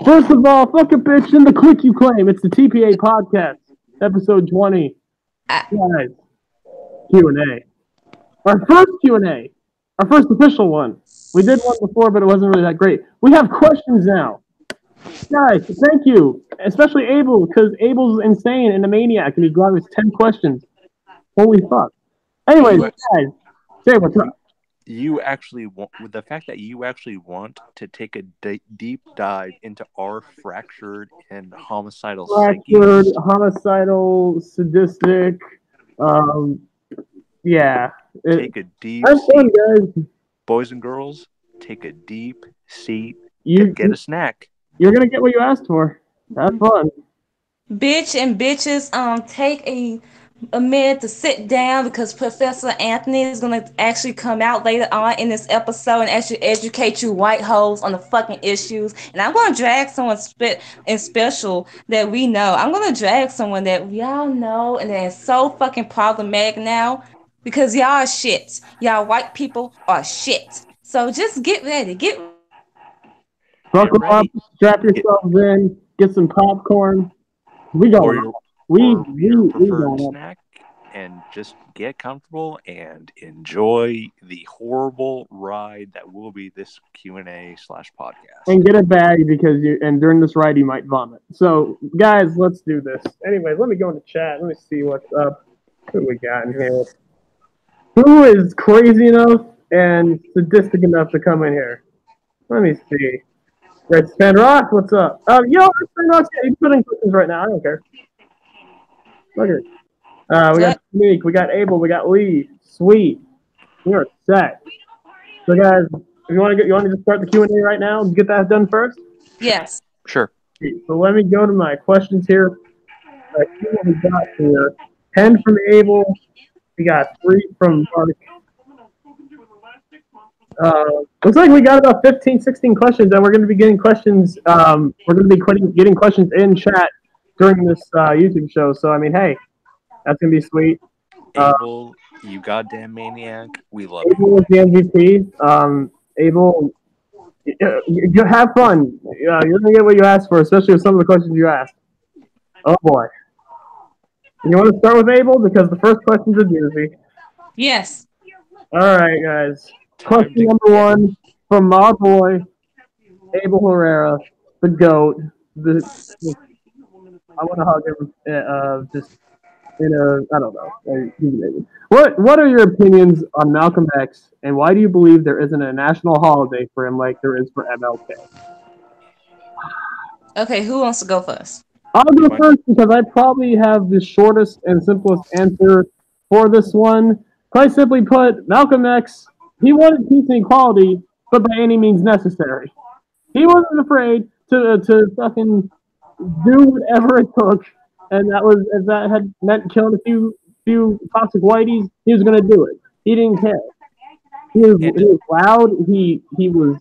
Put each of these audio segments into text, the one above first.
First of all, fuck a bitch and the click you claim. It's the TPA podcast, episode 20. Guys, Q&A. Our first Q&A. Our first official one. We did one before, but it wasn't really that great. We have questions now. Guys, thank you. Especially Abel, because Abel's insane and a maniac, and he got us 10 questions. Holy fuck. Anyways, guys, say what's up. You actually want, the fact that you actually want to take a deep dive into our fractured and homicidal psyches. Homicidal, sadistic, yeah. Take a deep seat. Fun, guys. Boys and girls, take a deep seat and get a snack. You're going to get what you asked for. Have fun. Bitch and bitches, take a minute to sit down because Professor Anthony is going to actually come out later on in this episode and actually educate you white hoes on the fucking issues. And I'm going to drag someone special that we know. I'm going to drag someone that we all know and that is so fucking problematic now because y'all are shit. Y'all white people are shit. So just get ready. Buckle up, strap yourselves in, get some popcorn. We got your preferred snack, and just get comfortable and enjoy the horrible ride that will be this Q&A/podcast. And get a bag because during this ride you might vomit. So guys, let's do this. Anyway, let me go into chat. Let me see what's up. What we got in here? Who is crazy enough and sadistic enough to come in here? Let me see. Red Span Rock, what's up? Red Span Rock, yeah, you put in questions right now. I don't care. Look at it. We got Meek, we got Abel, we got Lee. Sweet. We are set. So guys, you want to just start the Q&A right now and get that done first? Yes. Sure. So let me go to my questions here. See what we got here. 10 from Abel. We got 3 from Mark. Looks like we got about 15, 16 questions, and we're going to be getting questions. We're going to be getting questions in chat during this YouTube show. So I mean, hey, that's going to be sweet. Abel, you goddamn maniac, we love Abel you. Abel is the MVP. Abel, you have fun. You're going to get what you asked for, especially with some of the questions you asked. Oh boy. You want to start with Abel because the first question's a doozy. Yes. All right, guys. Question number 1 from my boy, Abel Herrera, the GOAT. I want to hug him just in I don't know. What are your opinions on Malcolm X, and why do you believe there isn't a national holiday for him like there is for MLK? Okay, who wants to go first? I'll go first because I probably have the shortest and simplest answer for this one. Quite simply put, Malcolm X, he wanted peace and equality, but by any means necessary. He wasn't afraid to fucking do whatever it took, and if that had meant killing a few toxic whiteys, he was gonna do it. He didn't care. He was loud. He was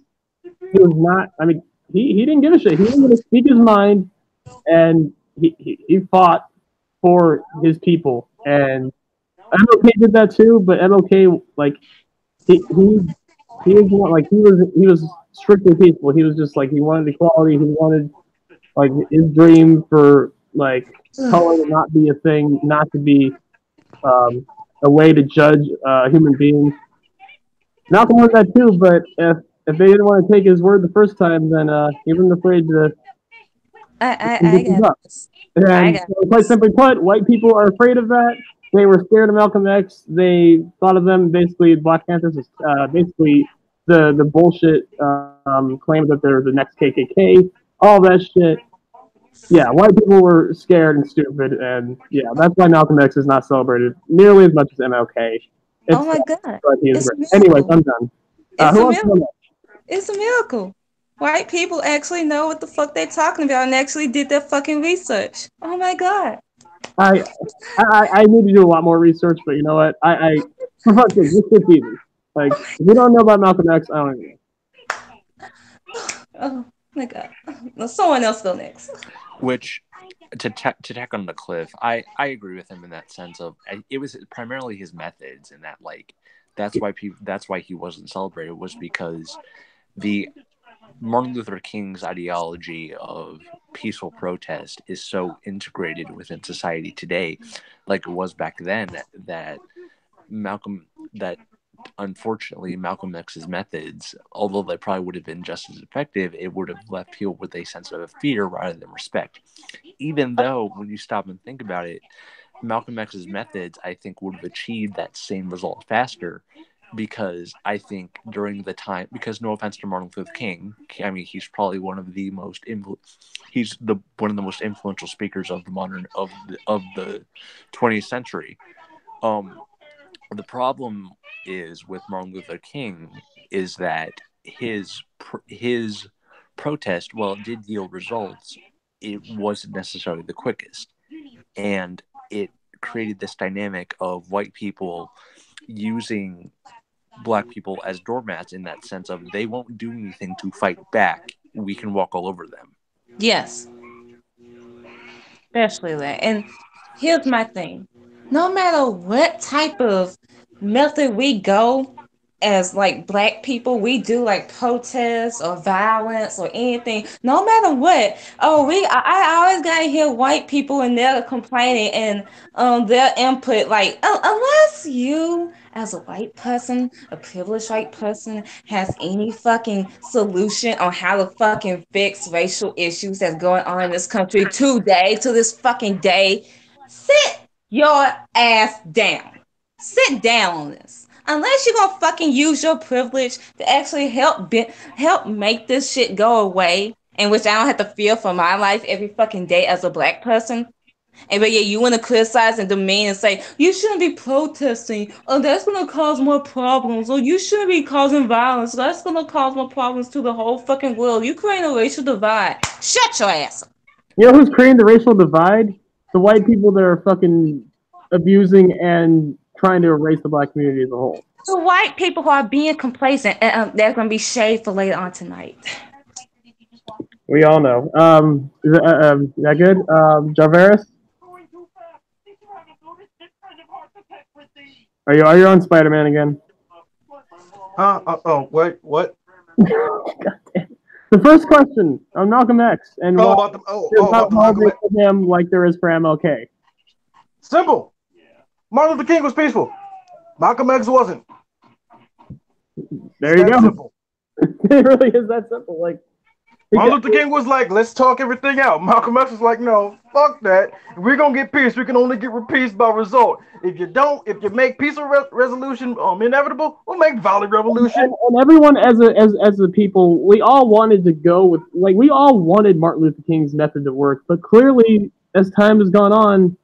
not. I mean, he didn't give a shit. He was gonna speak his mind, and he fought for his people. And MLK did that too, but MLK he was strictly peaceful. He was just he wanted equality. He wanted his dream for color to not be a thing, not to be a way to judge human beings. Malcolm wanted that too, but if they didn't want to take his word the first time, then he wasn't afraid to. I got this. And quite simply put, white people are afraid of that. They were scared of Malcolm X. They thought of them basically Black Panthers as basically the bullshit claim that they're the next KKK, all that shit. Yeah, white people were scared and stupid, and yeah, that's why Malcolm X is not celebrated nearly as much as MLK. Oh my god! Anyways, I'm done. It's a miracle. White people actually know what the fuck they're talking about and actually did their fucking research. Oh my god. I need to do a lot more research, but you know what? Fuck it, just it's easy. If you don't know about Malcolm X, I don't know. Oh my god. No, someone else go next. Which, to tack on the cliff, I agree with him in that sense of it was primarily his methods, and that that's why he wasn't celebrated was because Martin Luther King's ideology of peaceful protest is so integrated within society today, like it was back then, that unfortunately Malcolm X's methods, although they probably would have been just as effective, it would have left people with a sense of fear rather than respect. Even though, when you stop and think about it, Malcolm X's methods, I think, would have achieved that same result faster, because I think during the time, because no offense to Martin Luther King, I mean, he's probably one of the most one of the most influential speakers of the 20th century. The problem is with Martin Luther King is that his protest, while it did yield results, it wasn't necessarily the quickest, and it created this dynamic of white people using black people as doormats, in that sense of they won't do anything to fight back. We can walk all over them. Yes, especially that. And here's my thing: no matter what type of method we go, as like black people, we do like protests or violence or anything, no matter what. I always gotta hear white people and they're complaining and their input, like, unless you as a white person, a privileged white person, has any fucking solution on how to fucking fix racial issues that's going on in this country today, to this fucking day, sit your ass down. Sit down on this. Unless you're gonna fucking use your privilege to actually help make this shit go away, in which I don't have to fear for my life every fucking day as a black person. And but yeah, you want to criticize and demean and say you shouldn't be protesting, or that's gonna cause more problems, or you shouldn't be causing violence, that's gonna cause more problems to the whole fucking world. You create a racial divide. Shut your ass up. You know who's creating the racial divide? The white people that are fucking abusing and trying to erase the black community as a whole. The white people who are being complacent, and they're gonna be shade for later on tonight. We all know. Is that good? Jarveris? Are you on Spider-Man again? What? The first question on Malcolm X and about the Malcolm X. For him like there is for MLK. Simple. Martin Luther King was peaceful. Malcolm X wasn't. There you go. Simple. It really is that simple. Like, Martin Luther King was like, let's talk everything out. Malcolm X was like, no, fuck that. If we're gonna get peace, we can only get peace by result. If you make peaceful resolution inevitable, we'll make violent revolution. And everyone as a people, we all wanted to go with, like, we all wanted Martin Luther King's method to work, but clearly as time has gone on,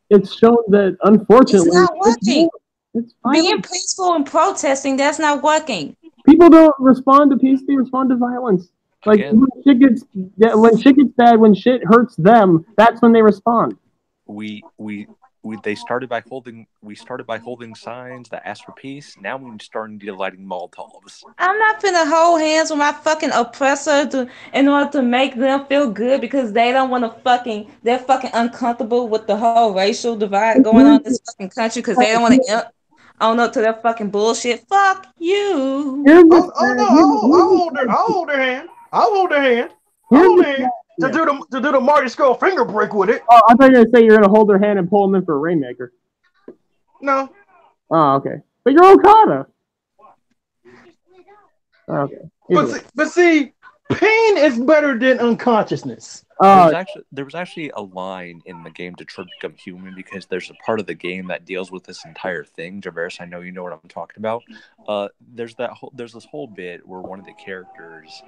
it's shown that unfortunately it's not working. It's being peaceful and protesting, that's not working. People don't respond to peace; they respond to violence. Like when shit gets bad, when shit hurts them, that's when they respond. They started by holding signs that asked for peace. Now we're starting to lighting Molotovs. I'm not finna hold hands with my fucking oppressor in order to make them feel good because they don't want to they're fucking uncomfortable with the whole racial divide going on in this fucking country because they don't want to own up to their fucking bullshit. Fuck you. I'll hold their hand. To do the Marty Skull finger break with it. Oh, I thought you were gonna say you're gonna hold their hand and pull them in for a Rainmaker. No. Oh, okay. But you're Okada. Okay. But see, pain is better than unconsciousness. There was actually a line in the game Detroit Become Human, because there's a part of the game that deals with this entire thing. Jarveris, I know you know what I'm talking about. There's this whole bit where one of the characters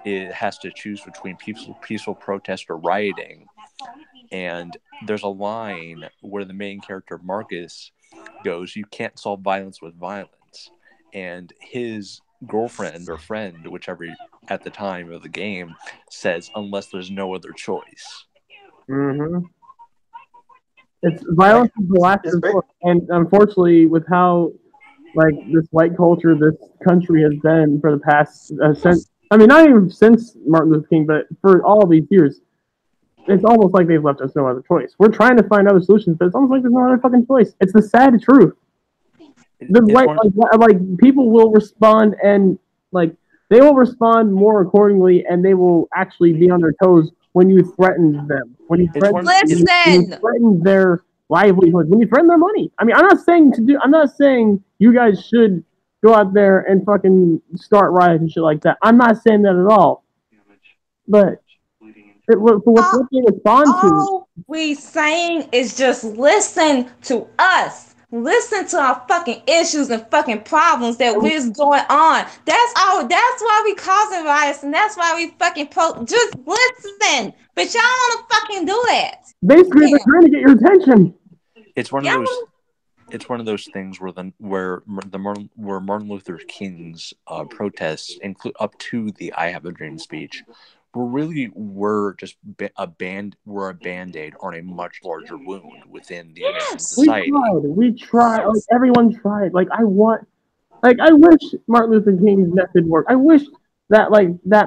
has to choose between peaceful protest or rioting, and there's a line where the main character Marcus goes, "You can't solve violence with violence," and his girlfriend or friend, whichever at the time of the game, says, "Unless there's no other choice." Mm-hmm. It's violence is the last resort, and unfortunately, with how like this white culture, this country has been for the past since. I mean, not even since Martin Luther King, but for all these years, it's almost like they've left us no other choice. We're trying to find other solutions, but it's almost like there's no other fucking choice. It's the sad truth. The white, like people will respond and like they will respond more accordingly, and they will actually be on their toes when you threaten them, when you threaten their livelihood, when you threaten their money. I mean, I'm not saying you guys should go out there and fucking start riots and shit like that. I'm not saying that at all. But what they respond to. All we saying is just listen to us. Listen to our fucking issues and fucking problems that is going on. That's all. That's why we causing riots, and that's why we fucking just listen. But y'all want to fucking do that. Basically, they're trying to get your attention. It's one of those. It's one of those things where Martin Luther King's protests include up to the "I Have a Dream" speech. We're just a band-aid on a much larger wound within the American society. We tried. Like, everyone tried. Like, I wish Martin Luther King's method worked. I wish that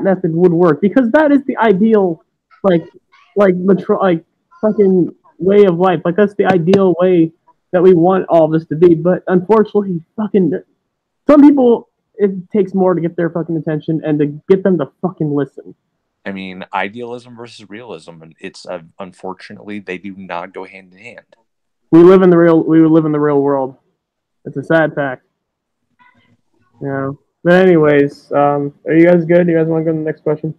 method would work, because that is the ideal, fucking way of life. Like, that's the ideal way that we want all this to be. But unfortunately, some people, it takes more to get their fucking attention and to get them to fucking listen. I mean, idealism versus realism, and it's unfortunately they do not go hand in hand. We live in the real world. It's a sad fact. Yeah. But anyways, are you guys good? You guys want to go to the next question?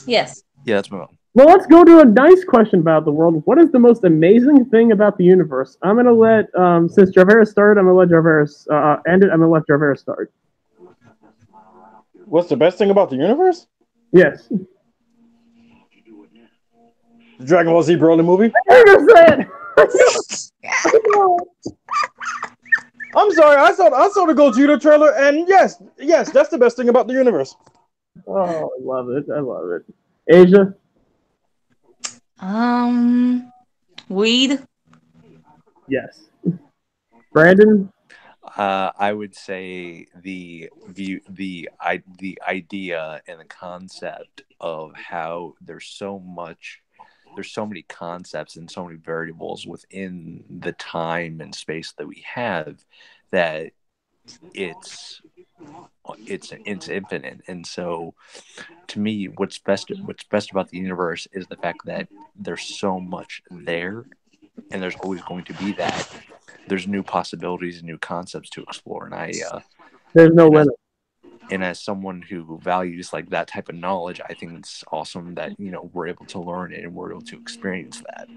Yes. Yeah, let's move on. Well, let's go to a nice question about the world. What is the most amazing thing about the universe? I'm gonna let since Jarveris started, I'm gonna let Jarveris end it. I'm gonna let Jarveris start. What's the best thing about the universe? Yes. The Dragon Ball Z Broly movie? I understand. I'm sorry, I saw the Gogeta trailer, and yes, that's the best thing about the universe. Oh, I love it. Asia? Weed. Yes. Brandon? I would say the idea and the concept of how there's so many concepts and so many variables within the time and space that we have that it's infinite. And so to me, what's best about the universe is the fact that there's so much there, and there's always going to be that. There's new possibilities and new concepts to explore, and there's no limit. And as someone who values like that type of knowledge, I think it's awesome that we're able to learn it and we're able to experience that.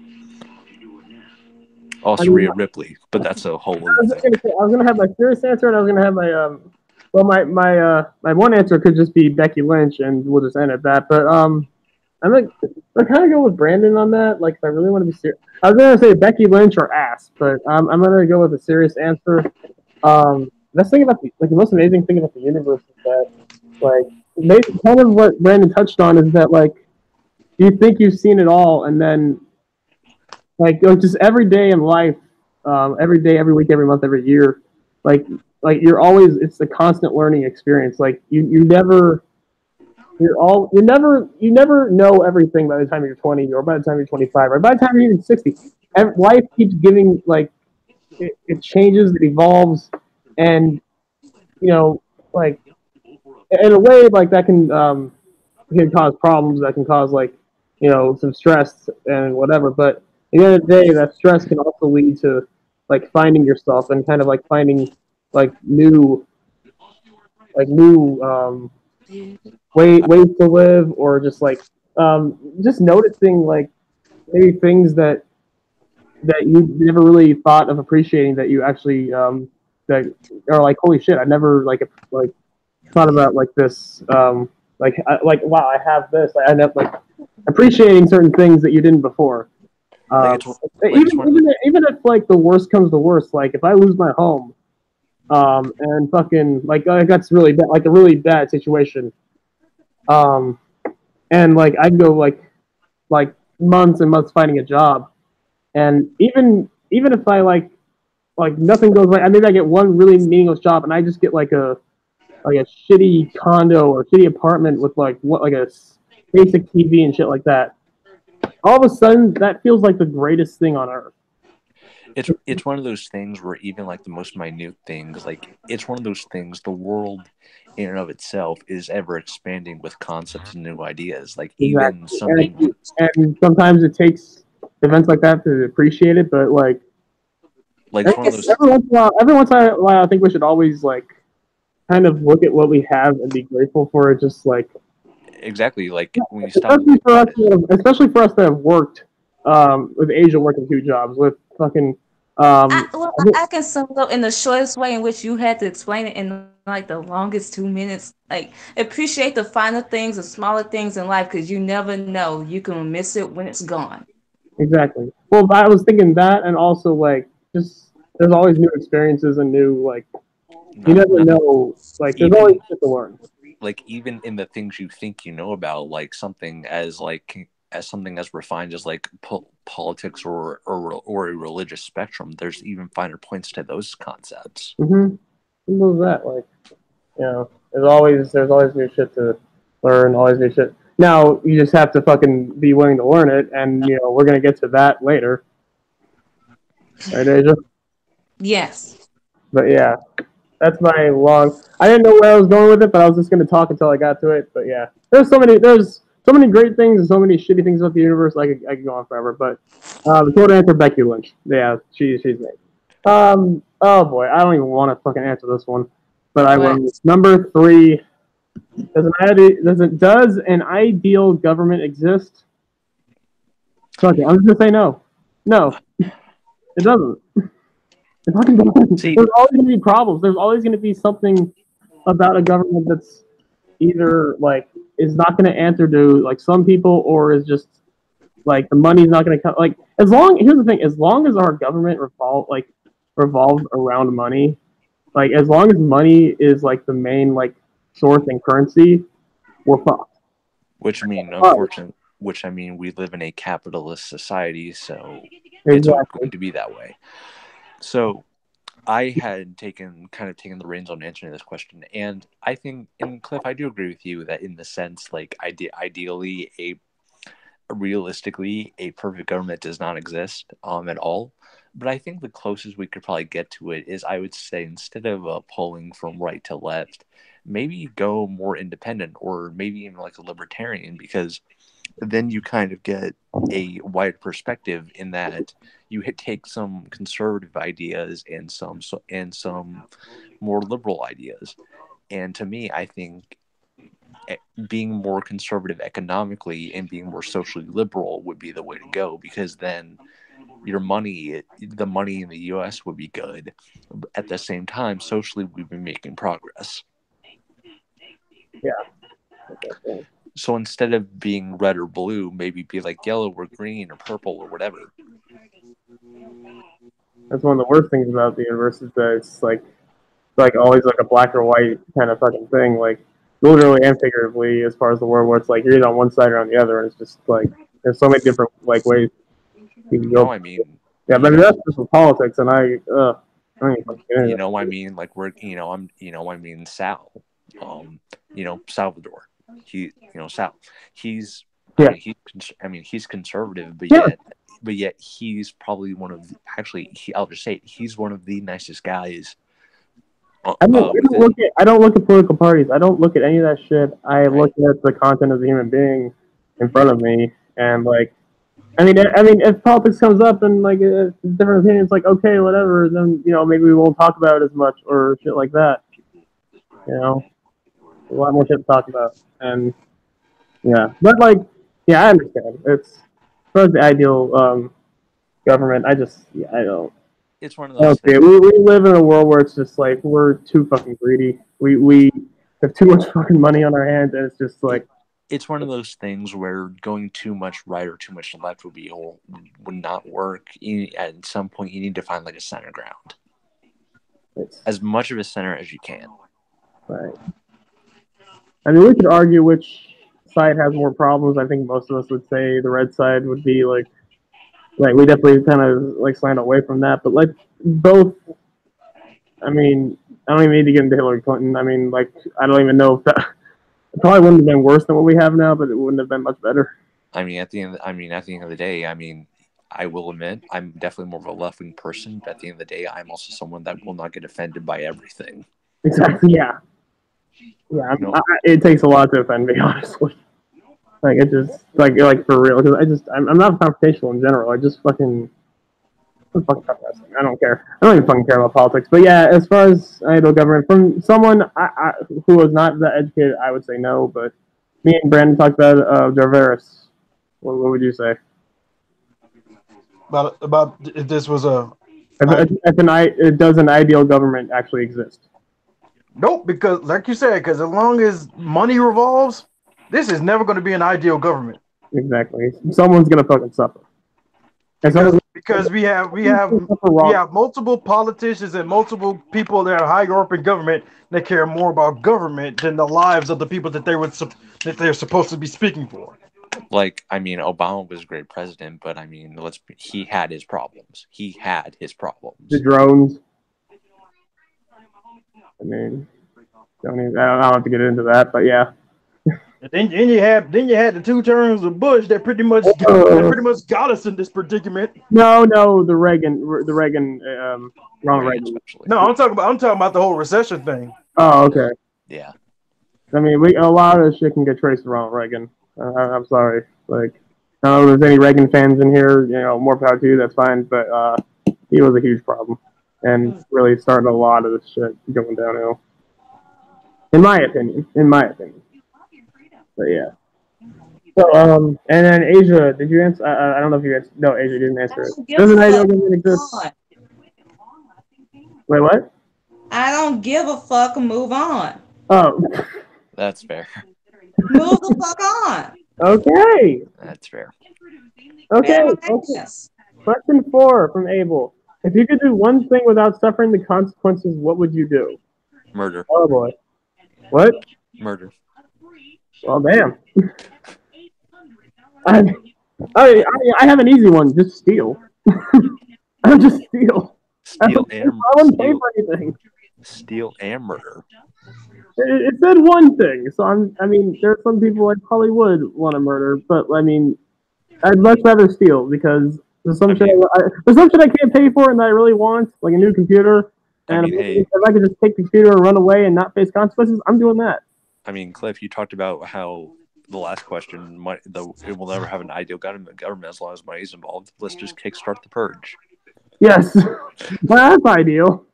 Also, Rhea Ripley, but that's a whole other thing. I was gonna have my serious answer, and I was gonna have my my one answer could just be Becky Lynch, and we'll just end at that. But I kind of go with Brandon on that. Like, if I really want to be serious, I was gonna say Becky Lynch or ass, but I'm gonna go with a serious answer. Best thing about the most amazing thing about the universe is that, kind of what Brandon touched on is that, you think you've seen it all, and then, just every day in life, every day, every week, every month, every year, you're always, it's a constant learning experience. You never know everything by the time you're 20 or by the time you're 25 or by the time you're even 60. Life keeps giving, it changes, it evolves. And in a way, that can cause problems. That can cause some stress and whatever. But at the end of the day, that stress can also lead to finding yourself and kind of finding new ways to live, or just noticing maybe things that you never really thought of appreciating, that you actually that are holy shit, I never thought about this, wow, I have this. I end up appreciating certain things that you didn't before. Even if the worst comes to worst, if I lose my home, and fucking that's really bad, a really bad situation, and I'd go months and months finding a job, and even if I nothing goes right, maybe I get one really meaningless job, and I just get a shitty condo or shitty apartment with a basic TV and shit like that. All of a sudden, that feels like the greatest thing on earth. It's one of those things where even the most minute things, it's one of those things, the world in and of itself is ever expanding with concepts and new ideas. Like Exactly. even something And sometimes it takes events like that to appreciate it, but like it's one of those every once in a while, I think we should always like kind of look at what we have and be grateful for it. Just like exactly like when you stop and think especially for us that have worked with Asia working 2 jobs with fucking I can sum it up in the shortest way in which you had to explain it in like the longest 2 minutes. Like appreciate the finer things, the smaller things in life, because you never know. You can miss it when it's gone. exactly. Well, I was thinking that, and also like just there's always new experiences and new like you never know. Like there's always shit to learn. Like even in the things you think you know about, like something as refined as like politics or a religious spectrum, there's even finer points to those concepts. Mm-hmm. What was that like? You know, there's always new shit to learn, always new shit. Now you just have to fucking be willing to learn it, and you know we're gonna get to that later. Right, Asia? Yes. But yeah, that's my long. I didn't know where I was going with it, but I was just gonna talk until I got to it. But yeah, there's so many great things and so many shitty things about the universe. I could go on forever. But the short answer, Becky Lynch. Yeah, she's me. Oh boy, I don't even want to fucking answer this one, but I will. Number 3. Does an ideal government exist? Fuck it, I'm just gonna say no. No, it doesn't. It fucking doesn't. There's always gonna be problems. There's always gonna be something about a government that's either like is not gonna answer to like some people, or is just like the money's not gonna come. Like here's the thing: as long as our government revolves around money, like as long as money is like the main like source and currency, we're fucked. Which I mean, we live in a capitalist society, so it's going to be that way. So I had taken the reins on answering this question, and I think, and Cliff, I do agree with you that in the sense, like, ideally, realistically, a perfect government does not exist at all. But I think the closest we could probably get to it is, I would say, instead of polling from right to left, maybe go more independent, or maybe even like a libertarian, because then you kind of get a wide perspective in that you take some conservative ideas and some more liberal ideas. And to me, I think being more conservative economically and being more socially liberal would be the way to go, because then the money in the US would be good. At the same time, socially, we've been making progress. Yeah. So instead of being red or blue, maybe be like yellow or green or purple or whatever. That's one of the worst things about the universe, is that it's like always like a black or white kind of fucking thing, like literally and figuratively, as far as the world, where it's like you're either on one side or on the other, and it's just like there's so many different like ways you can go. I mean, yeah, but that's just for politics, and I I mean, like I mean, Sal, Salvador. He's he's conservative, but yet he's probably one of I'll just say it, he's one of the nicest guys. I don't look at political parties. I don't look at any of that shit. I look at the content of the human being in front of me, and like, I mean, if politics comes up and like different opinions, like okay, whatever, then maybe we won't talk about it as much or shit like that. A lot more shit to talk about, and but like, I understand. It's the ideal government. I don't. It's one of those things. We live in a world where it's just like we're too fucking greedy. We have too much fucking money on our hands, and it's just like it's one of those things where going too much right or too much left would not work. At some point, you need to find like a center ground, as much of a center as you can. Right. I mean, we could argue which side has more problems. I think most of us would say the red side would be like we definitely kind of like slant away from that, but like both. I mean, I don't even need to get into Hillary Clinton. I mean, like I don't even know if that it probably wouldn't have been worse than what we have now, but it wouldn't have been much better. I mean, at the end of the day, I mean, I will admit I'm definitely more of a left-wing person, but at the end of the day, I'm also someone that will not get offended by everything. Exactly. Yeah. Yeah, it takes a lot to offend me, honestly. Like it just like for real, because I'm not confrontational in general. I just fucking. I'm fucking talking wrestling. I don't care. I don't even fucking care about politics. But yeah, as far as ideal government, from someone who was not that educated, I would say no. But me and Brandon talked about Jarveris. What would you say? About if this was a does an ideal government actually exist? nope, because like you said, because as long as money revolves, this is never going to be an ideal government. Exactly. Someone's gonna fucking suffer. Because we have multiple politicians and multiple people that are higher up in government that care more about government than the lives of the people that they're supposed to be speaking for. Like, I mean, Obama was a great president, but I mean, he had his problems. The drones. I mean, I don't have to get into that, but yeah. And then you had the 2 terms of Bush that pretty much got us in this predicament. No, the Reagan, Ronald Reagan. No, I'm talking about the whole recession thing. Oh, okay. Yeah. I mean, a lot of this shit can get traced to Ronald Reagan. I'm sorry. Like, I don't know if there's any Reagan fans in here. You know, more power to you. That's fine. But he was a huge problem, and really started a lot of this shit going downhill. In my opinion. But yeah. So and then Asia, did you answer? I don't know if you answered. No, Asia didn't answer it. Doesn't ideal government exist? Wait, what? I don't give a fuck. Move on. Oh. That's fair. Move the fuck on. Okay. That's fair. Okay. Question 4 from Abel. If you could do one thing without suffering the consequences, what would you do? Murder. Oh boy. What? Murder. Well, damn. I have an easy one. Just steal. I'm just steal. Steal I wouldn't pay for anything. Steal and murder. It said one thing, so I mean, there are some people I probably would want to murder, but I mean, I'd much rather steal because there's some shit I can't pay for and that I really want, like a new computer. And if I could just take the computer and run away and not face consequences, I'm doing that. I mean, Cliff, you talked about how the last question, it will never have an ideal government as long as money is involved. Let's just kickstart the purge. Yes, well, that's ideal.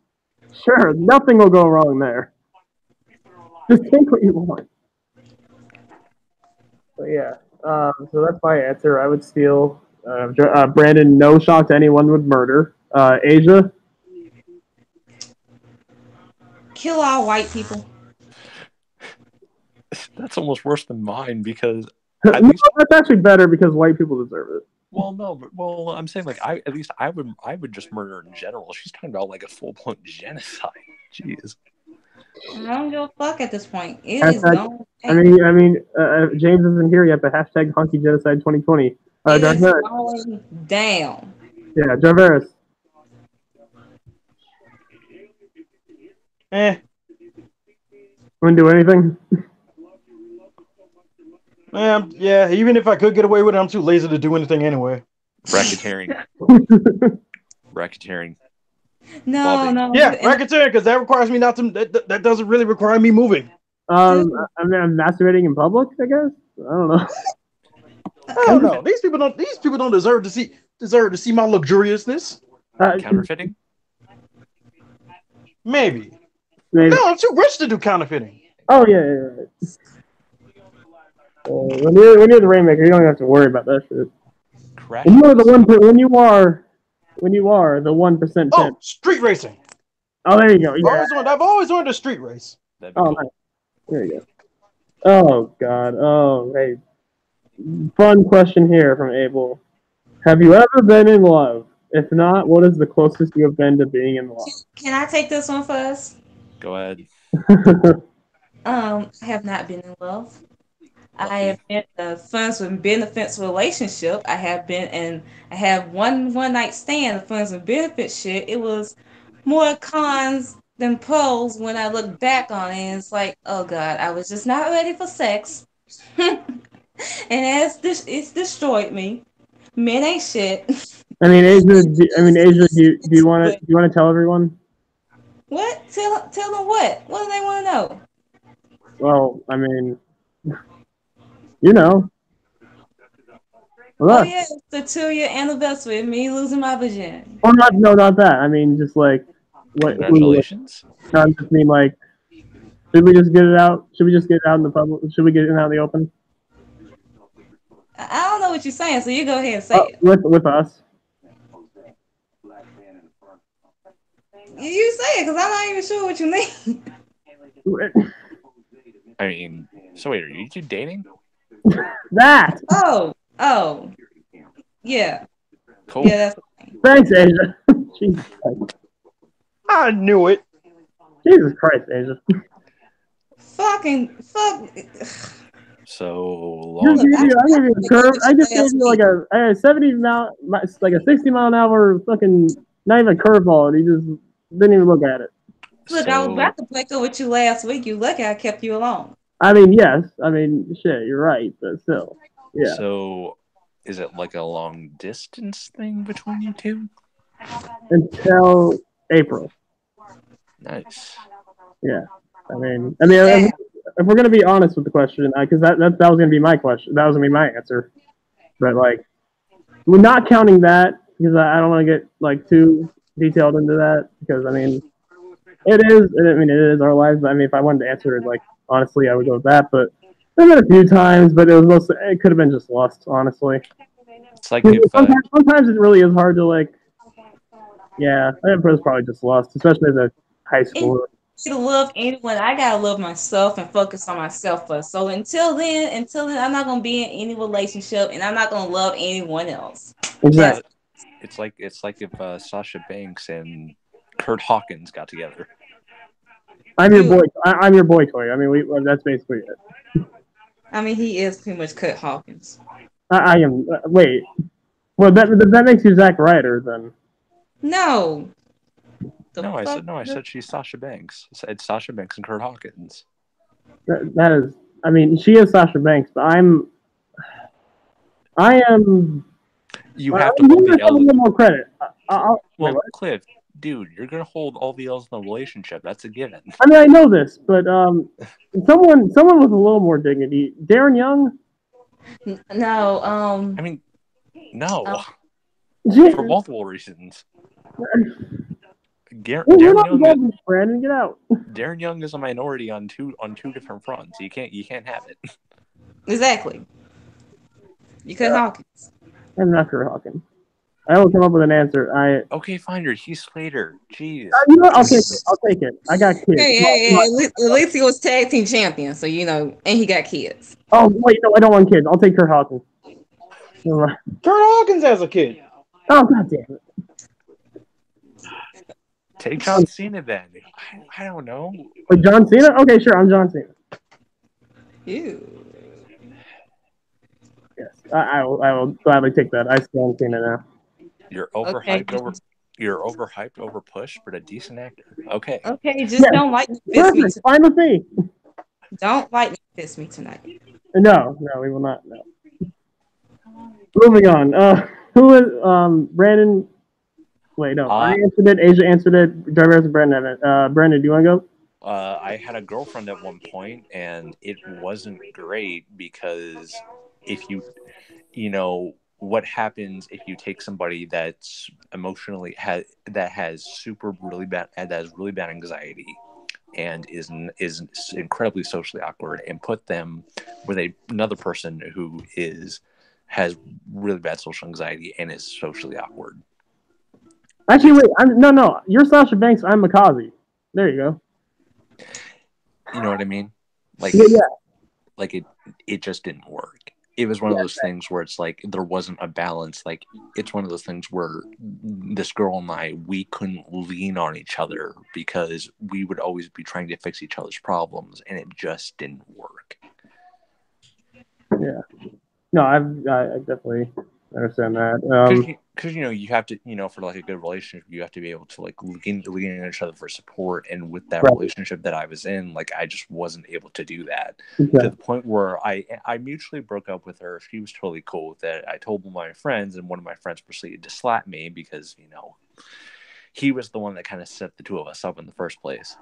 Sure, nothing will go wrong there. Just take what you want. But yeah, so that's my answer. I would steal. Brandon, no shock to anyone would murder. Asia? Kill all white people. That's almost worse than mine because that's actually better because white people deserve it. Well, no, but I'm saying like I would just murder in general. She's talking about like a full-blown genocide. Jeez. I don't give a fuck at this point. It hashtag, is going. I mean, James isn't here yet, but hashtag Honky Genocide 2020. It is going down. Yeah, Jarveris. Wouldn't do anything. Yeah, even if I could get away with it, I'm too lazy to do anything anyway. Racketeering. No. Yeah, racketeering, because that requires me not to. That doesn't really require me moving. I mean, I'm masturbating in public, I guess. I don't know. I don't know. These people don't deserve to see my luxuriousness. Counterfeiting? Maybe. No, I'm too rich to do counterfeiting. Oh yeah. When you're the Rainmaker, you don't have to worry about that shit. When you are the 1%. Oh, street racing. Oh, there you go. Yeah. I've always wanted a street race. Oh, cool. Nice. There you go. Oh God. Oh, hey. Fun question here from Abel. Have you ever been in love? If not, what is the closest you have been to being in love? Can I take this one first? Go ahead. I have not been in love. I have been in a friends with benefits relationship. I have one night stand, a friends with benefits shit. It was more cons than pros when I look back on it. And it's like, oh God, I was just not ready for sex. And it's destroyed me. Men ain't shit. I mean, Asia. Do you want to tell everyone? What? Tell them what? What do they want to know? Well, I mean, you know. Oh Look, yeah, it's the 2-year anniversary of me losing my virginity. or not? No, not that. I mean, just like what? Congratulations. No, I just mean like, should we just get it out? Should we just get it out in the public? Should we get it out in the open? I don't know what you're saying, so you go ahead and say it. With us. You say it, because I'm not even sure what you mean. I mean, so wait, are you two dating? That. Oh, yeah. Cool. Yeah, that's Thanks, Asia. Jesus Christ. I knew it. Jesus Christ, Asia. fuck. So I long. gave you a curve. I just gave last you like a 70 mile, like a 60 mile an hour fucking not even curveball, and he just didn't even look at it. Look, I was about to break up with you last week. You lucky I kept you alone. I mean, yes. I mean, shit, you're right, but still, yeah. So, is it like a long distance thing between you two? Until April. Nice. Yeah. I mean, if we're gonna be honest with the question, because that was gonna be my question. That was gonna be my answer. But like, we're not counting that because I don't want to get like too detailed into that because I mean, it is our lives. But I mean, if I wanted to answer it like honestly, I would go with that. But there's been a few times, but it could have been just lust, honestly. It's like if sometimes it really is hard to like. Yeah, it was probably just lust, especially as a high schooler. To love anyone, I gotta love myself and focus on myself first. So until then, I'm not gonna be in any relationship, and I'm not gonna love anyone else. Exactly. It's like if Sasha Banks and Kurt Hawkins got together. I'm your boy. I'm your boy toy. I mean, that's basically it. I mean, he is pretty much Kurt Hawkins. I am. Wait. Well, that makes you Zack Ryder then. No. I said she's Sasha Banks. I said Sasha Banks and Kurt Hawkins. That is. I mean, she is Sasha Banks, but I am. You have to hold the L. A little more credit. Well, Cliff, dude, you're gonna hold all the L's in the relationship. That's a given. I mean, I know this, but someone with a little more dignity. Darren Young. No. I mean, no. For multiple reasons. Darren Young. Brandon, get out. Darren Young is a minority on two different fronts. You can't have it. Exactly. You Kurt Hawkins. I'm not Kurt Hawkins. I will come up with an answer. Okay, fine. You're Heath Slater. Jeez. You know, I'll take it. I got kids. Hey, at least he was tag team champion, so and he got kids. Oh wait, no, I don't want kids. I'll take Kurt Hawkins. Kurt Hawkins has a kid. Oh god damn it. Take John Cena then. I don't know. Wait, John Cena? Okay, sure. I'm John Cena. Ew. Yes, I will gladly take that. I stand Cena now. You're overhyped You're overhyped, overpushed, but a decent actor. Okay. Okay, just don't like me. Perfect. Fine with me. Don't like fist me tonight. No, we will not. No. Moving on. Who is Brandon? Wait, no. I answered it. Asia answered it. Driver and Brandon haven't. Brandon, do you want to go? I had a girlfriend at one point, and it wasn't great because if what happens if you take somebody that's emotionally that has really bad anxiety and is incredibly socially awkward and put them with another person who has really bad social anxiety and is socially awkward. Actually, wait. No. You're Sasha Banks. I'm Makazi. There you go. You know what I mean? Like, yeah. Like it just didn't work. It was one of those things where it's like there wasn't a balance. Like it's one of those things where this girl and I, we couldn't lean on each other because we would always be trying to fix each other's problems, and it just didn't work. Yeah. No, I definitely understand that. Because you have to, for like a good relationship, you have to be able to like lean on each other for support. And with that relationship that I was in, like I just wasn't able to do that to the point where I mutually broke up with her. She was totally cool with it. I told one of my friends, and one of my friends proceeded to slap me because he was the one that kind of set the two of us up in the first place.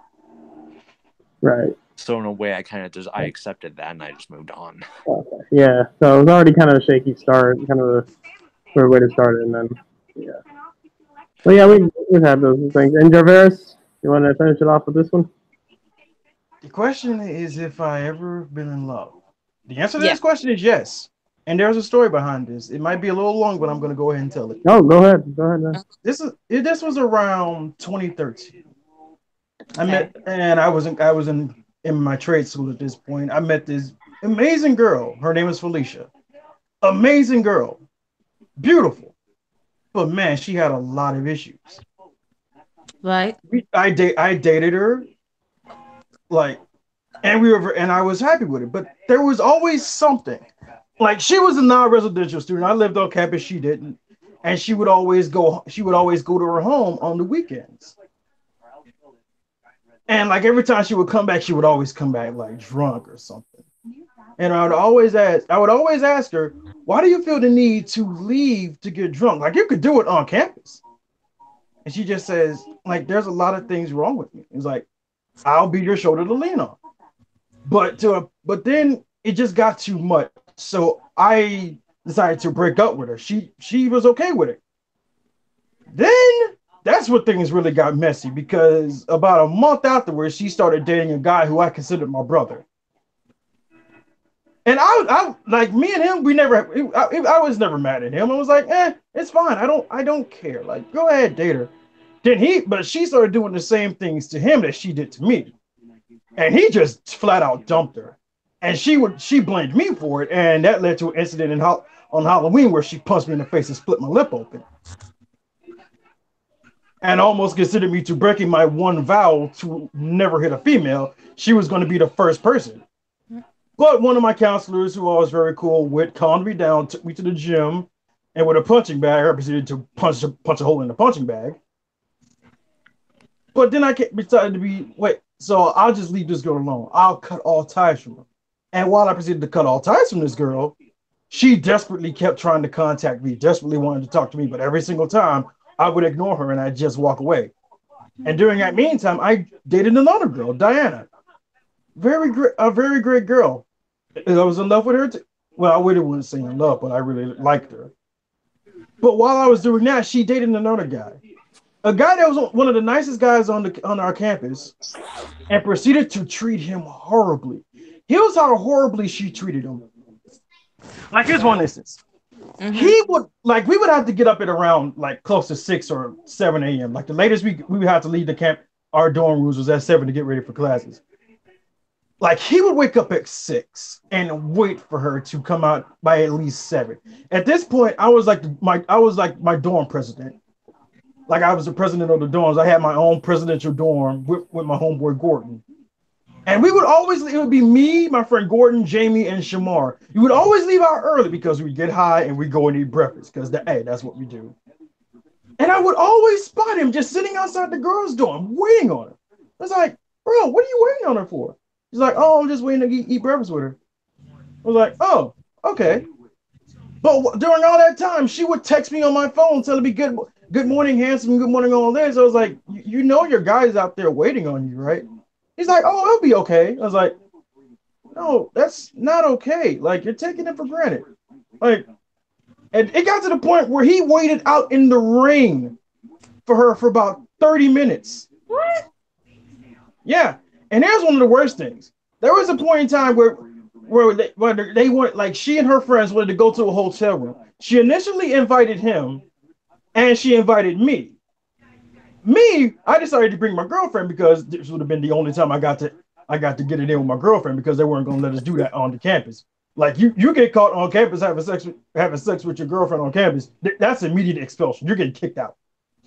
Right. So in a way, I accepted that and I just moved on. Okay. Yeah. So it was already kind of a shaky start, kind of a weird way to start it, and then yeah. Well, yeah, we've had those things. And Jarveris, you want to finish it off with this one? The question is if I ever been in love. The answer to Yeah. this question is yes. And there's a story behind this. It might be a little long, but I'm going to go ahead and tell it. Oh, go ahead. Go ahead. Man. This was around 2013. I Okay. met, and I was in my trade school at this point. I met this amazing girl. Her name is Felicia. Amazing girl, beautiful, but man, she had a lot of issues. Right. I dated her, like, and we were, and I was happy with it. But there was always something. Like she was a non-residential student. I lived on campus. She didn't, and she would always go. She would always go to her home on the weekends. And like every time she would come back, she would always come back like drunk or something. And I would always ask her, why do you feel the need to leave to get drunk? Like you could do it on campus. And she just says, like, there's a lot of things wrong with me. It's like, I'll be your shoulder to lean on. But then it just got too much. So I decided to break up with her. She was okay with it. Then that's where things really got messy because about a month afterwards, she started dating a guy who I considered my brother. And I like me and him, I was never mad at him. I was like, it's fine. I don't care. Like, go ahead, date her. But she started doing the same things to him that she did to me. And he just flat out dumped her. And she blamed me for it. And that led to an incident on Halloween where she punched me in the face and split my lip open. And almost considered me to breaking my one vow to never hit a female. She was going to be the first person. But one of my counselors, who I was very cool with, calmed me down, took me to the gym, and with a punching bag, I proceeded to punch a hole in the punching bag. But then I decided to wait, so I'll just leave this girl alone. I'll cut all ties from her. And while I proceeded to cut all ties from this girl, she desperately kept trying to contact me, desperately wanted to talk to me, but every single time I would ignore her and I'd just walk away. And during that meantime, I dated another girl, Diana. A very great girl. I was in love with her. Well, I really wouldn't say in love, but I really liked her. But while I was doing that, she dated another guy. A guy that was one of the nicest guys on our campus and proceeded to treat him horribly. Here's how horribly she treated him. Like, here's one instance. Mm-hmm. We would have to get up at around like close to 6 or 7 a.m. Like the latest we would have to leave the camp, our dorm rooms was at 7 to get ready for classes. Like he would wake up at 6 and wait for her to come out by at least 7. At this point, I was like my dorm president. Like I was the president of the dorms. I had my own presidential dorm with my homeboy Gordon. And it would be me, my friend Gordon, Jamie, and Shamar. You would always leave out early because we get high and we go and eat breakfast because that's what we do. And I would always spot him just sitting outside the girls' dorm waiting on her. I was like, bro, what are you waiting on her for? He's like, oh, I'm just waiting to eat breakfast with her. I was like, oh, okay. But during all that time, she would text me on my phone telling me good morning, handsome, good morning, all this. I was like, you know your guy's out there waiting on you, right? He's like, oh, it'll be okay. I was like, no, that's not okay. Like, you're taking it for granted. Like, and it got to the point where he waited out in the rain for her for about 30 minutes. What? Yeah. And here's one of the worst things. There was a point in time where they wanted, like, she and her friends wanted to go to a hotel room. She initially invited him, and she invited me. I decided to bring my girlfriend because this would have been the only time I got to get it in with my girlfriend because they weren't going to let us do that on the campus. Like you get caught on campus having sex with your girlfriend on campus, that's immediate expulsion. You're getting kicked out.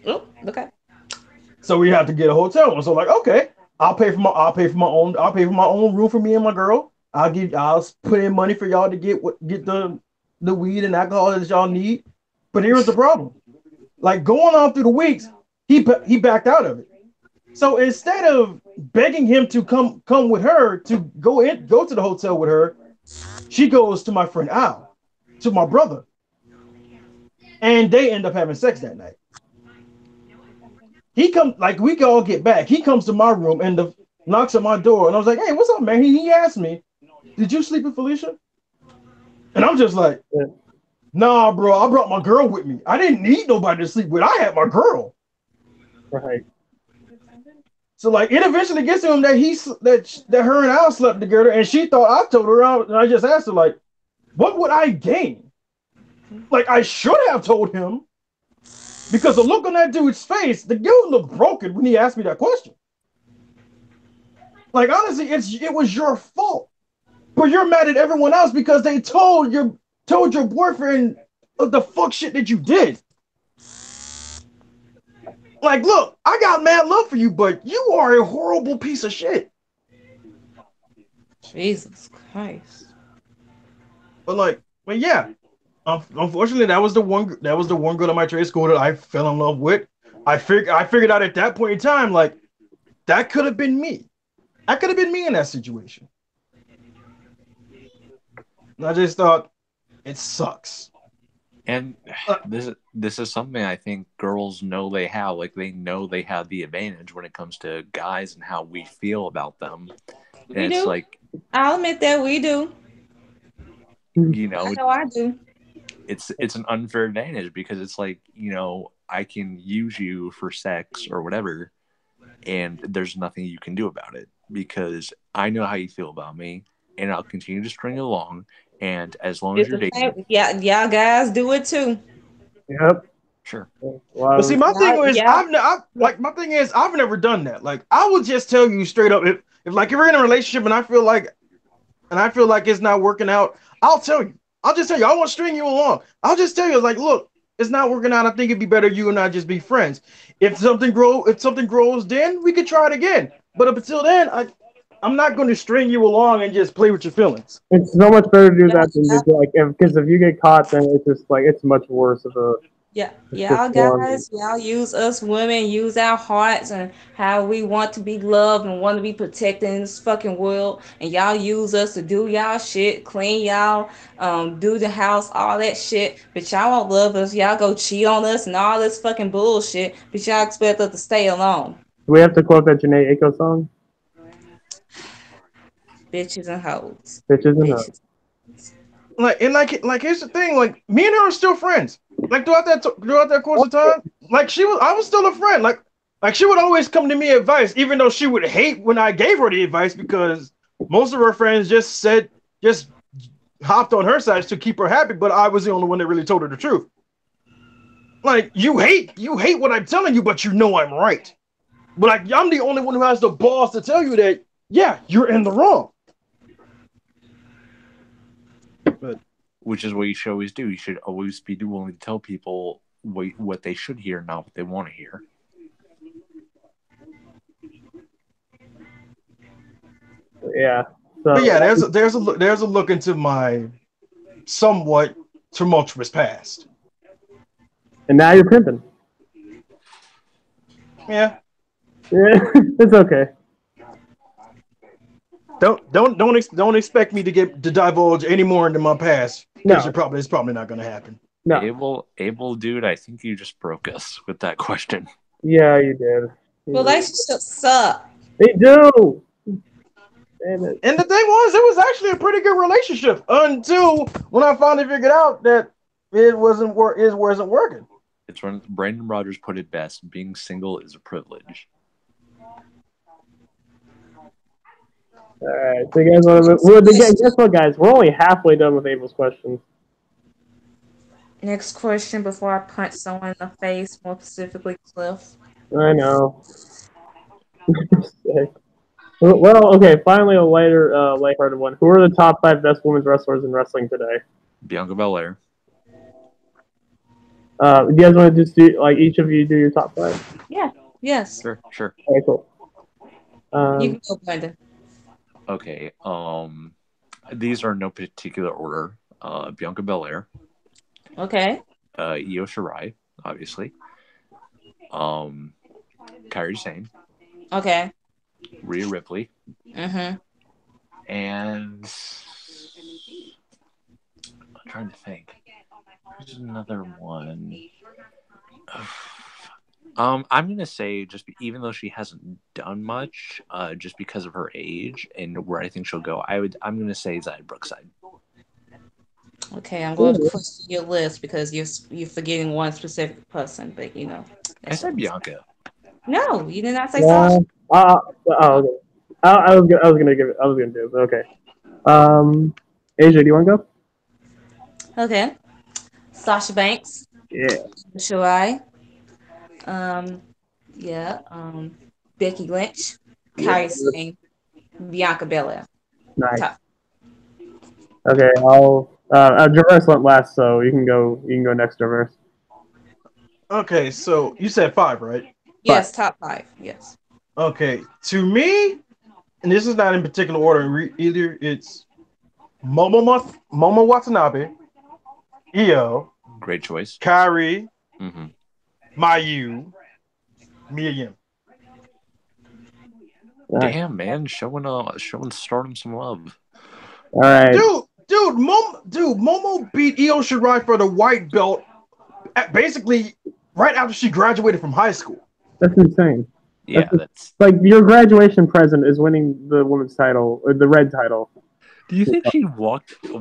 Oh, okay. So we have to get a hotel room. So like, okay, I'll pay for my own room for me and my girl. I'll put in money for y'all to get the weed and alcohol that y'all need. But here's the problem. Like going on through the weeks, he backed out of it. So instead of begging him to come with her to go to the hotel with her, she goes to my friend Al, to my brother, and they end up having sex that night. He comes, like, we can all get back. He comes to my room, and knocks at my door, and I was like, "Hey, what's up, man?" He asked me, "Did you sleep with Felicia?" And I'm just like, Yeah. "Nah, bro. I brought my girl with me. I didn't need nobody to sleep with. I had my girl." Right. So like, it eventually gets to him that that her and Al slept together, and she thought I told her out, and I just asked her like, "What would I gain?" Like, I should have told him because the look on that dude's face, the dude looked broken when he asked me that question. Like, honestly, it was your fault, but you're mad at everyone else because they told your boyfriend of the fuck shit that you did. Like, look, I got mad love for you, but you are a horrible piece of shit. Jesus Christ. But yeah, unfortunately, that was the one girl in my trade school that I fell in love with. I figured out at that point in time, like, that could have been me. I could have been me in that situation. And I just thought it sucks. And this is something I think girls know they have. Like, they know they have the advantage when it comes to guys and how we feel about them. And We it's do. like, I'll admit that we do. you I know, know I do. it's an unfair advantage because it's like, I can use you for sex or whatever, and there's nothing you can do about it because I know how you feel about me, and I'll continue to string you along. And as long as It's you're the dating, same. Yeah, y'all guys do it too. Yep. sure. But see, Well, my thing Y'all, is, y'all, my thing is, I've never done that. Like, I would just tell you straight up, if like, if we're in a relationship and I feel like it's not working out, I'll tell you. I'll just tell you. I won't string you along. I'll just tell you, like, look, it's not working out. I think it'd be better you and I just be friends. If something grows, then we could try it again. But up until then, I'm not going to string you along and just play with your feelings. it's so much better to do that than y'all, just like because if you get caught, then it's just like it's much worse of a yeah, just y'all one. guys, y'all use us women, use our hearts and how we want to be loved and want to be protected in this fucking world. And y'all use us to do y'all shit, clean y'all, do the house, all that shit. But y'all won't love us. Y'all go cheat on us and all this fucking bullshit. But y'all expect us to stay alone. Do we have to quote that Janae Aiko song? Bitches and hoes. Bitches and hoes. Bitches. Like here's the thing, like, me and her are still friends. Like, throughout that course of time, like, I was still a friend. Like she would always come to me advice, even though she would hate when I gave her the advice because most of her friends just hopped on her side to keep her happy, but I was the only one that really told her the truth. Like, you hate what I'm telling you, but you know I'm right. But like, I'm the only one who has the balls to tell you that, yeah, you're in the wrong. But Which is what you should always do. You should always be willing to tell people what they should hear, not what they want to hear. Yeah. So But yeah, there's a look into my somewhat tumultuous past. and now you're pimping. Yeah. Yeah, it's okay. Don't expect me to divulge any more into my past because No. it's probably not going to happen. No. Able, dude, I think you just broke us with that question. Yeah, you did. Relationships suck. They do. Damn it. And the thing was, it was actually a pretty good relationship until when I finally figured out that it wasn't working. It's when Brandon Rogers put it best: being single is a privilege. All right. So you guys want to? Well, guess what, guys? We're only halfway done with Abel's questions. Next question before I punch someone in the face, more specifically Cliff. I know. Well, okay. Finally, a lighthearted one. Who are the top 5 best women's wrestlers in wrestling today? Bianca Belair. You guys want to just do like each of you do your top 5? Yeah. Yes. Sure. Okay, cool. You can go, Brandon. Okay. These are in no particular order. Bianca Belair. Okay. Io Shirai, obviously. Kairi Sane. Okay. Rhea Ripley. Mm-hmm. And I'm trying to think. There's another one. I'm gonna say even though she hasn't done much, just because of her age and where I think she'll go, I'm gonna say Zaya Brookside. Okay, I'm going to question your list because you're forgetting one specific person, but I said Bianca. No, you did not say Yeah. Sasha. Okay. I was gonna give it. I was gonna do it. Okay. Asia, do you want to go? Okay, Sasha Banks, Yeah. Shirai, um, yeah, Becky Lynch, Kyrie Sane, Bianca Belair. Nice. Top. Okay. Traverse went last, so you can go. You can go next, Traverse. Okay, so you said 5, right? Yes, top 5. Yes. Okay, to me, and this is not in particular order either. It's Momo Watanabe, Io, Great choice. Kyrie, Mm-hmm. Mayu, Mia Yim. Nice. Damn, man, showing Stardom some love. All right. Dude, Momo beat Io Shirai for the white belt basically right after she graduated from high school. That's insane. Yeah, that's like your graduation present is winning the women's title or the red title. Do you think she walked to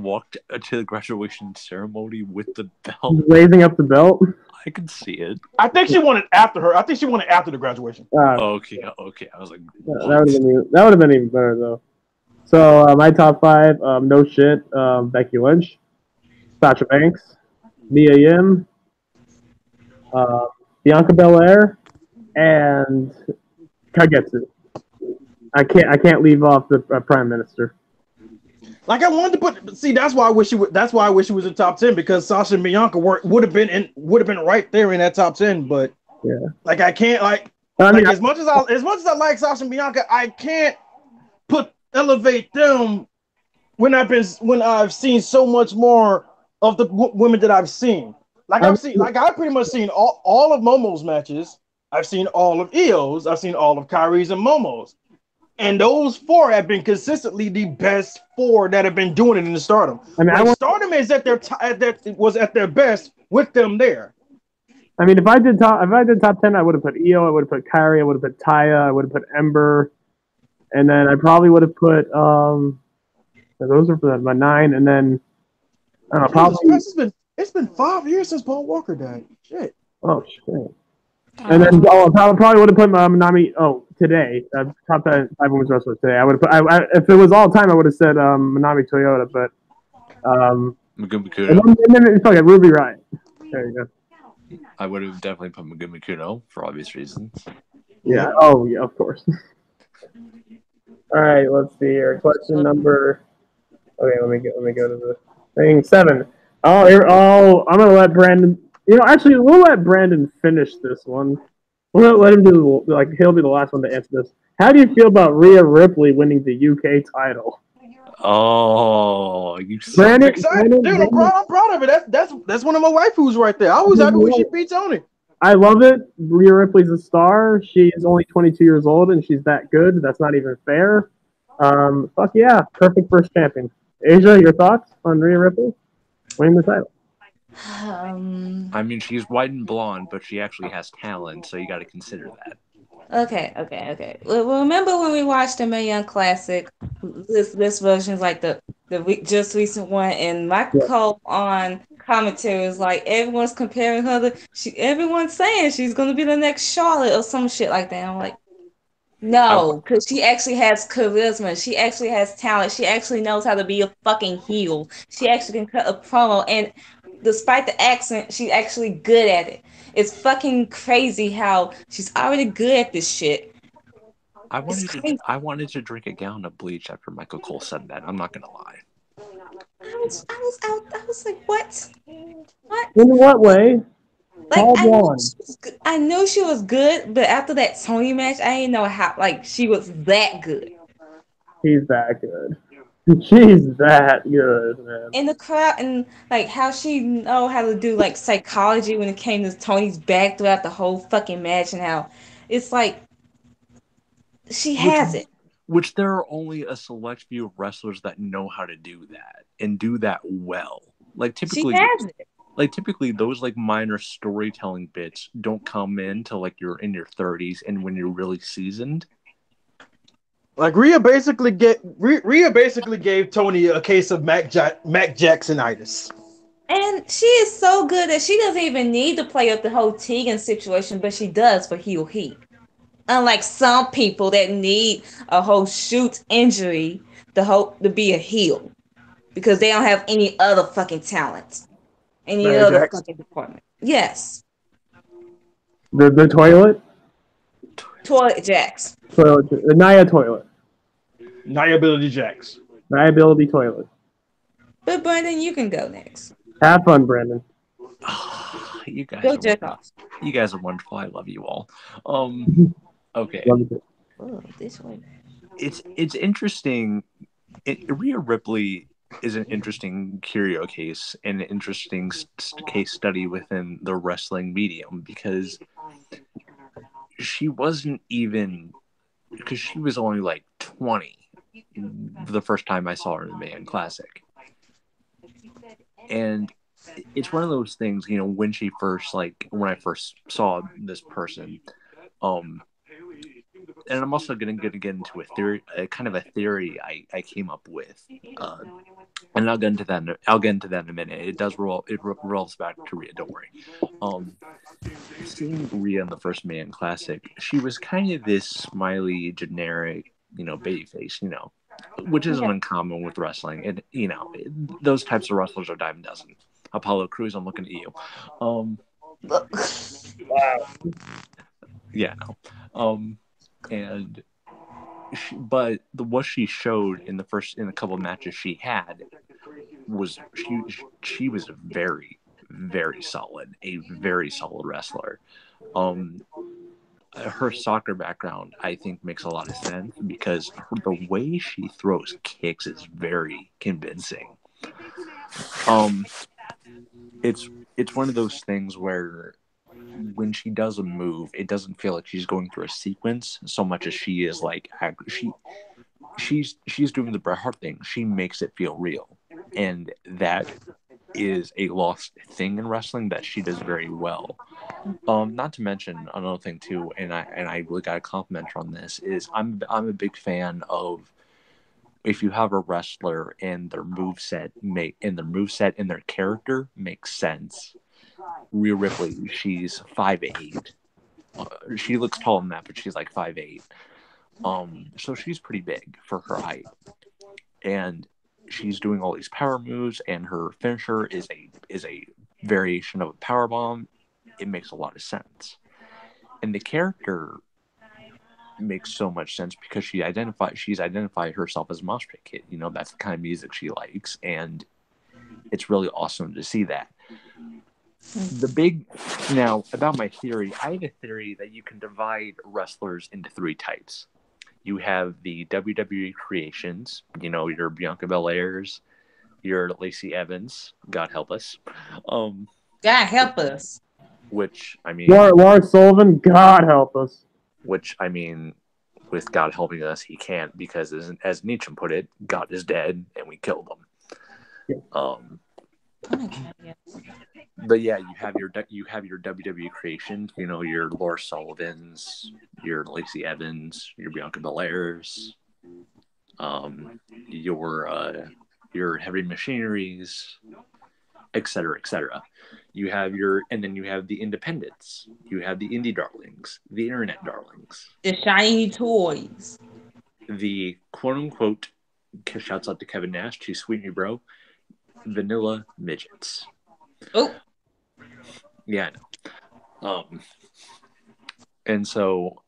the graduation ceremony with the belt? Raising up the belt? I can see it. I think she won it after her. I think she won it after the graduation. Okay. I was like, that would have been even better though. So my top 5, no shit, Becky Lynch, Sasha Banks, Mia Yim, Bianca Belair, and Kagetsu. I can't leave off the Prime Minister. Like I wanted to put, see, that's why I wish she was in top 10 because Sasha and Bianca would have been right there in that top 10. But yeah, like I can't as much as I like Sasha and Bianca, I can't elevate them when I've seen so much more of the women that I've seen. I've pretty much seen all of Momo's matches. I've seen all of Io's. I've seen all of Kyrie's and Momo's. And those 4 have been consistently the best 4 that have been doing it in the Stardom. Stardom is at their best with them there. I mean, if I did top 10, I would have put Io, I would have put Kyrie, I would have put Taya, I would have put Ember, and then I probably would have put those are for my 9, and then I don't know. Probably it's been 5 years since Paul Walker died. Shit. Oh shit. And then I probably would have put Manami. Oh, today top 5 women's wrestlers today. I would have put. If it was all time, I would have said Manami Toyota, but Megumi Kudo. And then it's like Ruby Riott. There you go. I would have definitely put Megumi Kudo for obvious reasons. Yeah. Oh yeah, of course. All right. Let's see here. Question number. Okay, let me go to the thing 7. I'm gonna let Brandon. Actually, we'll let Brandon finish this one. We'll let him do he'll be the last one to answer this. How do you feel about Rhea Ripley winning the UK title? Oh, you Brandon, dude, I'm proud of it. That's one of my waifus right there. I was happy when she beat Tony. I love it. Rhea Ripley's a star. She's only 22 years old and she's that good. That's not even fair. Fuck yeah, perfect first champion. Asia, your thoughts on Rhea Ripley winning the title? I mean, she's white and blonde, but she actually has talent, so you got to consider that. Okay. Well, remember when we watched the Mae Young Classic? This version is like the just recent one, and Michael Cole on commentary is like everyone's comparing her to everyone's saying she's gonna be the next Charlotte or some shit like that. I'm like, no, because she actually has charisma. She actually has talent. She actually knows how to be a fucking heel. She actually can cut a promo, and despite the accent, she's actually good at it. It's fucking crazy how she's already good at this shit. I wanted to drink a gallon of bleach after Michael Cole said that. I'm not gonna lie. I was like, what? What? In what way? I know she was good, but after that Tony match, I didn't know how she was that good. She's that good. She's that good, man. In the crowd and how she know how to do psychology when it came to Tony's back throughout the whole fucking match and how it's she has it. Which there are only a select few wrestlers that know how to do that and do that well. Typically, she has it. like typically those like minor storytelling bits don't come in till like you're in your 30s and when you're really seasoned. Like Rhea basically gave Tony a case of Mac Jacksonitis. And she is so good that she doesn't even need to play up the whole Tegan situation, but she does for heel heat. Unlike some people that need a whole shoot injury to be a heel because they don't have any other fucking talent, any Nia other Jax. fucking department. Yes, The toilet? toilet jacks. Toilet. The Nia toilet. Niability Jax. Liability toilet. But Brandon, you can go next. Have fun, Brandon. You guys Go are jerk wonderful. off. You guys are wonderful. I love you all. Okay. Love it. Oh, this way. It's interesting. Rhea Ripley is an interesting curio case and an interesting case study within the wrestling medium because she wasn't even because she was only like 20 the first time I saw her in the Mae Young Classic, and it's one of those things, you know, when I first saw this person, and I'm also going to get into a theory, kind of a theory I came up with, and I'll get into that. I'll get into that in a minute. It revolves back to Rhea. Don't worry. Seeing Rhea in the first Mae Young Classic, she was kind of this smiley, generic, you know, babyface, you know, which isn't uncommon with wrestling, and you know, those types of wrestlers are dime a dozen. Apollo Crews, I'm looking at you. Wow. Yeah, no. And what she showed in a couple of matches she had was she was a very, very solid wrestler. Her soccer background, I think, makes a lot of sense because the way she throws kicks is very convincing. It's one of those things where when she does a move, it doesn't feel like she's going through a sequence so much as she is like she's doing the Bret Hart thing. She makes it feel real, and that is a lost thing in wrestling that she does very well. Not to mention another thing too, and I really got a compliment on this is I'm a big fan of if you have a wrestler and their moveset and their character makes sense. Rhea Ripley, she's 5'8". She looks taller than that, but she's like 5'8". So she's pretty big for her height, and she's doing all these power moves, and her finisher is a variation of a power bomb. It makes a lot of sense, and the character makes so much sense because she's identified herself as a Mosh Pit Kid. You know, that's the kind of music she likes, and it's really awesome to see that. Now about my theory, I have a theory that you can divide wrestlers into three types. You have the WWE creations, you know, your Bianca Belairs, your Lacey Evans, God help us. God help us. Which I mean, Lars Sullivan, God help us. Which I mean, with God helping us, he can't because, as Nietzsche put it, God is dead and we killed him. But yeah, you have your WWE creations. You know, your Laura Sullivans, your Lacey Evans, your Bianca Belairs, your Heavy Machineries, etc., etc. You have then you have the independents. You have the indie darlings, the internet darlings, The shiny toys. the quote unquote, shouts out to Kevin Nash, too sweet me bro, vanilla midgets. Oh. Yeah, I know. And so,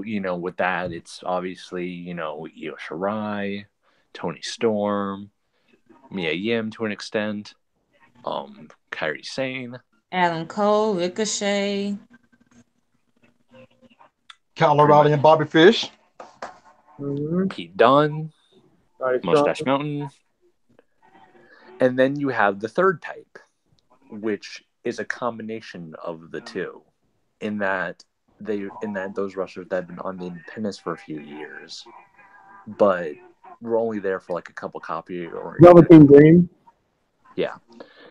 you know, with that, it's obviously, you know, Io Shirai, Toni Storm, Mia Yim to an extent, Kairi Sane, Adam Cole, Ricochet, Kyle O'Reilly and Bobby Fish. Pete Dunne, Right, Mustache Mountain. And then you have the third type, which is a combination of the two, in that those wrestlers that have been on the independents for a few years, but were only there for like a couple copy or Velveteen Dream. Yeah.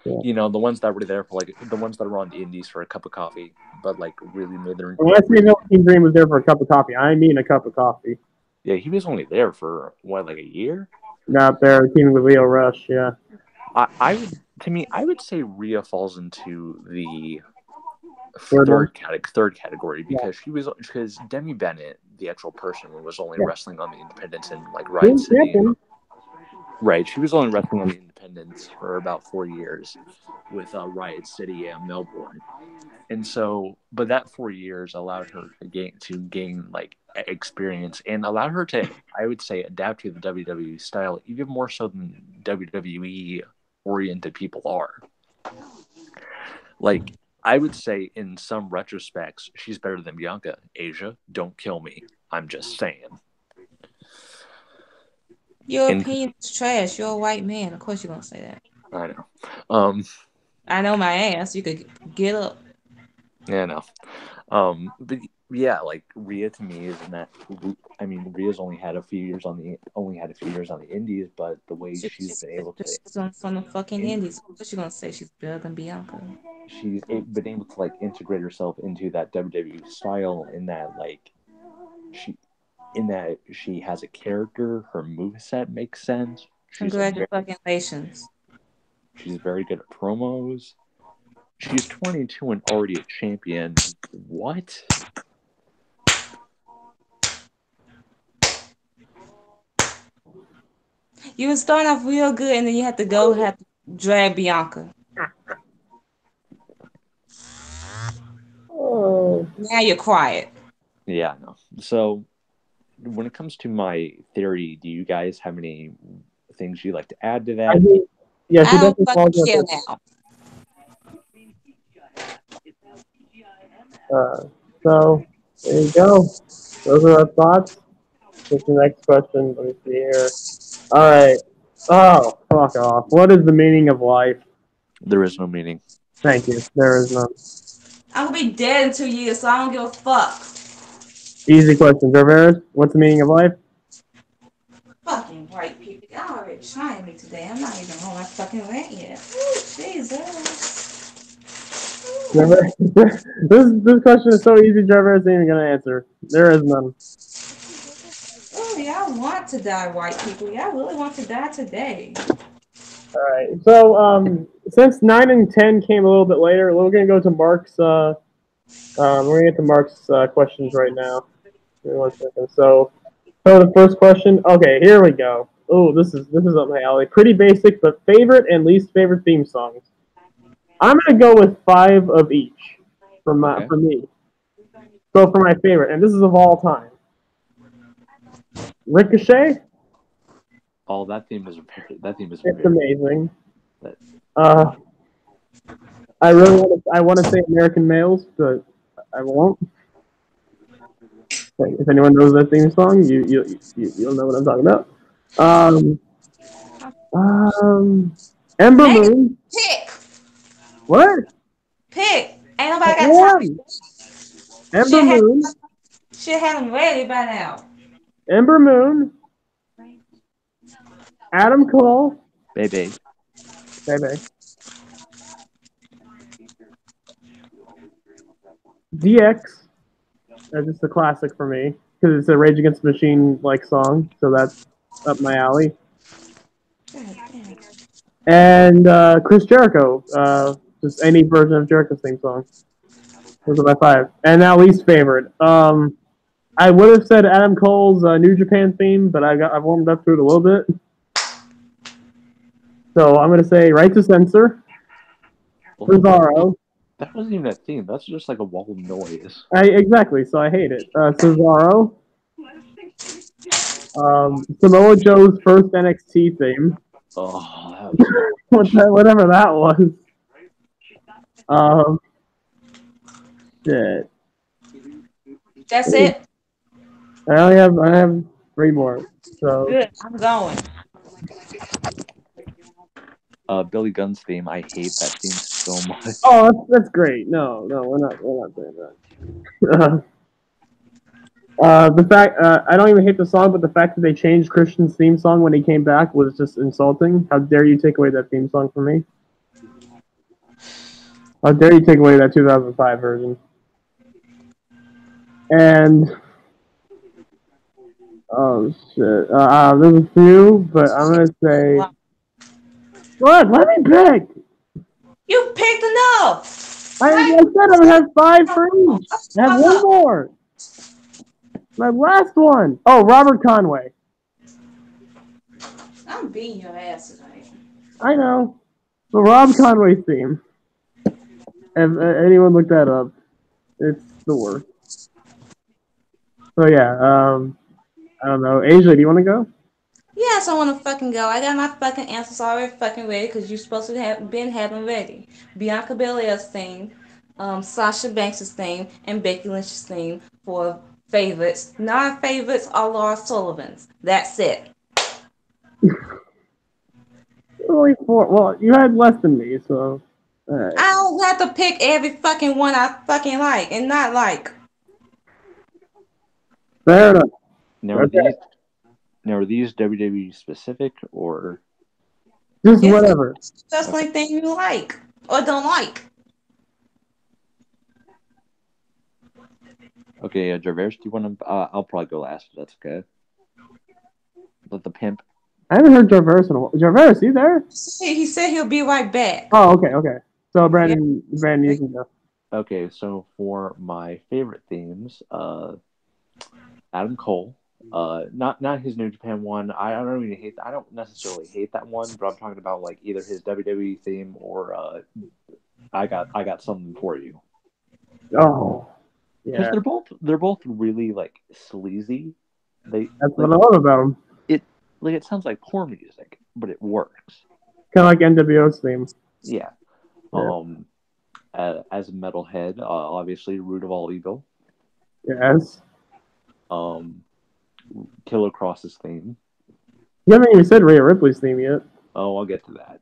You know, the ones that were there for like the ones that were on the indies for a cup of coffee, but like really made their. When I say Velveteen Dream was there for a cup of coffee, I mean a cup of coffee. Yeah, he was only there for what, like a year? Not there, teaming with Leo Rush. Yeah. I would say Rhea falls into the Third third category because Demi Bennett, the actual person, was only wrestling on the independents in like Riot City. Right, she was only wrestling on the independents for about 4 years with Riot City and Melbourne, and so, but that 4 years allowed her to gain like experience and allowed her to, I would say, adapt to the WWE style even more so than WWE oriented people are. Like, I would say in some retrospects, she's better than Bianca. Asia, don't kill me. I'm just saying. Your opinion is trash. You're a white man. Of course you're gonna say that. I know. I know my ass. You could get up. Yeah, no. But yeah, like Rhea to me is in that. I mean, Rhea's only had a few years on the indies, but the way she's been able to. She's from the fucking indies. Of course you're gonna say she's better than Bianca. She's been able to like integrate herself into that WWE style in that she has a character, her moveset makes sense. Congratulations. She's very good at promos. She's 22 and already a champion. What? You were starting off real good, and then you have to drag Bianca. Oh. Now you're quiet. Yeah, no. So, when it comes to my theory, do you guys have any things you'd like to add to that? Yeah, I don't fucking care now. So, there you go. Those are our thoughts. What's the next question? Let me see here. All right. Oh, fuck off. What is the meaning of life? There is no meaning. Thank you. There is none. I'm gonna be dead in 2 years, so I don't give a fuck. Easy question. Rivera, what's the meaning of life? Fucking white people. Y'all already trying me today. I'm not even on my fucking rant yet. Ooh, Jesus. This question is so easy, Trevor isn't even gonna answer. There is none. Oh, y'all want to die, white people. Y'all really want to die today. All right. So, since 9 and 10 came a little bit later, we're gonna go to Mark's. We're gonna get to Mark's questions right now. Give me 1 second. So the first question. Okay, here we go. Oh, this is up my alley. Pretty basic, but favorite and least favorite theme songs. I'm gonna go with 5 of each for me. So for my favorite, and this is of all time. Ricochet. Oh, that theme is It's amazing. I want to say American Males, but I won't. If anyone knows that theme song, you'll know what I'm talking about. Ember Moon. Pick. What? Pick. Ain't nobody got time. Ember Moon. Should have them ready by now. Ember Moon. Adam Cole. Baby. DX. That's just a classic for me because it's a Rage Against the Machine like song, so that's up my alley. And Chris Jericho, just any version of Jericho's theme song. Those are my 5. And now least favorite. I would have said Adam Cole's New Japan theme, but I've warmed up to it a little bit. So I'm gonna say Right to Censor, Cesaro. That wasn't even a theme. That's just like a wall of noise. Exactly. So I hate it. Cesaro. Samoa Joe's first NXT theme. Oh, whatever that was. Shit. That's it. I have 3 more. So good. I'm going. Billy Gunn's theme. I hate that theme so much. Oh, that's great. No, we're not doing that. The fact I don't even hate the song, but the fact that they changed Christian's theme song when he came back was just insulting. How dare you take away that theme song from me? How dare you take away that 2005 version? And oh shit, there's a few, but I'm gonna say what? Let me pick. You picked enough. I said I would have 5 for each. I have one more. My last one. Oh, Robert Conway. I'm beating your ass tonight. I know. The Rob Conway theme. If anyone looked that up, it's the worst. So yeah, I don't know. Asia, do you want to go? Yes, I want to fucking go. I got my fucking answers already fucking ready because you're supposed to have been having ready. Bianca Belair's theme, Sasha Banks' theme, and Becky Lynch's theme for favorites. Non-favorites are Laura Sullivan's. That's it. Only 4. Well, you had less than me, so. Right. I don't have to pick every fucking one I fucking like and not like. Fair enough. Now, are these WWE specific or just whatever? Just like thing you like or don't like. Okay, Jarvis, do you want to? I'll probably go last. If that's okay. Let the pimp. I haven't heard Jarvis in a while. Jarvis, you there? He said he'll be right back. Oh, okay. So Brandon, you can go. Okay, so for my favorite themes, Adam Cole. Not his New Japan one. I don't even hate. I don't necessarily hate that one, but I'm talking about like either his WWE theme or I got something for you. Oh, yeah. Because they're both really like sleazy. That's what I love about them. It sounds like poor music, but it works. Kind of like NWO's theme. Yeah. As a metalhead, obviously Root of All Evil. Yes. Killer Cross's theme. You haven't even said Rhea Ripley's theme yet. Oh, I'll get to that.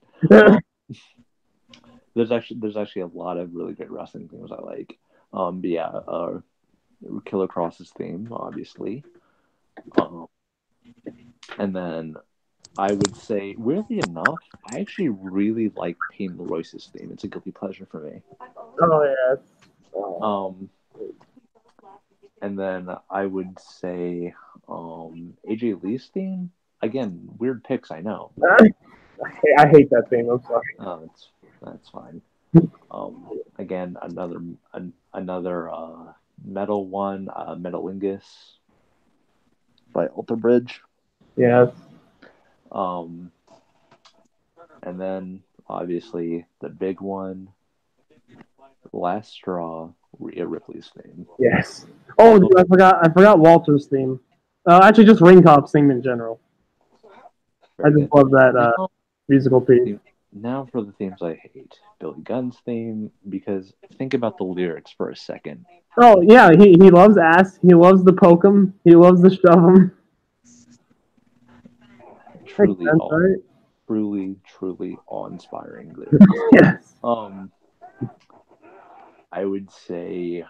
There's actually a lot of really great wrestling themes I like. But yeah, Killer Cross's theme, obviously. And then I would say, weirdly enough, I actually really like Peyton Royce's theme. It's a guilty pleasure for me. Oh yeah. And then I would say AJ Lee's theme. Again, weird picks, I know. I hate that theme. I'm sorry. Oh, that's fine. Again, another metal one, Metalingus by Alter Bridge. Yes. And then obviously the big one, Last Straw, Rhea Ripley's theme. Yes. Oh, dude, I forgot Walter's theme. Actually, just Ringtop's theme in general. I just love that musical piece. Now for the themes I hate. Billy Gunn's theme, because think about the lyrics for a second. Oh, yeah, he loves ass. He loves the poke 'em. He loves the shove 'em. Truly awe-inspiring lyrics. Yes. I would say,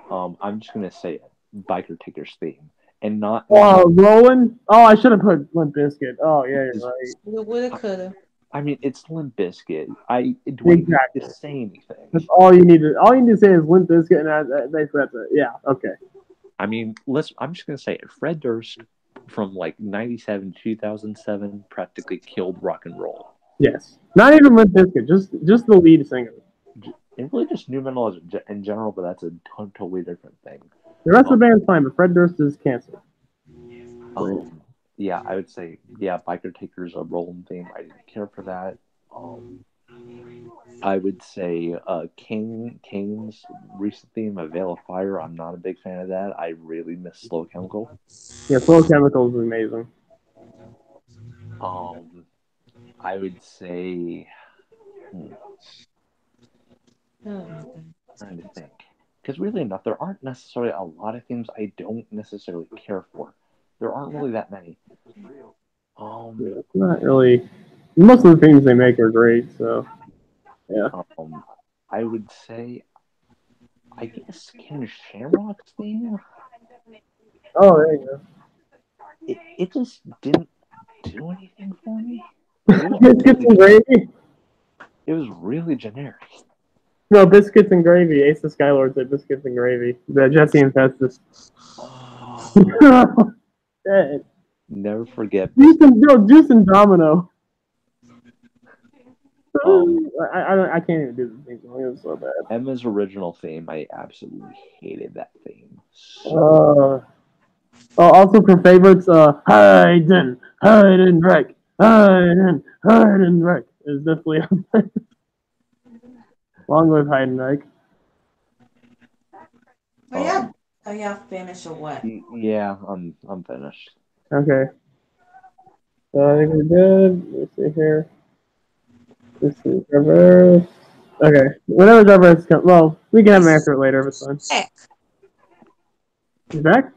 I'm just gonna say it, Biker Ticker's theme, and not. Oh, Roland. Oh, I should have put Limp Bizkit. Oh, yeah, you're right. Woulda, coulda. I mean, it's Limp Bizkit. Do I need to say anything? That's all you need to say is Limp Bizkit, and that's it. Yeah. Okay. I mean, I'm just gonna say it. Fred Durst from like 97 to 2007 practically killed rock and roll. Yes. Not even Limp Bizkit, just the lead singer. And really just new metal in general, but that's a totally different thing. The rest of the band's fine, but Fred Durst is cancer. Yeah, I would say, Biker Taker's a Roland theme. I didn't care for that. I would say Kane's recent theme, A Veil of Fire. I'm not a big fan of that. I really miss Slow Chemical. Yeah, Slow Chemical is amazing. I would say... trying to think. Because really enough, there aren't necessarily a lot of themes I don't necessarily care for. There aren't really that many. Not really. Most of the themes they make are great, so yeah. I would say, I guess Ken Shamrock's theme. Oh, there you go. It just didn't do anything for me. It was really generic. No, biscuits and gravy. Ace of Skylord said biscuits and gravy. The Jesse and Festus. Shit. Never forget. Juice and Domino. I can't even do the theme song. It was so bad. Emma's original theme, I absolutely hated that theme. Also for favorites, Hayden Wreck. Hayden Wreck is definitely up there. Long live Hayden Wreck. Are y'all finished or what? Yeah, I'm finished. Okay. So I think we're good. Let's see here. This is reverse. Okay. Whenever reverse comes, well, we can have an answer it later if it's fine. Back. He's back?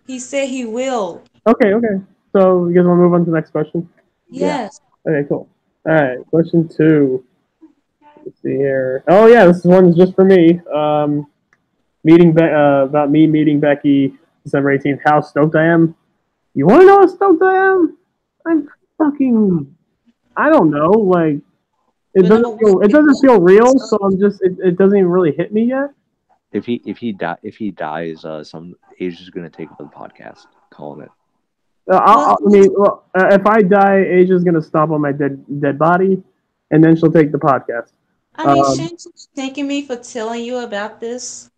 He said he will. Okay. So you guys want to move on to the next question? Yes. Yeah. Okay, cool. Alright, question 2. Let's see here. Oh yeah, this one's just for me. About me meeting Becky December 18th. How stoked I am. You want to know how stoked I am? I'm fucking... I don't know, like... It doesn't feel real, so I'm just... It doesn't even really hit me yet. If he dies, some Asia's gonna take over the podcast. Calling it. If I die, Asia's gonna stomp on my dead body, and then she'll take the podcast. I mean, shouldn't you be thanking me for telling you about this?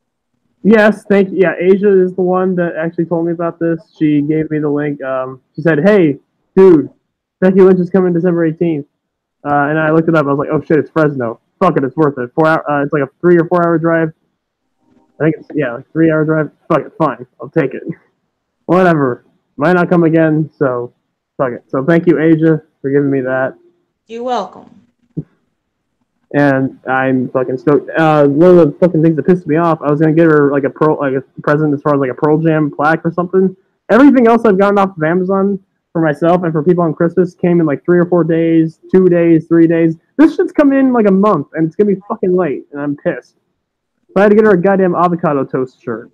Yes, thank you. Yeah, Asia is the one that actually told me about this. She gave me the link. She said, "Hey, dude, Becky Lynch is coming December 18th." And I looked it up. I was like, "Oh shit, it's Fresno. Fuck it, it's worth it. 4 hour. It's like a 3 or 4 hour drive. I think it's like 3 hour drive. Fuck it, fine. I'll take it. Whatever. Might not come again, so fuck it. So thank you, Asia, for giving me that. You're welcome. And I'm fucking stoked. One of the fucking things that pissed me off, I was gonna get her like a present as far as like a Pearl Jam plaque or something. Everything else I've gotten off of Amazon for myself and for people on Christmas came in like 3 or 4 days, 2 days, 3 days. This shit's come in like a month, and it's gonna be fucking late, and I'm pissed. So I had to get her a goddamn avocado toast shirt.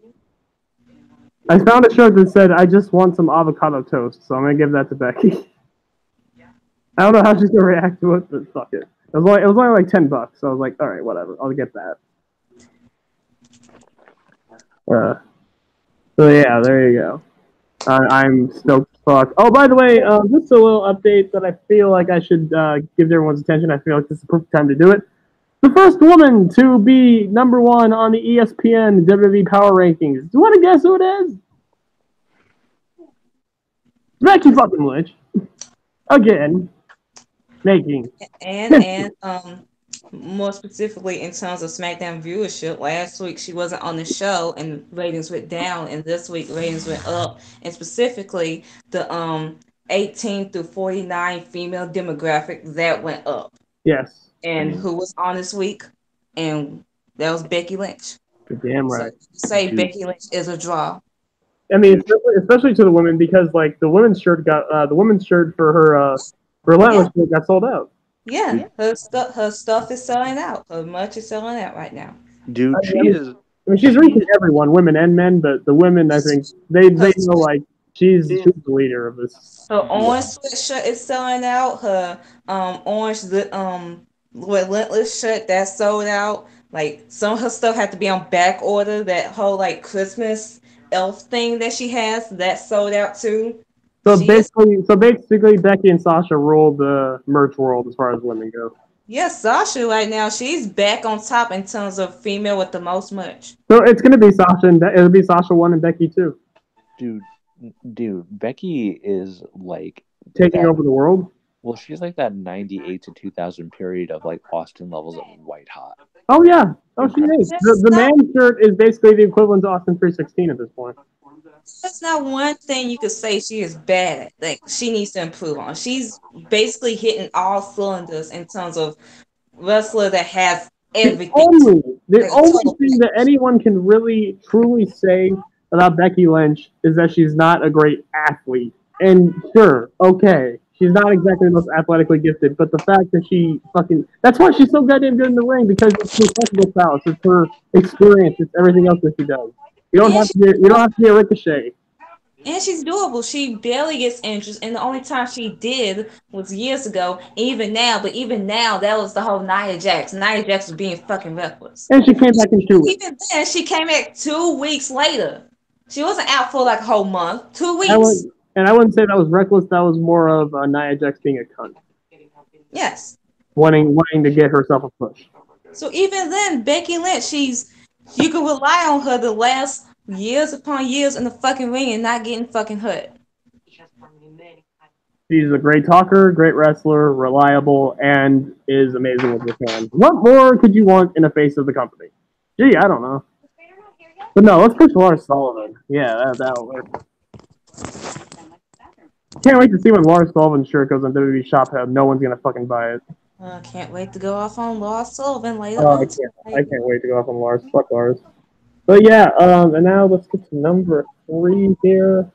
I found a shirt that said, "I just want some avocado toast," so I'm gonna give that to Becky. I don't know how she's gonna react to it, but fuck it. It was only like $10, so I was like, all right, whatever, I'll get that. So yeah, there you go. I'm stoked as fuck. Oh, by the way, just a little update that I feel like I should give everyone's attention. I feel like this is the perfect time to do it. The first woman to be #1 on the ESPN WWE Power Rankings. Do you want to guess who it is? Becky fucking Lynch. Again. And more specifically in terms of SmackDown viewership, last week she wasn't on the show and ratings went down, and this week ratings went up, and specifically the 18 through 49 female demographic that went up. Yes. And who was on this week? And that was Becky Lynch. You're damn right. So say Becky Lynch is a draw. I mean, especially to the women, because like the women's shirt for her Relentless shirt got sold out. Yeah, her stuff is selling out. Her merch is selling out right now. Dude, she's reaching everyone, women and men, but the women, I think, they know like she's the leader of this. Her orange sweatshirt is selling out. Her orange Relentless shirt that's sold out. Like some of her stuff had to be on back order. That whole like Christmas elf thing that she has, that's sold out too. So basically, Becky and Sasha rule the merch world as far as women go. Yes, Sasha right now, she's back on top in terms of female with the most merch. So it's gonna be Sasha, and it'll be Sasha 1 and Becky 2. Dude, Becky is like taking over the world. Well, she's like that 98 to 2000 period of like Austin levels of white hot. Oh yeah, she is. The man shirt is basically the equivalent to Austin 316 at this point. That's not one thing you could say she is bad at. Like she needs to improve on. She's basically hitting all cylinders in terms of wrestler that has everything. The only thing that anyone can really truly say about Becky Lynch is that she's not a great athlete. And sure, okay, she's not exactly the most athletically gifted, but the fact that that's why she's so goddamn good in the ring, because it's her technical prowess, it's her experience, it's everything else that she does. You don't have to be a Ricochet. And she's doable. She barely gets injured, and the only time she did was years ago. But even now, that was the whole Nia Jax. Nia Jax was being fucking reckless. And she came back in 2 weeks. Even then, she came back 2 weeks later. She wasn't out for like a whole month. 2 weeks. I wouldn't say that was reckless. That was more of Nia Jax being a cunt. Yes. Wanting to get herself a push. So even then, Becky Lynch, you can rely on her to last years upon years in the fucking ring and not getting fucking hurt. She's a great talker, great wrestler, reliable, and is amazing with her fans. What more could you want in a face of the company? Gee, I don't know. But no, let's push Lars Sullivan. Yeah, that'll work. Can't wait to see when Lars Sullivan's shirt goes on WWE Shop. No one's gonna fucking buy it. I can't wait to go off on Lars Sullivan later. I can't wait to go off on Lars. Fuck Lars. But yeah, and now let's get to number 3 here.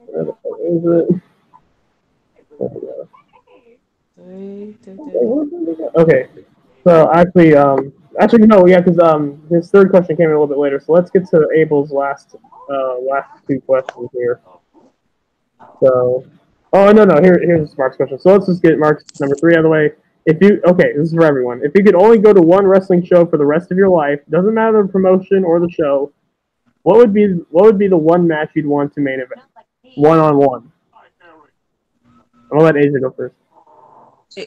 Where the fuck is it? There we go. Okay. So actually no, yeah, because his third question came in a little bit later. So let's get to Abel's last 2 questions here. So, no, here's Mark's question. So let's just get Mark's number 3 out of the way. This is for everyone. If you could only go to one wrestling show for the rest of your life, doesn't matter the promotion or the show, what would be the one match you'd want to main event? 1-on-1. I'm gonna let Asia go first.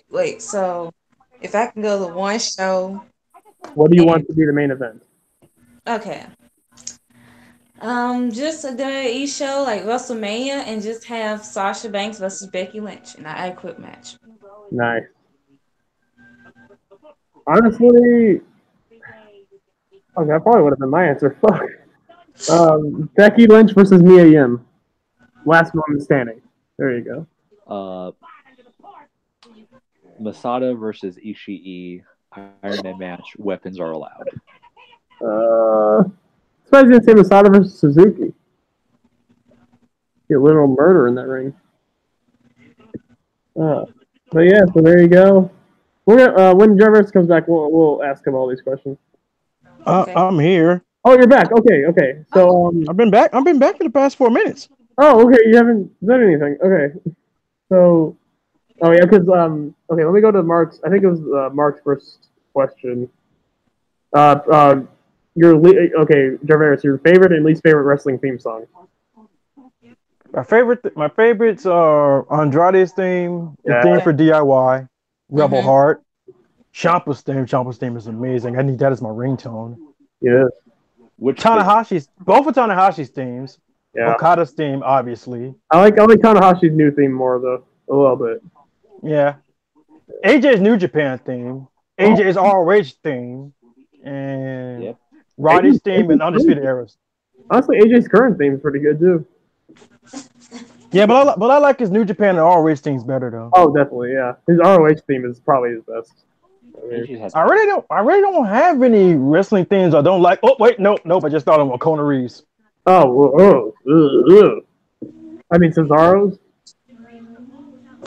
Wait, so if I can go to one show, what do you want to be the main event? Okay. Just a WWE show like WrestleMania, and just have Sasha Banks versus Becky Lynch in an I Quit match. Nice. Honestly, that probably would have been my answer. Fuck. Becky Lynch versus Mia Yim. Last woman standing. There you go. Masada versus Ishii Iron Man match. Weapons are allowed. Surprised you didn't say Masada versus Suzuki. Be a literal murder in that ring. But yeah, so there you go. We're gonna, when Jarvis comes back, we'll ask him all these questions. Okay. I'm here. Oh, you're back. Okay. So I've been back for the past 4 minutes. Oh, okay. You haven't done anything. Okay. So, because okay, let me go to Mark's. I think it was Mark's first question. Okay, Jarvis, your favorite and least favorite wrestling theme song. My favorites are Andrade's theme, the theme for DIY, Rebel Heart, Ciampa's theme. Ciampa's theme is amazing. I need that as my ringtone. Yeah. Both of Tanahashi's themes. Yeah. Okada's theme, obviously. I like Tanahashi's new theme more though, a little bit. Yeah. AJ's New Japan theme, AJ's ROH theme, and Roddy's theme and Undisputed Era's. Honestly, AJ's current theme is pretty good too. Yeah, but I like his New Japan and ROH themes better though. Oh, definitely, yeah. His ROH theme is probably his best. I really don't have any wrestling themes I don't like. Oh wait, nope. I just thought of Kona Reeves. I mean Cesaro's.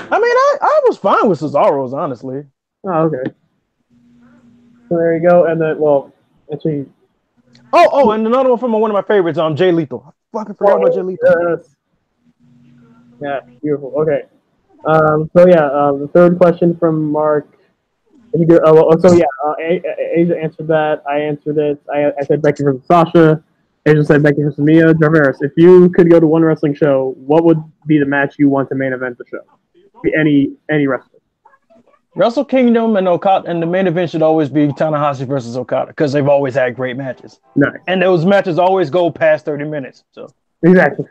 I mean, I was fine with Cesaro's, honestly. Oh, okay. So there you go, and then actually. Oh, and another one from one of my favorites, Jay Lethal. I fucking forgot about Jay Lethal. Yes. Yeah, beautiful. Okay. The third question from Mark. Asia answered that. I answered it. I said Becky versus Sasha. Asia said Becky versus Mia. Jarvis, if you could go to one wrestling show, what would be the match you want to main event the show? Be any wrestler. Wrestle Kingdom and Okada, and the main event should always be Tanahashi versus Okada because they've always had great matches. Nice. And those matches always go past 30 minutes. So exactly.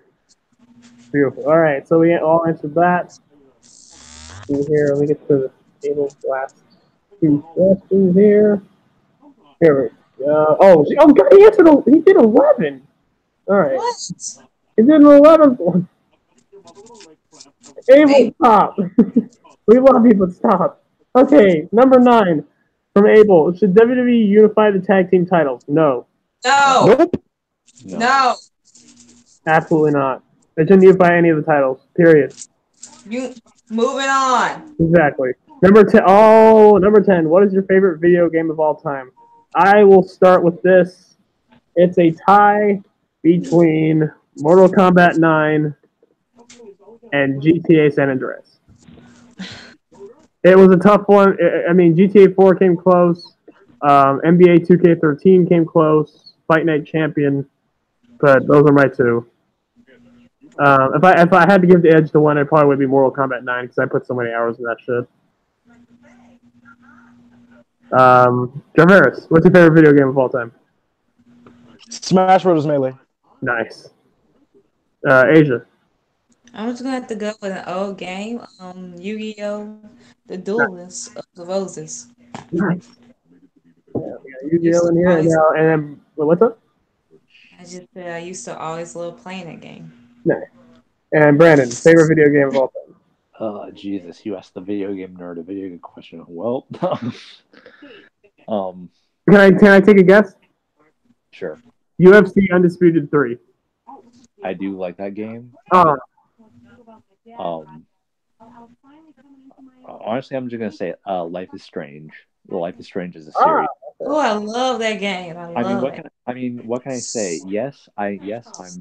Beautiful. All right, so we all answered that. Here, let me get to the Abel's last 2 questions here. Here we go. He did 11. All right. What? He did an 11th one. Abel, stop. We love you, but stop. Okay, number 9 from Abel. Should WWE unify the tag team titles? No. No. No. Absolutely not. They shouldn't unify any of the titles. Period. You moving on. Exactly. Number 10. Oh, number 10. What is your favorite video game of all time? I will start with this. It's a tie between Mortal Kombat 9, and GTA San Andreas. It was a tough one. I mean, GTA 4 came close. NBA 2K13 came close. Fight Night Champion, but those are my two. If I had to give the edge to one, it probably would be Mortal Kombat 9 because I put so many hours in that shit. Traveris, what's your favorite video game of all time? Smash Bros. Melee. Nice. Asia. I'm just gonna have to go with an old game, Yu-Gi-Oh! The Duelist of the Roses. Nice. Yeah, we got Yu-Gi-Oh in here now, and then what's up? I just said I used to always love playing that game. Nice. And Brandon, favorite video game of all time? Oh, Jesus, you asked the video game nerd a video game question. Well, Can I take a guess? Sure. UFC Undisputed 3. I do like that game. Honestly, I'm just gonna say, Life is Strange. Life is Strange is a series. Oh, I love that game. What can I say? Yes, I'm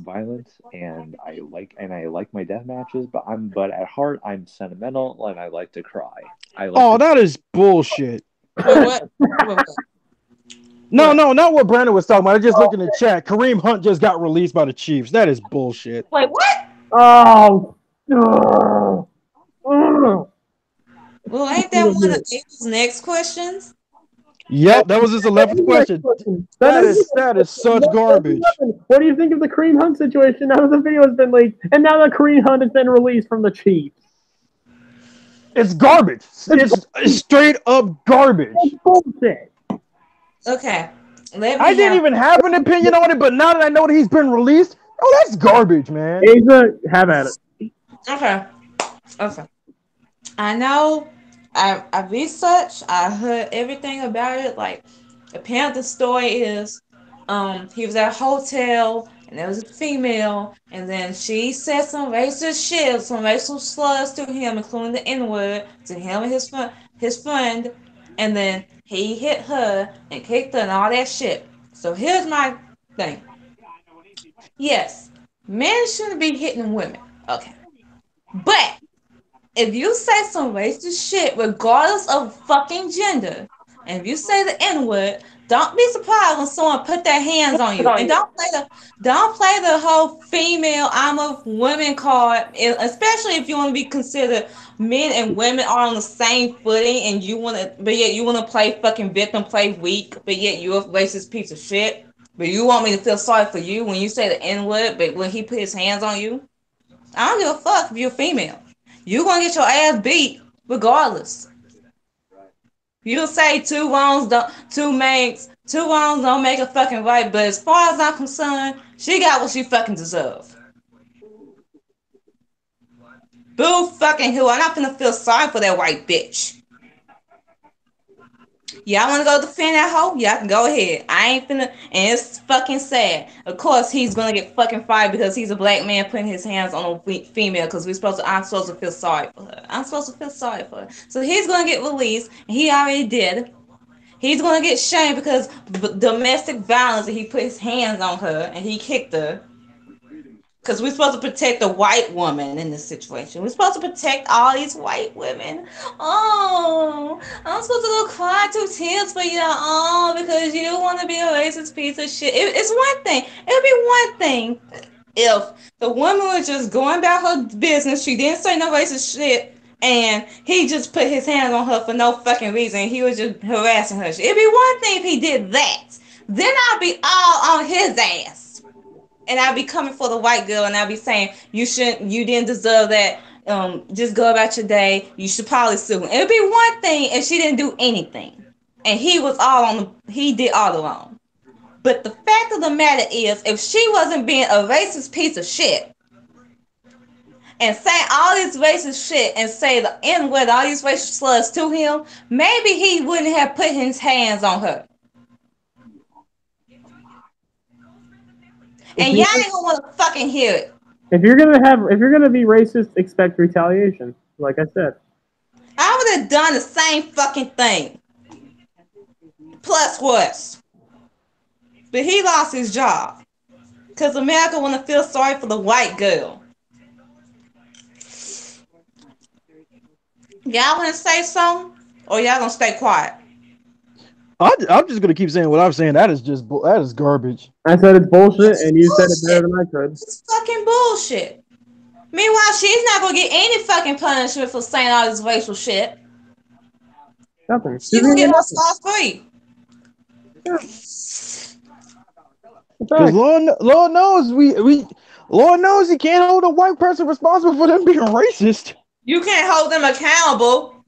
violent and I like my death matches, but at heart I'm sentimental and I like to cry. That is bullshit. What? No, not what Brandon was talking about. I just looked in the chat. Kareem Hunt just got released by the Chiefs. That is bullshit. Wait, what? Oh. Well, ain't that one of April's next questions? Yep, that was his 11th question. That is such garbage. What do you think of the Kareem Hunt situation now that the video has been leaked and now that Kareem Hunt has been released from the Chiefs? It's garbage. It's straight up garbage. It's bullshit. Okay. I didn't even have an opinion on it, but now that I know that he's been released, that's garbage, man. Asia, have at it. Okay. I know. I researched. I heard everything about it. Like, apparently, the story is, he was at a hotel and there was a female, and then she said some racist shit, some racial slurs to him, including the N-word, to him and his friend, and then he hit her and kicked her and all that shit. So here's my thing. Yes, men shouldn't be hitting women. Okay. But if you say some racist shit, regardless of fucking gender, and if you say the N-word, don't be surprised when someone put their hands on you. And don't play the whole female I'm a woman card, especially if you want to be considered men and women are on the same footing and but yet you want to play fucking victim, play weak, but yet you're a racist piece of shit. But you want me to feel sorry for you when you say the N-word, but when he put his hands on you? I don't give a fuck if you're female. You're going to get your ass beat regardless. You say two wrongs don't make a fucking right, but as far as I'm concerned, she got what she fucking deserved. Boo fucking who? I'm not gonna feel sorry for that white bitch. Y'all wanna go defend that hoe? Y'all can go ahead. I ain't finna, and it's fucking sad. Of course, he's gonna get fucking fired because he's a black man putting his hands on a female because I'm supposed to feel sorry for her. I'm supposed to feel sorry for her. So he's gonna get released, and he already did. He's gonna get shamed because domestic violence, and he put his hands on her and he kicked her. Because we're supposed to protect the white woman in this situation. We're supposed to protect all these white women. Oh, I'm supposed to go cry 2 tears for you. Oh, because you want to be a racist piece of shit. It's one thing. It would be one thing if the woman was just going about her business. She didn't say no racist shit. And he just put his hands on her for no fucking reason. He was just harassing her. It'd be one thing if he did that. Then I'd be all on his ass. And I'll be coming for the white girl, and I'll be saying, you didn't deserve that. Just go about your day. You should probably sue him. It'd be one thing if she didn't do anything, and he did all the wrong. But the fact of the matter is, if she wasn't being a racist piece of shit, and saying all this racist shit, and say the N-word, all these racist slurs to him, maybe he wouldn't have put his hands on her. And y'all ain't gonna want to fucking hear it. If you're gonna be racist, expect retaliation. Like I said, I would have done the same fucking thing, plus worse. But he lost his job. Because America want to feel sorry for the white girl. Y'all want to say something? Or y'all going to stay quiet? I'm just gonna keep saying what I'm saying. That is garbage. I said it's bullshit, and you said it better than I could. It's fucking bullshit. Meanwhile, she's not going to get any fucking punishment for saying all this racial shit. Nothing. She's going to get her sauce free. Yeah. Because Lord knows Lord knows he can't hold a white person responsible for them being racist. You can't hold them accountable.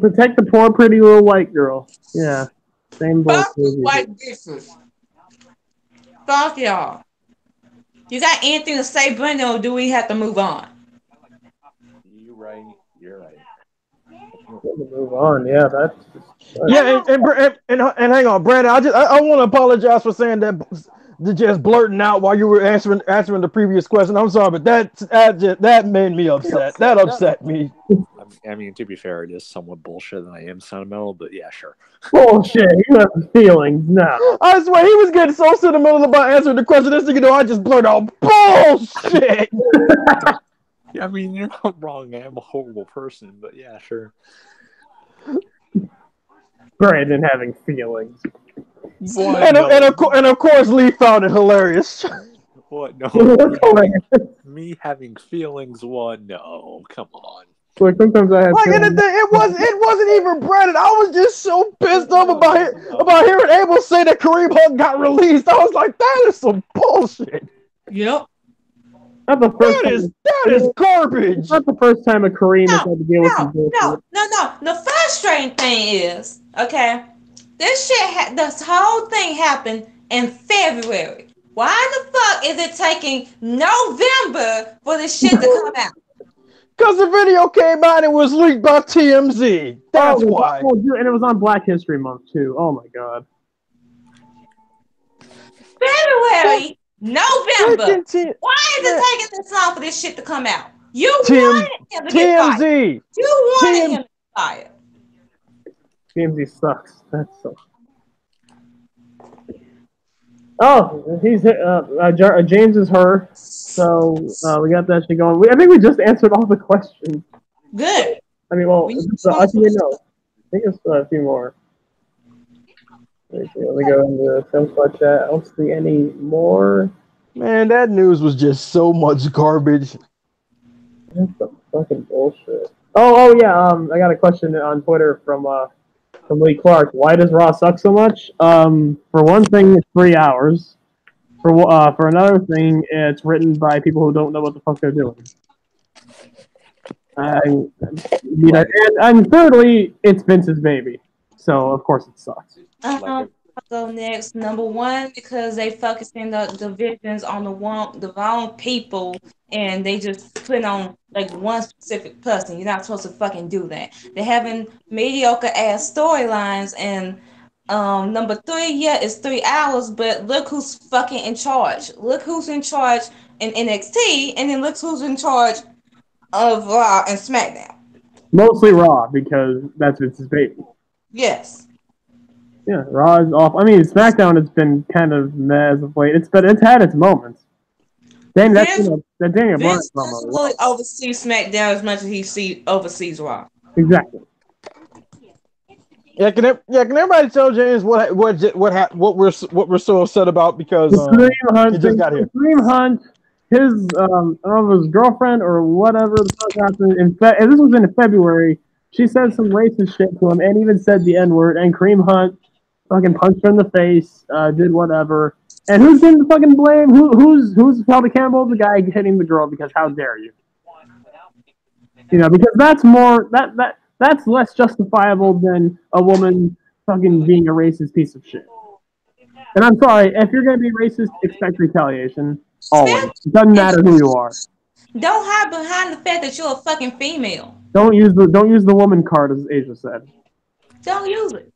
Protect the poor, pretty little white girl. Yeah. Same bullshit. Fuck these white bitches. Fuck y'all. You got anything to say, Brandon, or do we have to move on? You're right. You're right. Move on. Yeah, that's. Yeah, and hang on, Brandon. I want to apologize for saying that, just blurting out while you were answering the previous question. I'm sorry, but that made me upset. That upset me. I mean, to be fair, it is somewhat bullshit, and I am sentimental, but yeah, sure. Bullshit. You have feelings now. I swear he was getting so sentimental about answering the question. This thing, I just blurted out bullshit. Yeah, I mean, you're not wrong. I am a horrible person, but yeah, sure. Brandon having feelings. And of course, Lee found it hilarious. What? No. Me having feelings? What? No. Come on. Like sometimes I have. Like it wasn't even Brandon. I was just so pissed off about hearing Abel say that Kareem Hunt got released. I was like, that is some bullshit. Yep. Not the first that is garbage. It's not the first time a Kareem has had to deal with some bullshit. No. The frustrating thing is, okay, this whole thing happened in February. Why the fuck is it taking November for this shit to come out? Because the video came out and was leaked by TMZ. That's why. And it was on Black History Month, too. Oh, my God. February, November. Why is it taking this long for this shit to come out? You wanted him to get fired. TMZ. You wanted him to get fired. TMZ sucks. That sucks. Oh, he's James is her. So we got that shit going. I think we just answered all the questions. Good. I mean, well, I think it's a few more. Let me go into some chat. I don't see any more. Man, that news was just so much garbage. That's some fucking bullshit. Oh yeah. I got a question on Twitter from Lee Clark. Why does Raw suck so much? For one thing, it's 3 hours. For another thing, it's written by people who don't know what the fuck they're doing. And thirdly, it's Vince's baby, so of course it sucks. I'll go next. Number one, because they focusing the divisions on the wrong people, and they just put on like one specific person. You're not supposed to fucking do that. They're having mediocre ass storylines, and number three, yeah, it's 3 hours, but look who's fucking in charge. Look who's in charge in NXT, and then look who's in charge of Raw and SmackDown. Mostly Raw, because that's Vince's baby. Yes. Yeah, Raw is off. I mean, SmackDown has been kind of meh as of late. It's had its moments. Dang, that Daniel Bryan promo. Vince really oversees SmackDown as much as he oversees Raw. Exactly. Yeah, can everybody tell James what we're so upset about because he just got here? Kareem Hunt, his I don't know if it was girlfriend or whatever the fuck happened. And this was in February. She said some racist shit to him and even said the N-word. And Kareem Hunt fucking punched her in the face, did whatever. And who's getting the fucking blame? Who's held accountable? The guy hitting the girl because how dare you? You know, because that's more that's less justifiable than a woman fucking being a racist piece of shit. And I'm sorry, if you're gonna be racist, expect retaliation. Always. It doesn't matter who you are. Don't hide behind the fact that you're a fucking female. Don't use the woman card, as Asia said. Don't use it.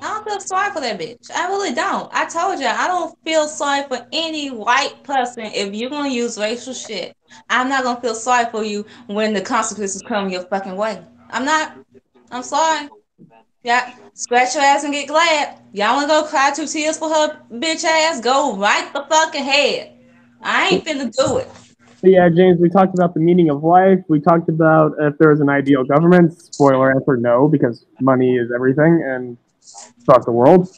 I don't feel sorry for that bitch. I really don't. I told you, I don't feel sorry for any white person if you're gonna use racial shit. I'm not gonna feel sorry for you when the consequences come your fucking way. I'm not. I'm sorry. Yeah, scratch your ass and get glad. Y'all wanna go cry 2 tears for her bitch ass? Go right the fucking head. I ain't finna do it. But yeah, James, we talked about the meaning of life. We talked about if there is an ideal government. Spoiler answer, no, because money is everything and fuck the world.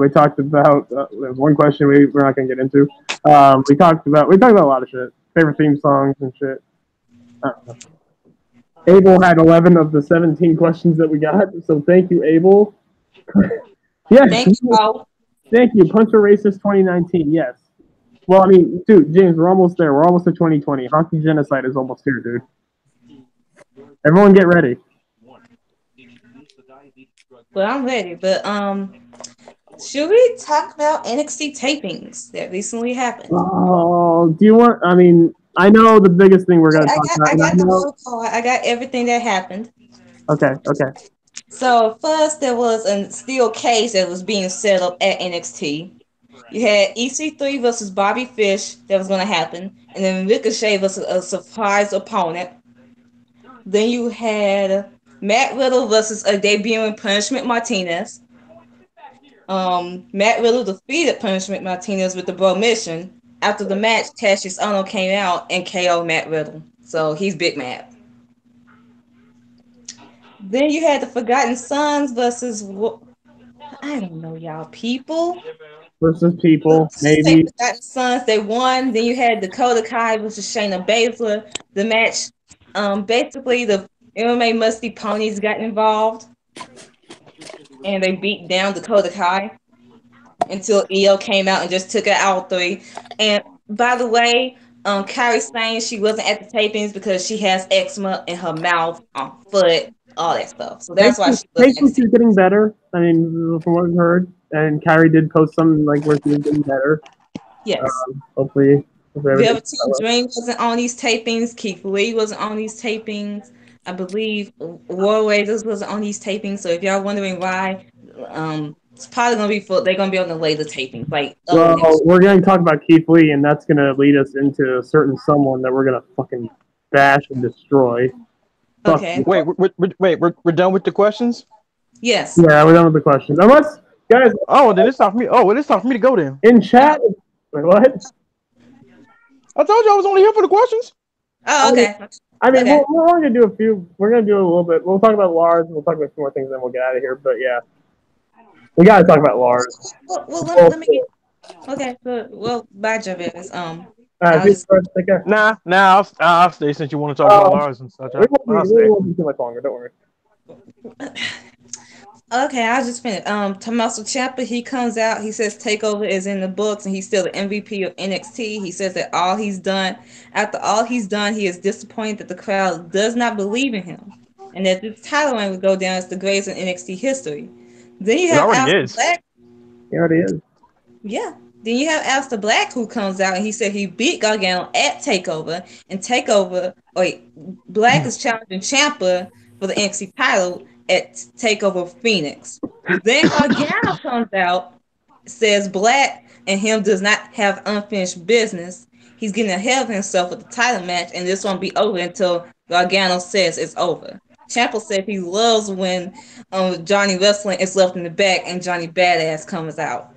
We talked about there's one question we're not gonna get into. We talked about a lot of shit. Favorite theme songs and shit. Abel had 11 of the 17 questions that we got, so thank you, Abel. Yes, Thank you, Paul. thank you. Puncher Racist 2019. Yes. Well, I mean, dude, James, we're almost there. We're almost to 2020. Hockey genocide is almost here, dude. Everyone, get ready. Well, I'm ready, but should we talk about NXT tapings that recently happened? Oh, do you want? I mean, I know the biggest thing we're gonna I talk got about, I and I got the know. whole card. I got everything that happened. Okay, okay. So first there was a steel cage that was being set up at NXT. You had EC3 versus Bobby Fish that was going to happen, and then Ricochet versus a surprise opponent. Then you had Matt Riddle versus a debuting Punishment Martinez. Matt Riddle defeated Punishment Martinez with the Bro Mission. After the match, Cassius Ohno came out and KO'd Matt Riddle, so he's big mad. Then you had the Forgotten Sons versus I don't know, y'all people. Versus people, Let's just say maybe. Forgotten Sons, they won. Then you had Dakota Kai versus Shayna Baszler. The match, basically the MMA Musty Ponies got involved and they beat down Dakota Kai until EO came out and just took out all three. And by the way, Kyrie's saying she wasn't at the tapings because she has eczema in her mouth, foot, all that stuff. So that's why she wasn't at Thankfully, the she's tapings. getting better. I mean, from what I've heard, and Carrie did post something like where she was getting better. Yes. Hopefully everything's Velveteen Dream wasn't on these tapings. Keith Lee wasn't on these tapings. I believe War Raiders wasn't on these tapings. So if y'all wondering why, it's probably gonna be they're gonna be on the later tapings, like early well. next We're going to talk about Keith Lee, and that's going to lead us into a certain someone that we're going to fucking bash and destroy. year. Fuck. Okay. We're done with the questions. Yes. Yeah, we're done with the questions. Unless, guys, Oh, then it's time for me. Oh, well, it's time for me to go then. in chat. Wait, what? I told you I was only here for the questions. Oh, okay. I mean, Okay. we're only gonna do a few. We're gonna do a little bit. We'll talk about Lars. We'll talk about some more things, then we'll get out of here. But yeah, we gotta talk about Lars. Well, let me. Okay. So, well, bye, Javez. I'll Peace, just. Lars. Take care. I'll stay since you want to talk about Lars and such. I'll We stay. won't be too much longer. Don't worry. Okay, I'll just finish. Tommaso Ciampa, he comes out. He says Takeover is in the books, and he's still the MVP of NXT. He says that after all he's done, he is disappointed that the crowd does not believe in him, and that this title reign would go down as the greatest in NXT history. Then you It have already Aleister is. Black. He already is. Yeah. Then you have Aleister Black who comes out and he said he beat Gargano at Takeover, and Takeover. Wait, Black is challenging Ciampa for the NXT title at Takeover Phoenix. Then Gargano comes out, says Black and him does not have unfinished business. He's getting ahead of himself with the title match, and this won't be over until Gargano says it's over. Ciampa said he loves when Johnny Wrestling is left in the back and Johnny Badass comes out.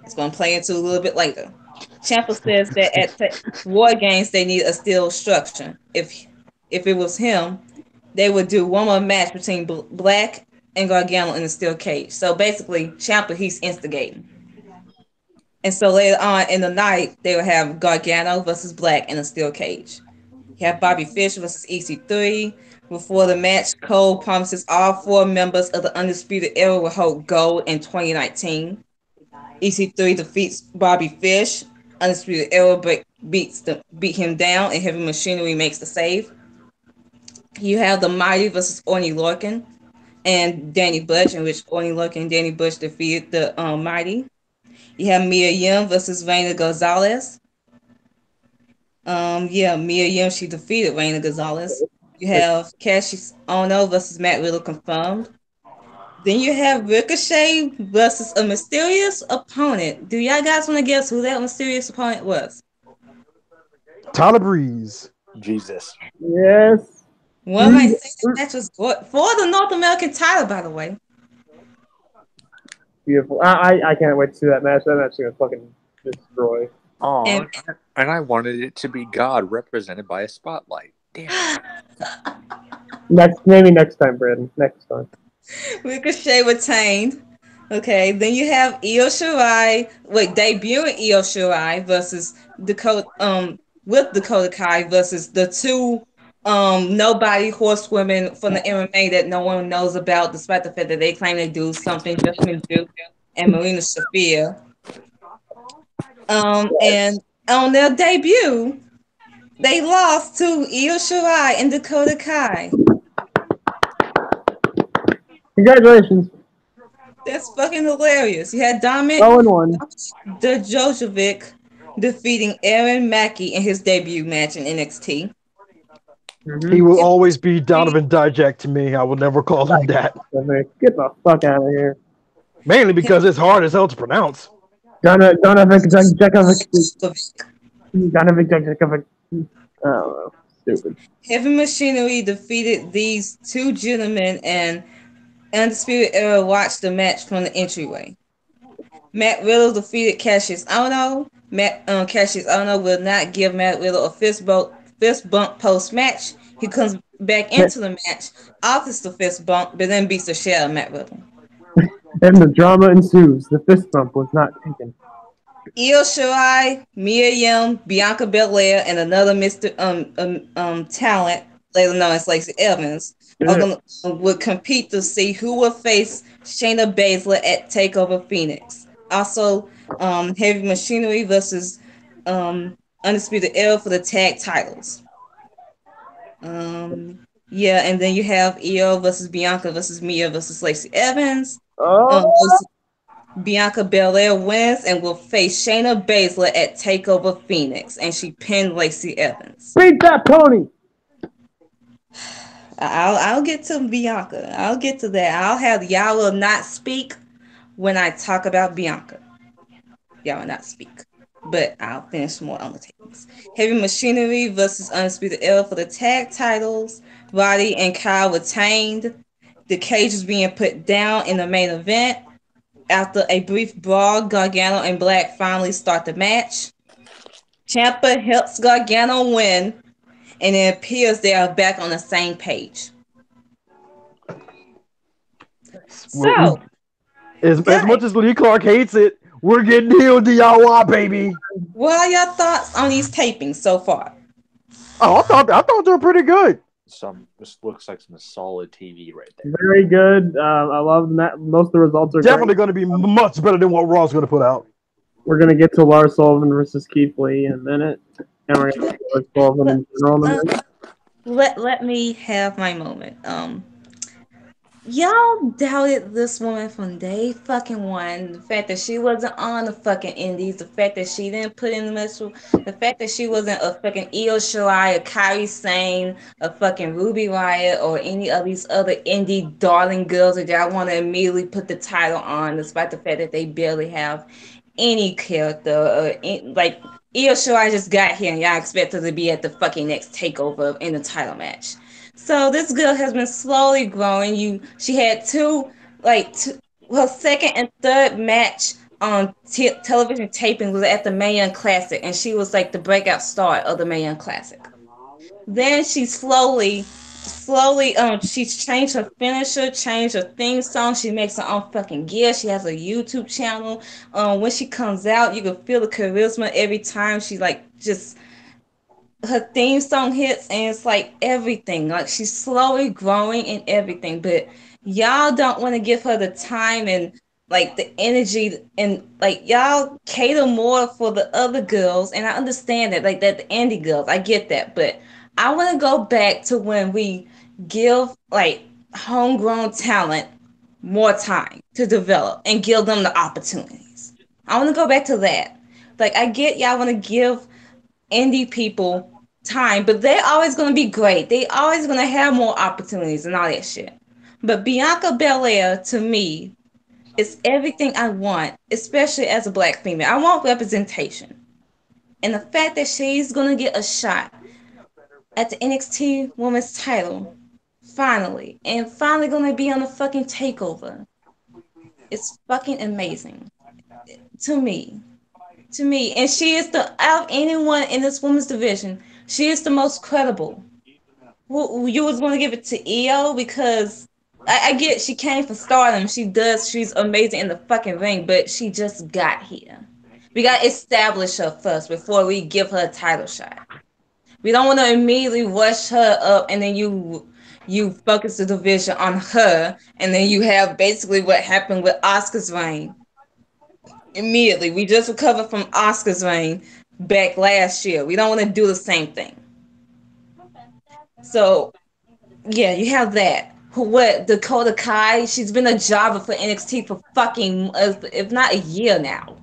It's going to play into a little bit later. Ciampa says that at War Games they need a steel structure. If it was him, they would do one more match between Black and Gargano in a steel cage. So basically, Ciampa he's instigating. And so later on in the night, they will have Gargano versus Black in a steel cage. You have Bobby Fish versus EC3. Before the match, Cole promises all 4 members of the Undisputed Era will hold gold in 2019. EC3 defeats Bobby Fish. Undisputed Era beat him down, and Heavy Machinery makes the save. You have the Mighty versus Orny Lorcan and Danny Butch, in which Orny Lorcan and Danny Butch defeated the Mighty. You have Mia Yim versus Reina Gonzalez. Mia Yim, she defeated Reina Gonzalez. You have Cassius Ono versus Matt Riddle confirmed. Then you have Ricochet versus a mysterious opponent. Do y'all guys want to guess who that mysterious opponent was? Tyler Breeze. Jesus. Yes. One might say that match was for the North American title, by the way. beautiful. I can't wait to see that match. That match is gonna fucking destroy. Oh, and I wanted it to be God represented by a spotlight. Damn. Maybe next time, Brandon. Next time. Ricochet retained. Okay, then you have Io Shirai, debuting Io Shirai versus Dakota, with Dakota Kai versus the two, nobody horsewomen from the MMA that no one knows about, despite the fact that they claim they do something. Justin Duke and Marina Shafir. And on their debut, they lost to Io Shirai and Dakota Kai. Congratulations. That's fucking hilarious. You had Dominic 0-1. Djokovic defeating Aaron Mackey in his debut match in NXT. He will always be Donovan Dijak to me. I will never call him that. Get the fuck out of here. Mainly because it's hard as hell to pronounce. Donovan Djokovic. Oh, stupid. Heavy Machinery defeated these two gentlemen, and Undisputed Era watched the match from the entryway. Matt Riddle defeated Cassius Ohno. Cassius Ohno will not give Matt Riddle a fist bump post-match. He comes back into the match, offers the fist bump, but then beats the shit out of Matt Riddle. And the drama ensues. The fist bump was not taken. Io Shirai, Mia Yim, Bianca Belair, and another Mr. Talent, later known as Lacey Evans, would compete to see who will face Shayna Baszler at TakeOver Phoenix. Also, Heavy Machinery versus Undisputed Era for the tag titles. Yeah, and then you have Io versus Bianca versus Mia versus Lacey Evans. Bianca Belair wins and will face Shayna Baszler at TakeOver Phoenix, and she pinned Lacey Evans. Beat that pony! I'll get to Bianca. I'll get to that. I'll have y'all will not speak when I talk about Bianca. Y'all will not speak. But I'll finish more on the tapings. Heavy Machinery versus Undisputed Era for the tag titles. Roddy and Kyle retained. The cage is being put down in the main event. After a brief brawl, Gargano and Black finally start the match. Ciampa helps Gargano win, and it appears they are back on the same page. So, as much as Lee Clark hates it, we're getting healed DIY, baby. What are your thoughts on these tapings so far? Oh, I thought they were pretty good. This looks like some solid TV right there. Very good. I love that. Most of the results are definitely going to be much better than what Raw's going to put out. We're going to get to Lars Sullivan versus Keith Lee in a minute, and we're going to get to Lars Sullivan in general in a minute. Let me have my moment. Y'all doubted this woman from day fucking one. The fact that she wasn't on the fucking indies, the fact that she didn't put in the muscle, the fact that she wasn't a fucking Io Shirai, a Kairi Sane, a fucking Ruby Riott, or any of these other indie darling girls that y'all want to immediately put the title on, despite the fact that they barely have any character. Like Io Shirai just got here, and y'all expect her to be at the fucking next takeover in the title match. So this girl has been slowly growing. She had her second and third match on television taping was at the Mae Young Classic, and she was like the breakout star of the Mae Young Classic. Then she slowly, she's changed her finisher, changed her theme song. She makes her own fucking gear. She has a YouTube channel. When she comes out, you can feel the charisma every time she her theme song hits, and it's like everything. Like she's slowly growing in everything, but y'all don't want to give her the time and like the energy, and like y'all cater more for the other girls. And I understand that, like that the indie girls, I get that, but I want to go back to when we give like homegrown talent more time to develop and give them the opportunities. I want to go back to that. Like I get y'all want to give indie people time, but they're always going to be great. They always going to have more opportunities and all that shit. But Bianca Belair, to me, is everything I want, especially as a black female. I want representation. And the fact that she's going to get a shot at the NXT Women's title, finally, and finally going to be on the fucking takeover. It's fucking amazing to me. To me, and she is the out of anyone in this women's division, she is the most credible. You was going to give it to Io because I get she came from Stardom. She's amazing in the fucking ring, but she just got here. We got to establish her first before we give her a title shot. We don't want to immediately rush her up and then you focus the division on her, and then you have basically what happened with Asuka's reign. Immediately, we just recovered from Asuka's reign back last year. We don't want to do the same thing. So yeah, you have that. What Dakota Kai? She's been a jobber for NXT for fucking if not a year now.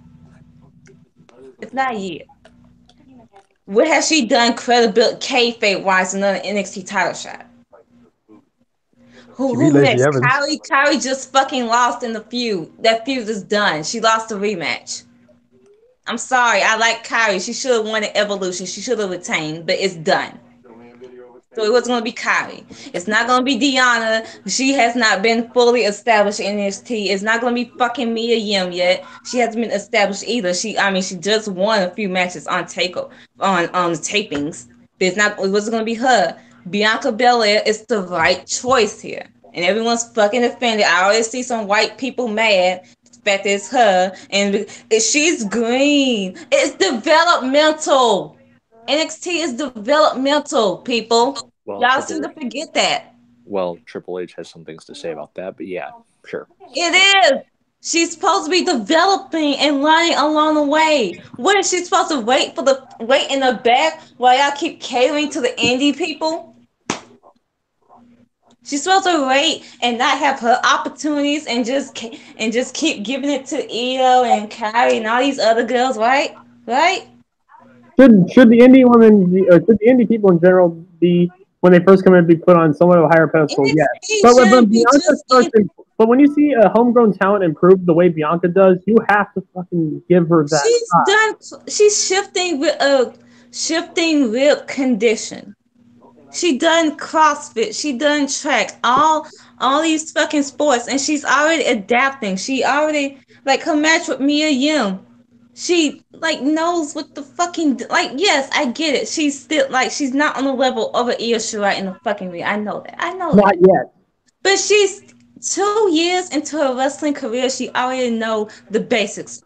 If not a year. What has she done credibility kayfabe wise in an NXT title shot? She beat Who Lacey next? Evans. Kyrie just fucking lost in the feud. That feud is done. She lost the rematch. I'm sorry. I like Kyrie. She should have won at Evolution. She should have retained, but it's done. So it was going to be Kylie. It's not going to be Deanna. She has not been fully established in NXT. It's not going to be fucking Mia Yim yet. She hasn't been established either. She just won a few matches on takeover on tapings. But it wasn't going to be her. Bianca Belair is the right choice here, and everyone's fucking offended. I always see some white people mad. The fact that it's her, and she's green. It's developmental. NXT is developmental, people. Well, Y'all seem to forget that. Triple H has some things to say about that, but yeah, sure. It is. She's supposed to be developing and learning along the way. What is she supposed to wait in the back while y'all keep catering to the indie people? She's supposed to wait and not have her opportunities and just keep giving it to Io and Kyrie and all these other girls, right? Right? Should the indie women or should the indie people in general be when they first come in be put on somewhat of a higher pedestal? Yes, but but when you see a homegrown talent improve the way Bianca does, you have to fucking give her that. She's shifting with condition. She done CrossFit. She done track. All these fucking sports, and she's already adapting. She already like her match with Mia Yim. She like knows what the fucking like. Yes, I get it. She's still like she's not on the level of an Io Shirai in the fucking ring. I know that. Not yet. But she's 2 years into her wrestling career. She already know the basics.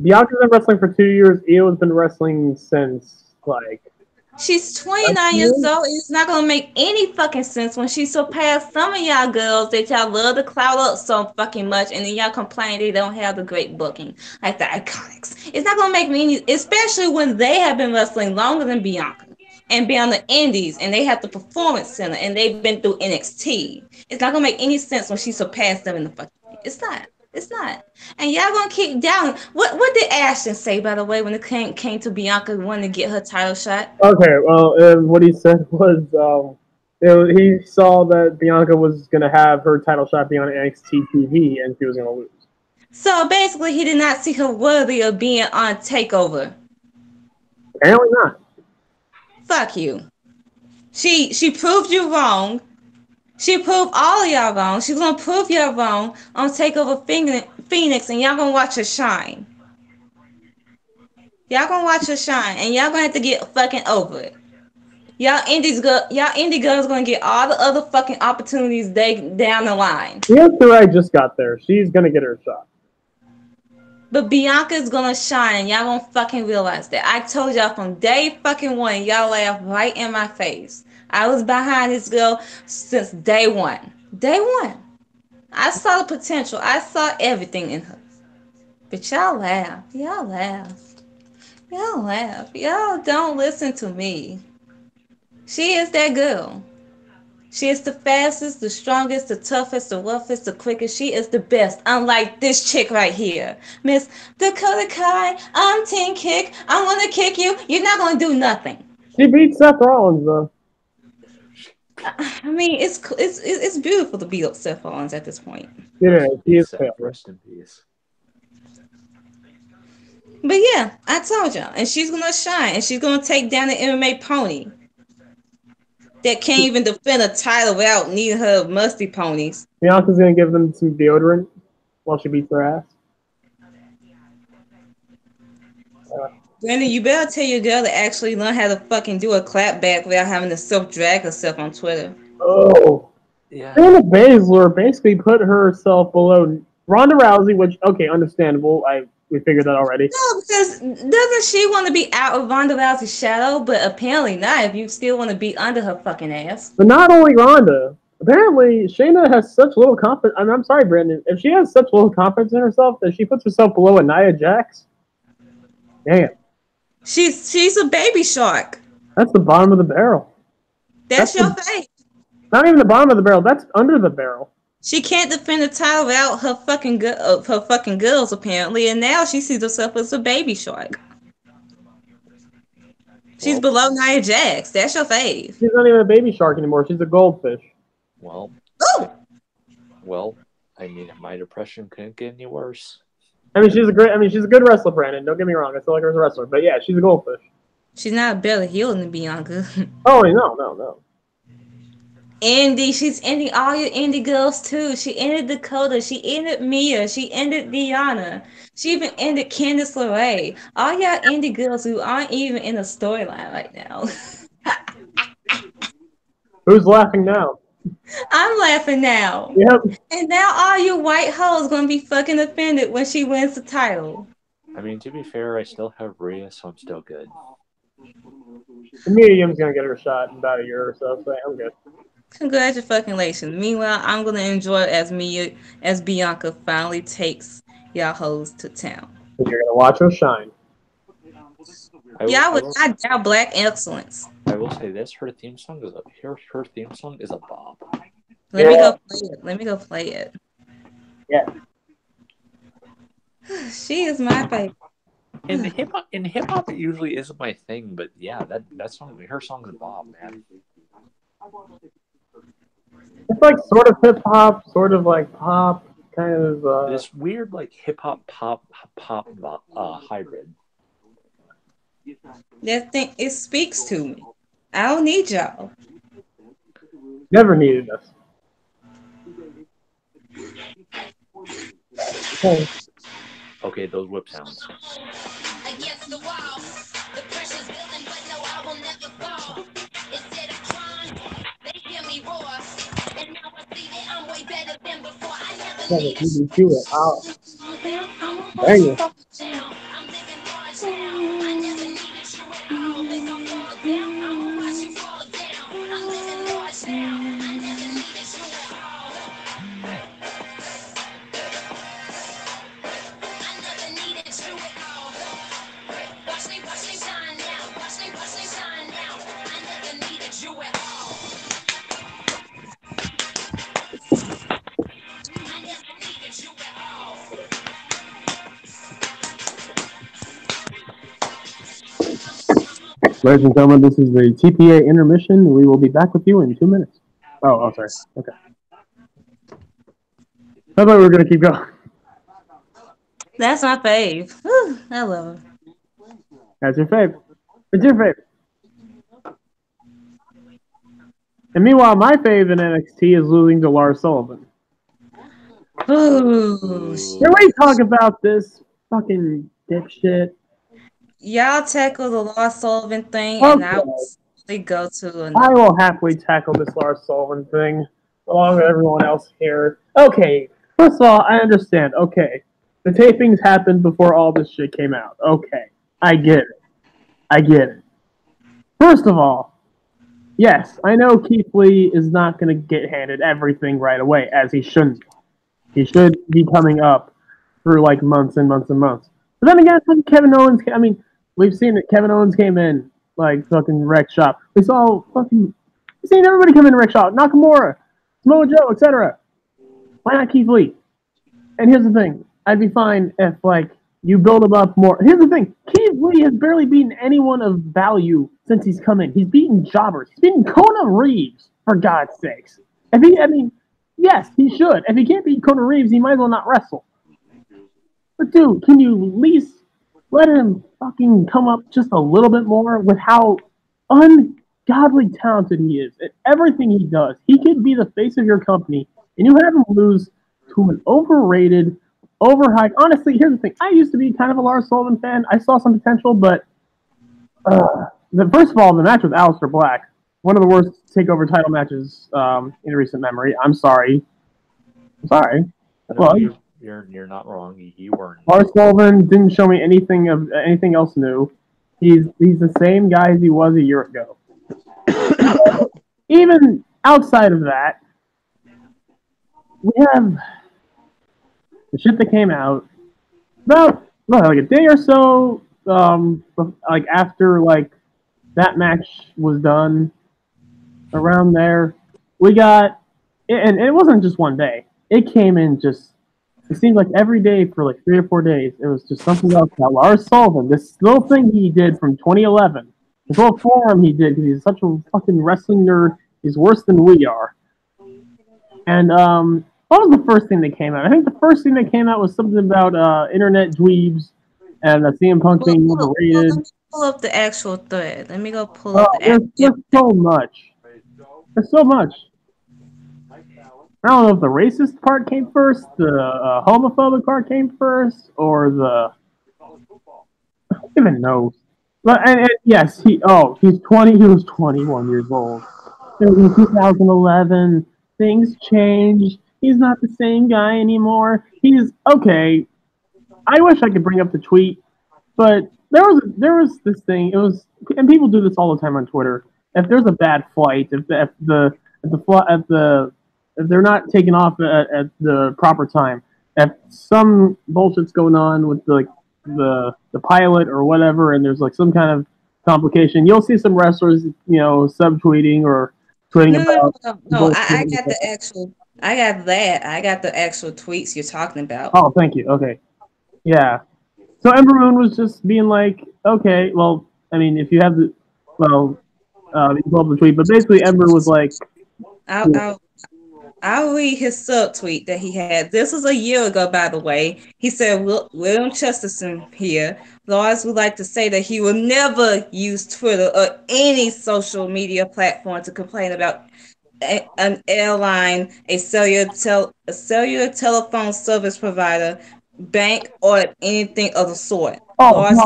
Bianca's been wrestling for 2 years. Io's been wrestling since like. She's 29 years old, and it's not gonna make any fucking sense when she surpassed some of y'all girls that y'all love to cloud up so fucking much, and then y'all complain they don't have the great booking like the Iconics. It's not gonna make me any, especially when they have been wrestling longer than Bianca and be on the indies, and they have the performance center, and they've been through NXT. It's not gonna make any sense when she surpassed them in the fucking. It's not. It's not. And y'all gonna keep down. What did Ashton say, by the way, when it came to Bianca wanting to get her title shot? Okay, well, what he said was he saw that Bianca was going to have her title shot be on NXT TV, and she was going to lose. So basically, he did not see her worthy of being on TakeOver. Apparently not. Fuck you. She proved you wrong. She proved all of y'all wrong. She's gonna prove y'all wrong on TakeOver Phoenix, and y'all gonna watch her shine. Y'all gonna watch her shine, and y'all gonna have to get fucking over it. Y'all indie girls gonna get all the other fucking opportunities down the line. Io Shirai just got there. She's gonna get her shot. But Bianca's gonna shine, and y'all gonna fucking realize that. I told y'all from day fucking one, y'all laughed right in my face. I was behind this girl since day one. Day one. I saw the potential. I saw everything in her. But y'all laugh. Y'all laugh. Y'all laugh. Y'all don't listen to me. She is that girl. She is the fastest, the strongest, the toughest, the roughest, the quickest. She is the best. Unlike this chick right here. Miss Dakota Kai, I'm Team Kick. I'm gonna kick you. You're not gonna do nothing. She beat Seth Rollins though. I mean, it's beautiful to beat up Seth Rollins at this point. Yeah, he is fair. Rest in peace. But yeah, I told y'all, and she's gonna shine, and she's gonna take down the MMA pony that can't even defend a title without needing her musty ponies. Bianca's gonna give them some deodorant. while she beats her ass. Brandon, you better tell your girl to actually learn how to fucking do a clap back without having to self-drag herself on Twitter. Oh. Yeah. Shayna Baszler basically put herself below Ronda Rousey, which, okay, understandable. We figured that already. No, because doesn't she want to be out of Ronda Rousey's shadow? But apparently not if you still want to be under her fucking ass. But not only Ronda. Apparently, Shayna has such little confidence. I'm sorry, Brandon. If she has such little confidence in herself that she puts herself below a Nia Jax, damn. She's a baby shark. That's the bottom of the barrel. That's your face. Not even the bottom of the barrel. That's under the barrel. She can't defend the title without her fucking girls, apparently, and now she sees herself as a baby shark. She's below Nia Jax. That's your fave. She's not even a baby shark anymore. She's a goldfish. Well, I mean, my depression couldn't get any worse. She's a good wrestler, Brandon. Don't get me wrong. I still like her as a wrestler, but yeah, she's a goldfish. She's not a better heel than Bianca. Oh, no. Indy, she's ending all your indie girls too. She ended Dakota. She ended Mia. She ended Diana. She even ended Candice LeRae. All y'all indie girls who aren't even in a storyline right now. Who's laughing now? I'm laughing now. Yep. And now all you white hoes gonna be fucking offended when she wins the title. I mean, to be fair, I still have Rhea, so I'm still good. Mia Yim's gonna get her shot in about a year or so I'm good. Congratulations. Meanwhile, I'm gonna enjoy it as Bianca finally takes y'all hoes to town. You're gonna watch her shine. I doubt black excellence. I will say this: her theme song is a bop. Let me go play it. Yeah. She is my favorite. In hip hop, it usually isn't my thing, but yeah, that song, her song's a bop, man. It's like sort of hip hop, sort of like pop, kind of. This weird like hip hop pop hybrid. That thing, it speaks to me. I don't need y'all. Never needed us. Okay, those whip sounds. Against the wall, the pressure's building, but no, I will never fall. Instead of trying, they hear me roar, and now I see that I'm way better than before. I never need to do it. Dang it. I'm living large now. I never needed you at all. Think I'm fall down. I'ma watch you fall down. I'm living large now. I never needed you at all. I never needed you at all. Watch me shine now. Watch me shine now. I never needed you at all. I never needed you at all. Ladies and gentlemen, this is the TPA intermission. We will be back with you in 2 minutes. Oh, sorry. Okay. I thought we were going to keep going. That's my fave. Whew, I love her. That's your fave. It's your fave. And meanwhile, my fave in NXT is losing to Lars Sullivan. Ooh, Can we talk about this fucking dipshit? y'all tackle the Lars Sullivan thing, and I will go to another. I will happily tackle this Lars Sullivan thing along with everyone else here. Okay, first of all, I understand. Okay, the tapings happened before all this shit came out. Okay, I get it. First of all, yes, I know Keith Lee is not going to get handed everything right away, as he shouldn't. He should be coming up through like months and months and months. But then again, Kevin Owens, I mean, we've seen that Kevin Owens came in like fucking wreck shop. We've seen everybody come in wreck shop. Nakamura, Samoa Joe, etc. Why not Keith Lee? And here's the thing. I'd be fine if like you build him up more. Here's the thing. Keith Lee has barely beaten anyone of value since he's come in. He's beaten jobbers. He's beaten Kona Reeves, for God's sakes. Yes, he should. If he can't beat Kona Reeves, he might as well not wrestle. But dude, can you at least let him fucking come up just a little bit more with how ungodly talented he is at everything he does? He could be the face of your company, and you have him lose to an overrated overhyped. Honestly, here's the thing. I used to be kind of a Lars Sullivan fan. I saw some potential, but first of all, the match with Aleister Black, one of the worst takeover title matches in recent memory. I'm sorry. I'm sorry. Well, You're not wrong. You weren't. Lars Sullivan didn't show me anything else new. He's the same guy as he was a year ago. Even outside of that, we have the shit that came out about like a day or so, like after like that match was done. Around there, we got, and it wasn't just one day. It came in just. It seemed like every day for like 3 or 4 days, it was just something else about Lars Sullivan. This little thing he did from 2011, this little forum he did because he's such a fucking wrestling nerd. He's worse than we are. And what was the first thing that came out? I think the first thing that came out was something about internet dweebs and CM Punk being overrated. Pull up the actual thread. Let me go pull up the actual. There's so much. There's so much. I don't know if the racist part came first, the homophobic part came first, or the. I don't even know. But and yes, he's 20. He was 21 years old. It was in 2011. Things changed. He's not the same guy anymore. He's okay. I wish I could bring up the tweet, but there was this thing. It was, and people do this all the time on Twitter. If there's a bad flight, if they're not taken off at the proper time, if some bullshit's going on with the pilot or whatever, and there's like some kind of complication, you'll see some wrestlers, subtweeting or tweeting about. No. I got the actual. I got that. I got the actual tweets you're talking about. Oh, thank you. Okay, yeah. So Ember Moon was just being like, okay, well, I mean, if you have the, well, you pull up the tweet, but basically Ember was like, I'll read his subtweet that he had. This was a year ago, by the way. He said, William Chesterton here. Lars would like to say that he will never use Twitter or any social media platform to complain about an airline, a cellular telephone service provider, bank, or anything of the sort. Lars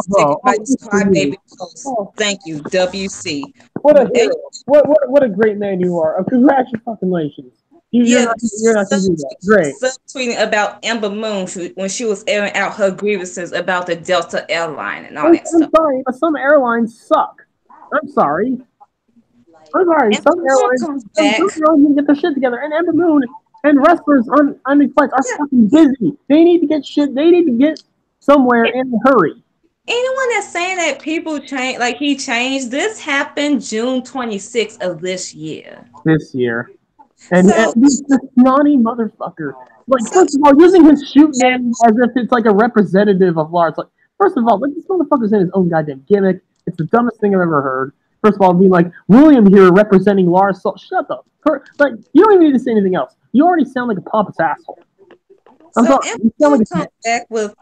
baby post. Thank you, WC. What a great man you are. Congratulations. You're not going to do that. Great. Subtweeting about Ember Moon when she was airing out her grievances about the Delta airline and all that stuff. I'm sorry, but some airlines suck. I'm sorry. Some airlines can get their shit together, and Ember Moon and wrestlers on these flights are fucking busy. They need to get shit. They need to get somewhere in a hurry. Anyone that's saying that people change, like he changed, this happened June 26th of this year. And this snotty motherfucker. Like, first of all, using his shoot name as if it's like a representative of Lars. Like, first of all, this motherfucker's in his own goddamn gimmick. It's the dumbest thing I've ever heard. First of all, being like, William here representing Lars. Shut up. Like, you don't even need to say anything else. You already sound like a pompous asshole. So Ember comes back with,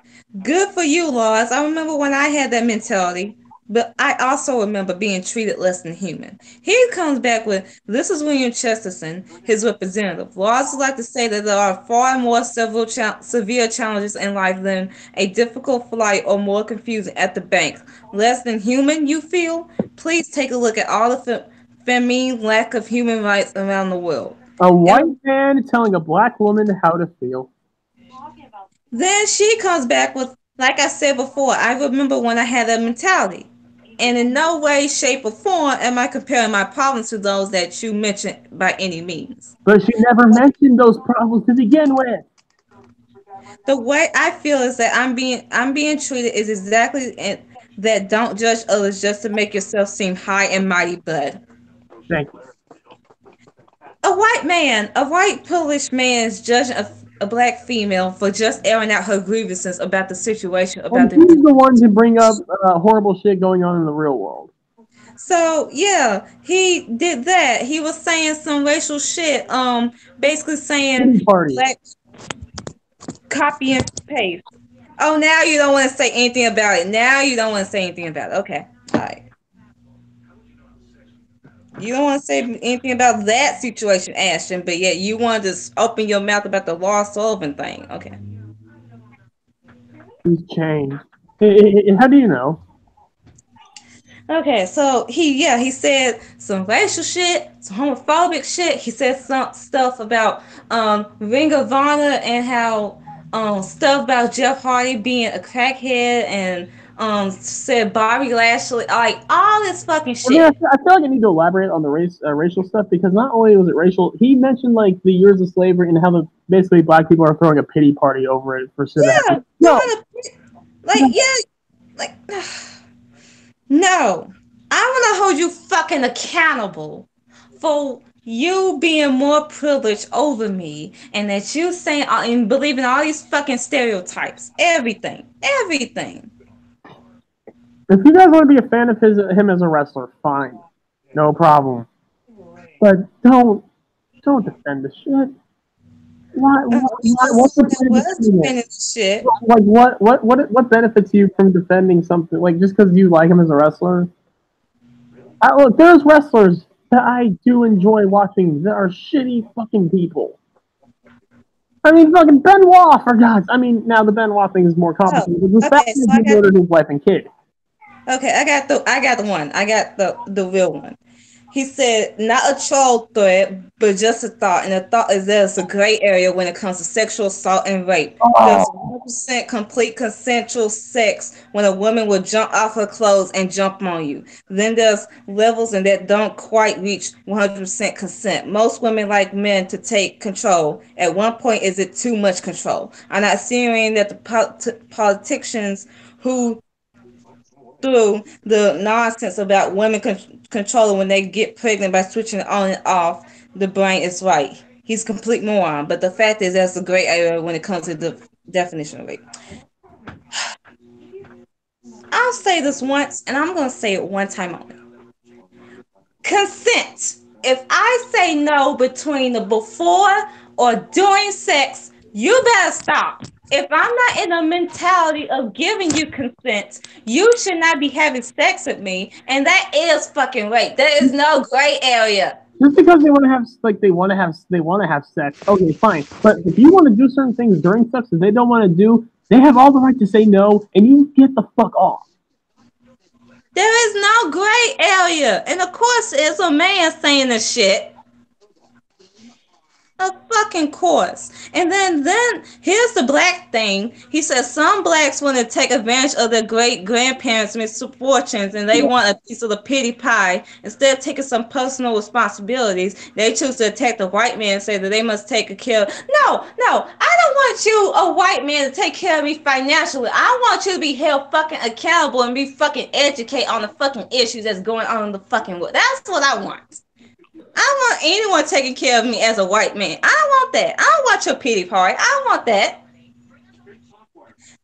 good for you, Lars. I remember when I had that mentality. But I also remember being treated less than human. He comes back with, this is William Chesterton, his representative. Lars would like to say that there are far more severe challenges in life than a difficult flight or more confusing at the bank. Less than human, you feel? Please take a look at all the feminine lack of human rights around the world. A white man telling a black woman how to feel. Then she comes back with, like I said before, I remember when I had that mentality. And in no way, shape, or form am I comparing my problems to those that you mentioned by any means. But she never mentioned those problems to begin with. The way I feel is that I'm being treated is exactly that. Don't judge others just to make yourself seem high and mighty, bud. Thank you. A white privileged man is judging a black female for just airing out her grievances about the situation. He's the one to bring up horrible shit going on in the real world. So yeah, he did that. He was saying some racial shit. Basically saying black copy and paste. Oh, now you don't want to say anything about it. Okay, all right. You don't want to say anything about that situation, Ashton, but yet you want to just open your mouth about the Lars Sullivan thing. Okay. He's changed. How do you know? Okay, so he said some racial shit, some homophobic shit. He said some stuff about Ring of Honor and how stuff about Jeff Hardy being a crackhead and said Bobby Lashley, like all this fucking I mean, shit. I feel like I need to elaborate on the racial stuff because not only was it racial, he mentioned like the years of slavery and how basically black people are throwing a pity party over it for shit that Yeah, happened. No, like yeah, like no. I want to hold you fucking accountable for you being more privileged over me and that you saying and believing all these fucking stereotypes. Everything. Everything. if you guys want to be a fan of him as a wrestler, fine, no problem. But don't defend the shit. What's the point of defending it? Shit. Like what benefits you from defending something like just because you like him as a wrestler? Look, there's wrestlers that I do enjoy watching that are shitty fucking people. I mean, fucking Benoit, for God's. I mean, now the Benoit thing is more complicated. The fact Okay, so that he murdered his wife and kid. okay, I got the one. I got the real one. He said, not a troll threat, but just a thought. And the thought is there's a gray area when it comes to sexual assault and rape. There's Oh, 100% complete consensual sex when a woman will jump off her clothes and jump on you. Then there's levels and that don't quite reach 100% consent. Most women like men to take control. At one point, is it too much control? I'm not saying that the politicians who through the nonsense about women controlling when they get pregnant by switching it on and off the brain is right. He's a complete moron. But the fact is, that's a great area when it comes to the definition of rape. I'll say this once, and I'm going to say it one time only. Consent. If I say no between the before or during sex, you better stop. If I'm not in a mentality of giving you consent, you should not be having sex with me, and that is fucking rape. There is no gray area. just because they want to have they want to have sex. Okay, fine. But if you want to do certain things during sex that they don't want to do, they have all the right to say no, and you get the fuck off. There is no gray area, and of course, it's a man saying this shit. Of fucking course. And then here's the black thing. He says some blacks want to take advantage of their great grandparents' misfortunes and they want a piece of the pity pie. Instead of taking some personal responsibilities, they choose to attack the white man and say that they must take care of. No, I don't want you, a white man, to take care of me financially. I want you to be held fucking accountable and be fucking educated on the fucking issues that's going on in the fucking world. That's what I want. I don't want anyone taking care of me as a white man. I don't want that. I don't want your pity party. I don't want that.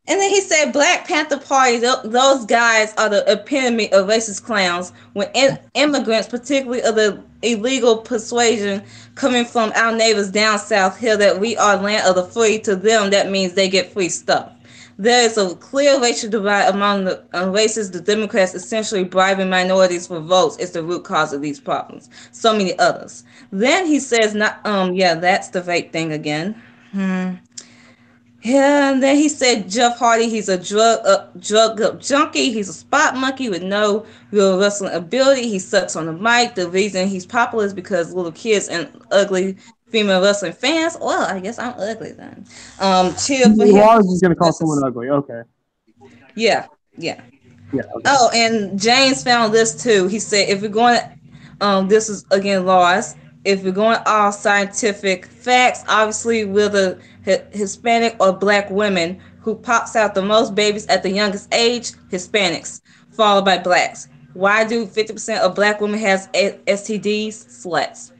And then he said, Black Panther Party, those guys are the epitome of racist clowns. When immigrants, particularly of the illegal persuasion coming from our neighbors down south, hear that we are land of the free, to them that means they get free stuff. There is a clear racial divide among the races. The Democrats essentially bribing minorities for votes is the root cause of these problems. So many others. Then he says, "Not yeah, that's the vape thing again." Yeah, and then he said Jeff Hardy, he's a drug junkie. He's a spot monkey with no real wrestling ability. He sucks on the mic. The reason he's popular is because little kids and ugly female wrestling fans. Well, I guess I'm ugly then. Cheer for him. Lars is gonna call someone ugly. Okay. Yeah. Yeah. Okay. Oh, and James found this too. He said, if we're going, this is again Lars. If we're going all scientific facts, obviously we're the Hispanic or Black women who pops out the most babies at the youngest age, Hispanics, followed by Blacks. Why do 50% of Black women has STDs? Sluts.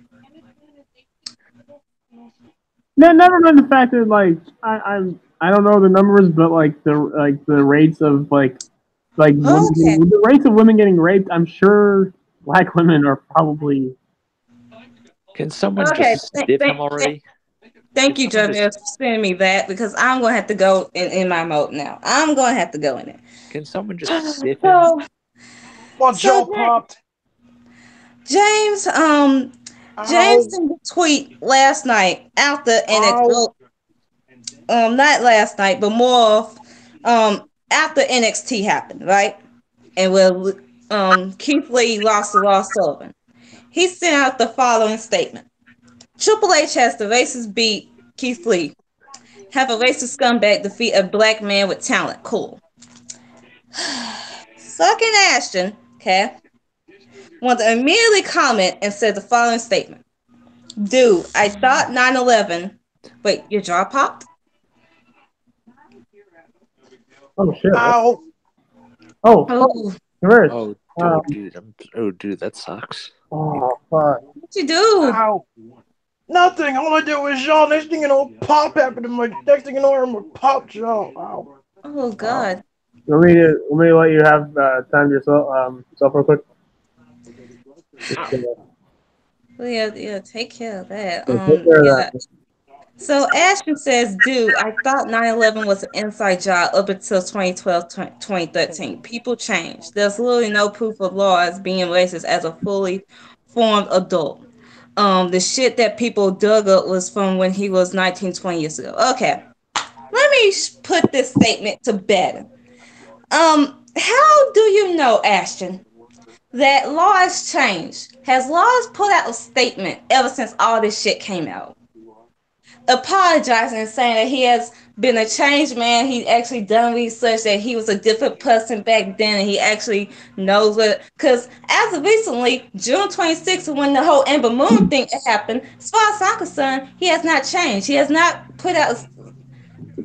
Never mind the fact that like I don't know the numbers, but like the rates of the rates of women getting raped, I'm sure Black women are probably. Can someone just stiff him already? Thank you, Jeremy, for sending me that because I'm going to have to go in my mode now. I'm going to have to go in it. Can someone just stiff him? Well, Joe popped. James sent a tweet last night out there and it not last night, but more After NXT happened, right? And Keith Lee lost to Ross Sullivan. He sent out the following statement. Triple H has the racist beat Keith Lee. Have a racist scumbag defeat a black man with talent. Cool. Sucking Ashton, okay, wanted to immediately comment and said the following statement. Dude, I thought 9/11. Wait, your jaw popped? Oh shit! Ow! Oh, Oh, reverse. Dude, that sucks. Oh fuck! what you do? Ow! Nothing. All I did was yaw. Next thing you know, pop happened. Next thing you know, I'm a pop jaw. Ow. Oh God. Want me to let you have time to yourself real quick? Well, yeah, take care of that. Take care of Yeah. that. So Ashton says, dude, I thought 9/11 was an inside job up until 2012, 2013. People changed. There's literally no proof of laws being racist as a fully formed adult. The shit that people dug up was from when he was 19, 20 years ago. Okay, let me put this statement to bed. How do you know, Ashton, that laws changed? Has laws put out a statement ever since all this shit came out, apologizing and saying that he has been a changed man? He actually done research that he was a different person back then, and he actually knows what. Because as of recently, June 26th, when the whole Amber Moon thing happened, as far as I'm concerned, he has not changed. He has not put out.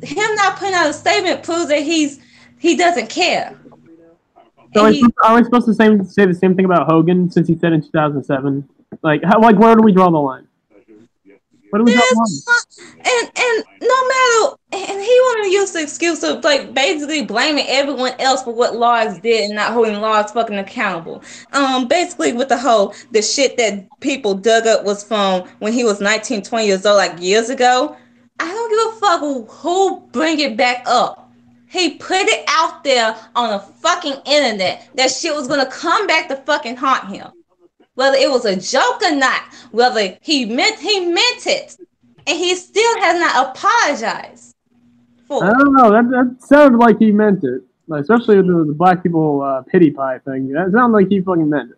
Him not putting out a statement proves that he doesn't care. So are we supposed to say the same thing about Hogan since he said in 2007? Like where do we draw the line? Where do we draw the line? And no matter, and he wanted to use the excuse of like basically blaming everyone else for what Lars did and not holding Lars fucking accountable. Basically with the shit that people dug up was from when he was 19, 20 years old, like years ago. I don't give a fuck who bring it back up. He put it out there on the fucking internet that shit was gonna come back to fucking haunt him. Whether it was a joke or not, whether he meant it, and he still has not apologized for I it. don't know. That sounded like he meant it. Like, especially with the black people pity pie thing. That sounded like he fucking meant it.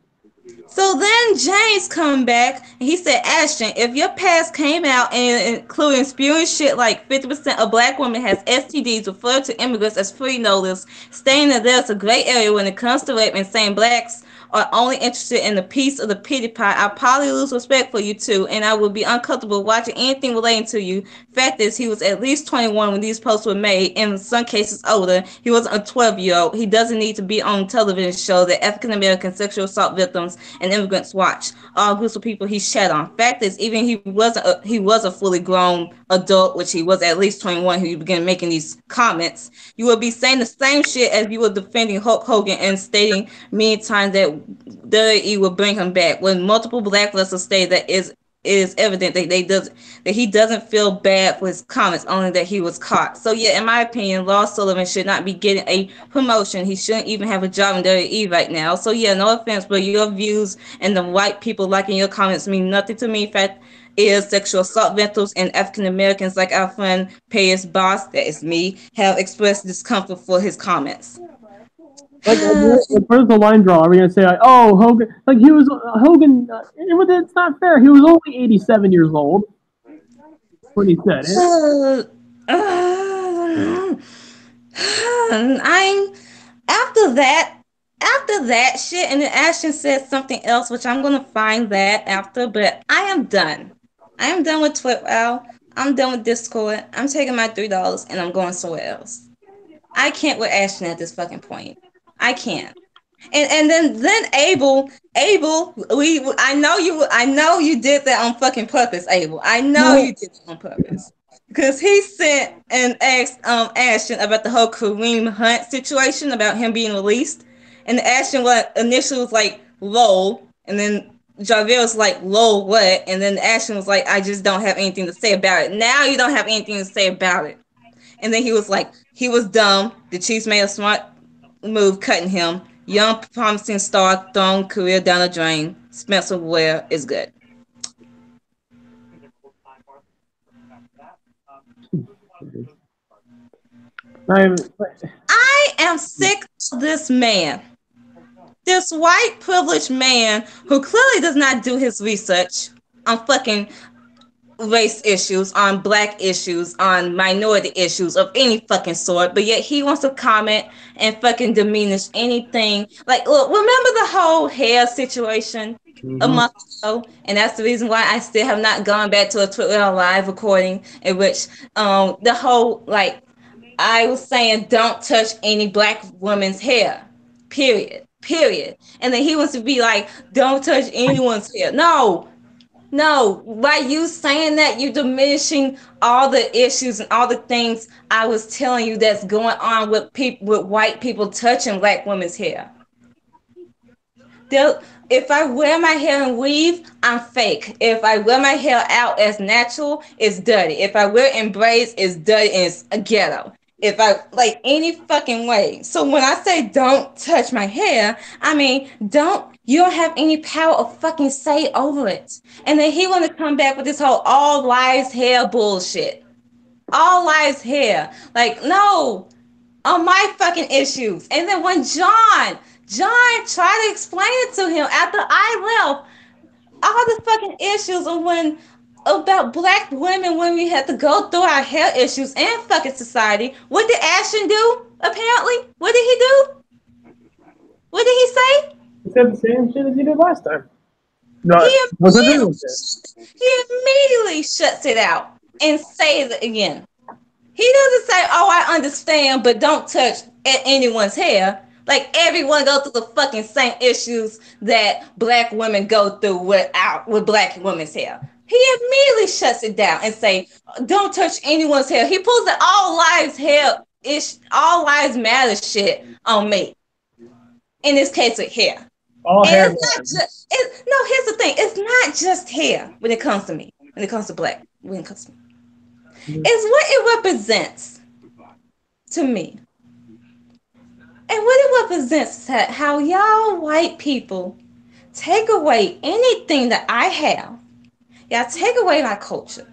So then James come back and he said, Ashton, if your past came out and including spewing shit like 50% of black women has STDs, referred to immigrants as free nolers, stating that there's a gray area when it comes to rape, and saying blacks are only interested in the piece of the pity pie, I probably lose respect for you too, and I would be uncomfortable watching anything relating to you. Fact is, he was at least 21 when these posts were made, in some cases older. He wasn't a 12-year-old. He doesn't need to be on television show that African American sexual assault victims and immigrants watch. All groups of people he shat on. Fact is, even he was a fully grown adult, which he was at least 21 when he began making these comments. You would be saying the same shit as you were defending Hulk Hogan and stating many times that WWE will bring him back. When multiple black wrestlers say that is evident that he doesn't feel bad for his comments, only that he was caught. So yeah, in my opinion, Lars Sullivan should not be getting a promotion. He shouldn't even have a job in WWE right now. So yeah, no offense, but your views and the white people liking your comments mean nothing to me. In fact, is sexual assault victims and African Americans like our friend Paris Boss, that is me, have expressed discomfort for his comments. Where's the line draw? Are we gonna say like, oh, Hogan? Like he was Hogan? It's not fair. He was only 87 years old when he said it. I'm after that shit, and then Ashton said something else, which I'm gonna find that after. But I am done. I am done with Twitter. I'm done with Discord. I'm taking my $3 and I'm going somewhere else. I can't with Ashton at this fucking point. I can't. And then Abel, I know you did that on fucking purpose, Abel. I know you did it on purpose. Because he sent and asked Ashton about the whole Kareem Hunt situation, about him being released. And Ashton initially was like, lol, and then Jarvis was like, lol, what? And then Ashton was like, I just don't have anything to say about it. Now you don't have anything to say about it. And then he was like, he was dumb. The Chiefs made a smart move cutting him. Young, promising star, thrown career down the drain. Spencer Ware is good. I am sick of this man. This white privileged man who clearly does not do his research on fucking race issues, on black issues, on minority issues of any fucking sort, but yet he wants to comment and fucking diminish anything. Like, look, remember the whole hair situation a month ago? And that's the reason why I still have not gone back to a Twitter live recording in which the whole, like, I was saying don't touch any black woman's hair, period. And then he wants to be like, don't touch anyone's hair. No, by you saying that, you're diminishing all the issues and all the things I was telling you that's going on with people, with white people touching black women's hair. If I wear my hair in weave, I'm fake. If I wear my hair out as natural, it's dirty. If I wear it in braids, it's dirty and it's a ghetto. If I like any fucking way. So when I say don't touch my hair, I mean you don't have any power of fucking say over it. And then he want to come back with this whole all lives hair bullshit. All lives hair. Like, no, on my fucking issues. And then when John tried to explain it to him after I left, all the fucking issues of about black women when we had to go through our hair issues and fucking society. What did Ashton do? Apparently, what did he do? What did he say? He said the same shit as he did last time. No, he immediately shuts it out and says it again. He doesn't say, "Oh, I understand, but don't touch anyone's hair." Like everyone go through the fucking same issues that black women go through with black women's hair. He immediately shuts it down and say, "Don't touch anyone's hair." He pulls the all lives matter shit on me. In this case, with hair. Here's the thing. It's not just hair when it comes to me. When it comes to black. When it comes to me. It's what it represents to me. And what it represents is how y'all white people take away anything that I have. Y'all take away my culture.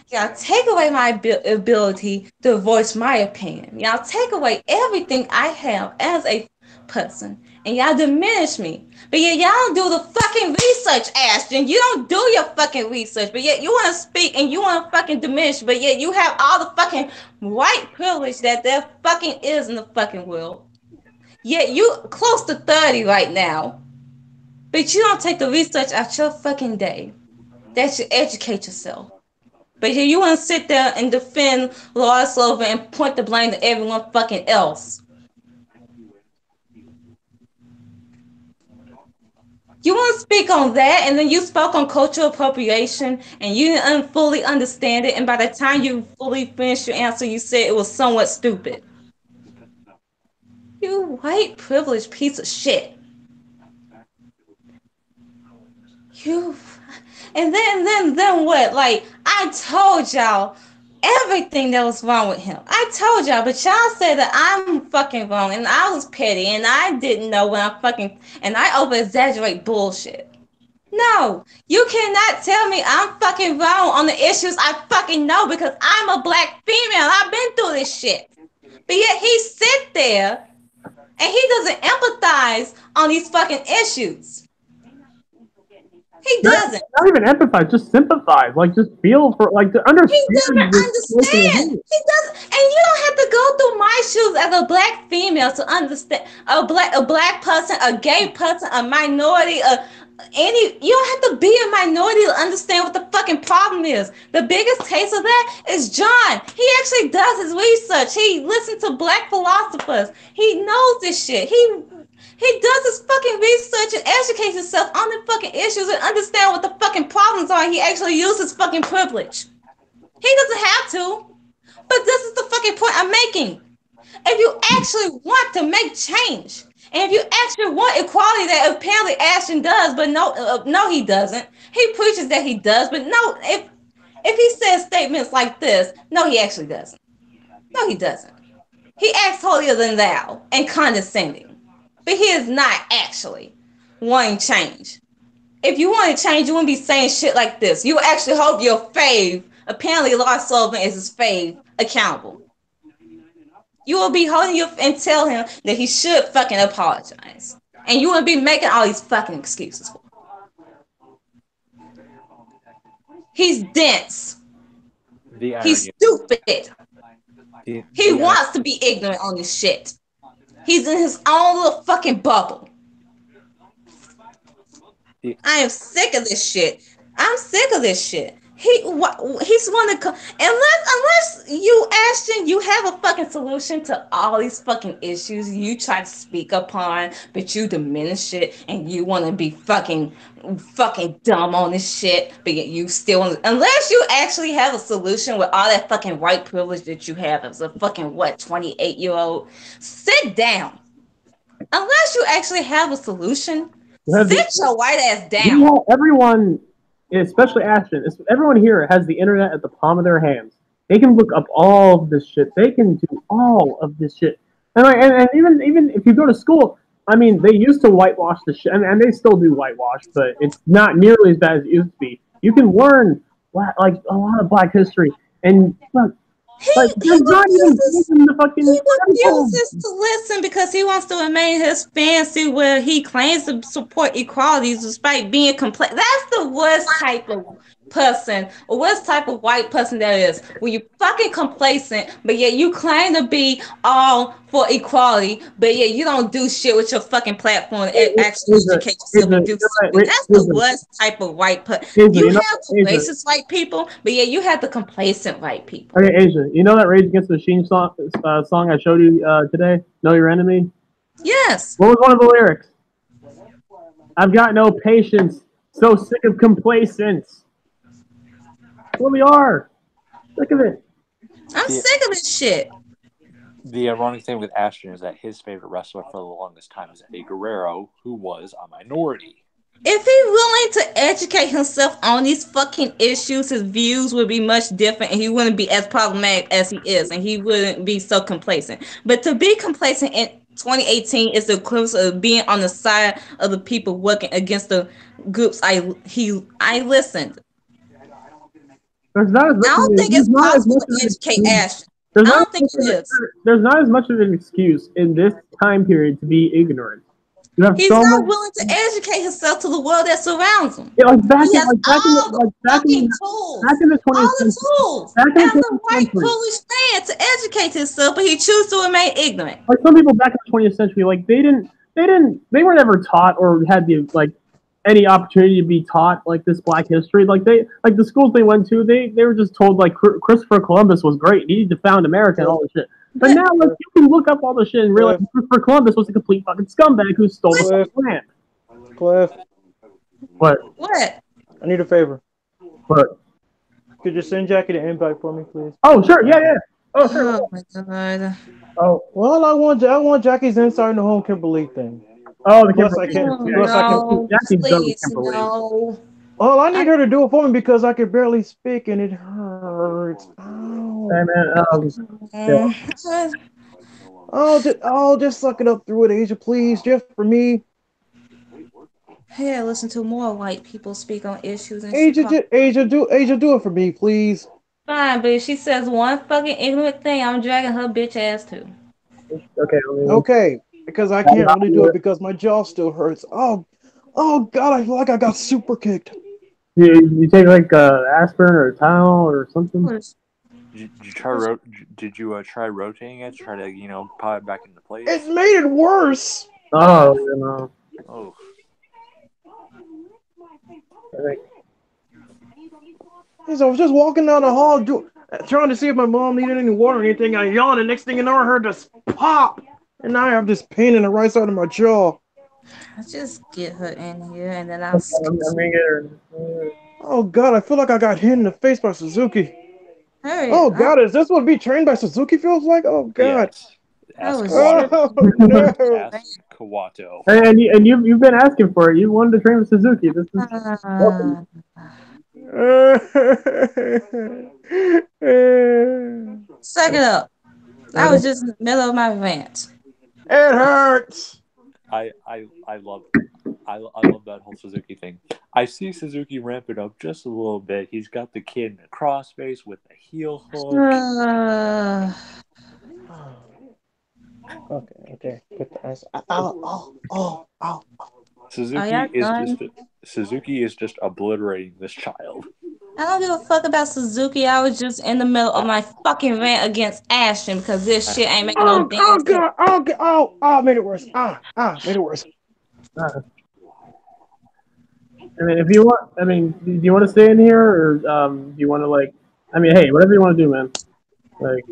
Y'all take away my ability to voice my opinion. Y'all take away everything I have as a person. And y'all diminish me. But yet y'all don't do the fucking research, Ashton. You don't do your fucking research. But yet you want to speak and you want to fucking diminish. But yet you have all the fucking white privilege that there fucking is in the fucking world. Yet you close to 30 right now. But you don't take the research out your fucking day. That you educate yourself. But yet you want to sit there and defend Laura Slover and point the blame to everyone fucking else. You want to speak on that, and then you spoke on cultural appropriation, and you didn't fully understand it, and by the time you fully finished your answer, you said it was somewhat stupid. You white privileged piece of shit. And then what? Like, I told y'all everything that was wrong with him. I told y'all, but y'all said that I'm fucking wrong, and I was petty, and I didn't know when and I over-exaggerate bullshit. No, you cannot tell me I'm fucking wrong on the issues I fucking know because I'm a black female. I've been through this shit. But yet he sit there and he doesn't empathize on these fucking issues. He doesn't. Not even empathize, just sympathize. Like, just feel for, like, to understand. He doesn't understand. He doesn't, and you don't have to go through my shoes as a black female to understand a black person, a gay person, a minority, you don't have to be a minority to understand what the fucking problem is. The biggest case of that is John. He actually does his research. He listens to black philosophers. He knows this shit. He does his fucking research and educates himself on the fucking issues and understand what the fucking problems are. He actually uses fucking privilege. He doesn't have to. But this is the fucking point I'm making. If you actually want to make change, and if you actually want equality that apparently Ashton does, but no, he doesn't. He preaches that he does, but no, if he says statements like this, no, he actually doesn't. No, he doesn't. He acts holier than thou and condescending. But he is not actually wanting change. If you want to change, you wouldn't be saying shit like this. You actually hold your fave. Apparently, Lars Sullivan is his fave accountable. You will be holding you and tell him that he should fucking apologize. And you will be making all these fucking excuses for him. He's dense. The He's irony. stupid. The He irony- wants to be ignorant on this shit. He's in his own little fucking bubble. I am sick of this shit. I'm sick of this shit. He's one of unless you, Ashton, you have a fucking solution to all these fucking issues you try to speak upon, but you diminish it and you want to be fucking dumb on this shit, but yet you still want to, unless you actually have a solution with all that fucking white privilege that you have as a fucking 28-year-old, sit down. Unless you actually have a solution, sit your white ass down. Everyone, especially Ashton, everyone here has the internet at the palm of their hands. They can look up all of this shit. They can do all of this shit. And even if you go to school, I mean, they used to whitewash the shit, and they still do whitewash, but it's not nearly as bad as it used to be. You can learn like a lot of Black history, and look, He refuses to listen because he wants to remain his fancy where he claims to support equality despite being complacent. That's the worst type of person, or worst type of white person that is. When you fucking complacent, but yet you claim to be all for equality, but yet you don't do shit with your fucking platform and actually educate yourself and do something. That's the worst type of white person. You have racist white people, but yet you have the complacent white people. Okay, Asia, you know that Rage Against the Machine song I showed you today? Know Your Enemy? Yes. What was one of the lyrics? I've got no patience, so sick of complacence. Well, we are. Sick of it. I'm sick of this shit. The ironic thing with Ashton is that his favorite wrestler for the longest time is Eddie Guerrero, who was a minority. If he's willing to educate himself on these fucking issues, his views would be much different and he wouldn't be as problematic as he is, and he wouldn't be so complacent. But to be complacent in 2018 is the equivalent of being on the side of the people working against the groups I listened. I don't think it's possible to educate Ashton. I don't think it is. There's not as much of an excuse in this time period to be ignorant. He's not willing to educate himself to the world that surrounds him. Yeah, back he in the 20th century. Tools. As a white foolish man to educate himself, but he chooses to remain ignorant. Like some people back in the 20th century, like they were never taught or had the any opportunity to be taught like this Black history. Like the schools they went to, they were just told like Christopher Columbus was great. He found America and all this shit. But now, like, you can look up all the shit and realize Christopher Columbus was a complete fucking scumbag who stole the land. Cliff. What? I need a favor. What? Could you send Jackie the invite for me, please? Oh, sure. Yeah. Oh, sure. Oh, my God. Oh. Well, I want Jackie's insight in the whole Kimberly thing. Oh, the Kimberly. Please, no. Well, I need her to do it for me because I can barely speak and it hurts. Oh. Hey, man, just suck it up through it, Asia, please, just for me. Yeah, listen to more white people speak on issues. And Asia, do it for me, please. Fine, but if she says one fucking ignorant thing, I'm dragging her bitch ass too. Okay, because I can't really do it because my jaw still hurts. Oh God, I feel like I got super kicked. You take like aspirin or Tylenol or something? Did you try rotating it to try to pop it back into place? It made it worse. Oh, you know. Oh. So I was just walking down the hall trying to see if my mom needed any water or anything. I yawned, and next thing you know, I heard this pop, and now I have this pain in the right side of my jaw. Let's just get her in here, and then I'll. Oh God, I feel like I got hit in the face by Suzuki. Hurry, oh God, is this what being trained by Suzuki feels like? Oh God. Yes. Ask Kawato. Oh, no. Ask Kawato. And you've been asking for it. You wanted to train with Suzuki. This is suck it up. I was just in the middle of my rant. It hurts. I love that whole Suzuki thing. I see Suzuki ramp it up just a little bit. He's got the kid in a crossface with a heel hook. Okay. Put the ice. Oh. Are y'all done? Suzuki is just obliterating this child. I don't give a fuck about Suzuki. I was just in the middle of my fucking rant against Ashton because this shit ain't making no damn sense. God. Made it worse. Made it worse. I mean, if you want, I mean, do you want to stay in here, or do you want to like? I mean, hey, whatever you want to do, man. Like,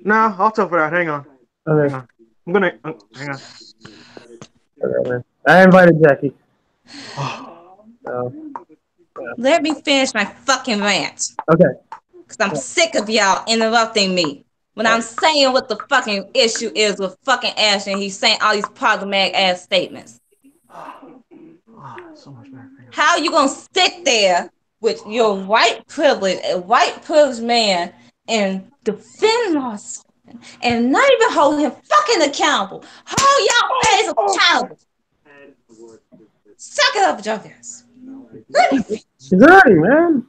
Nah, I'll tell for that. Hang on. okay, I'm gonna hang on. okay, man. I invited Jackie. So, Let me finish my fucking rant. okay. Because I'm sick of y'all interrupting me. When I'm saying what the fucking issue is with fucking Ashton, he's saying all these problematic ass statements. So much better. How you gonna sit there with your white privilege, a white privileged man, and defend Lawson and not even hold him fucking accountable? Hold y'all face accountable. Suck it up, Jokers. Let me finish. She's hurting, man.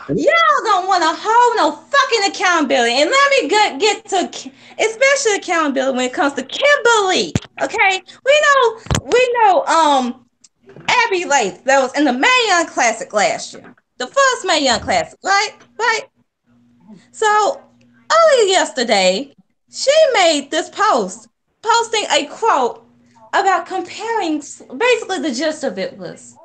Y'all don't want to hold no fucking accountability. And let me get to especially accountability when it comes to Kimberly. Okay? We know Abby Lath that was in the Mae Young Classic last year. The first Mae Young Classic, right? Right? So earlier yesterday, she made this post, posting a quote about comparing, basically the gist of it was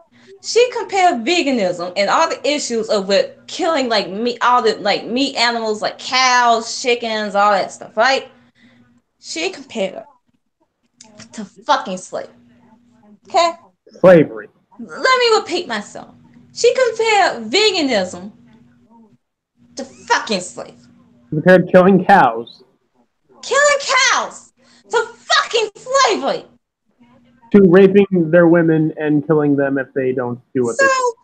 she compared veganism and all the issues of it killing like meat, all the like meat animals like cows, chickens, all that stuff, right? She compared it to fucking slavery. Okay? Slavery. Let me repeat myself. She compared veganism to fucking slavery. Compared killing cows Killing cows to fucking slavery. to raping their women and killing them if they don't do what they do.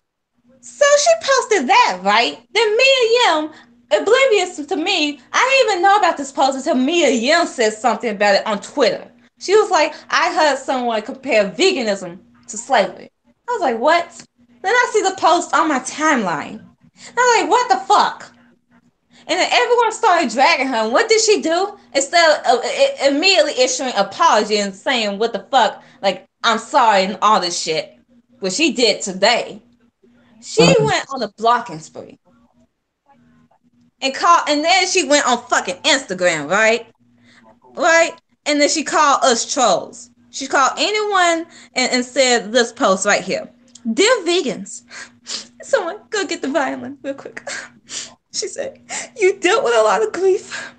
So she posted that, right? Then Mia Yim, oblivious to me, I didn't even know about this post until Mia Yim said something about it on Twitter. She was like, I heard someone compare veganism to slavery. I was like, what? Then I see the post on my timeline. And I'm like, what the fuck? And then everyone started dragging her. And what did she do? Instead of immediately issuing apology and saying, what the fuck? Like, I'm sorry and all this shit. What she did today. She went on a blocking spree. And then she went on fucking Instagram, right? Right? And then she called us trolls. She called anyone and said this post right here. Dear vegans, someone go get the violin real quick. She said, you dealt with a lot of grief,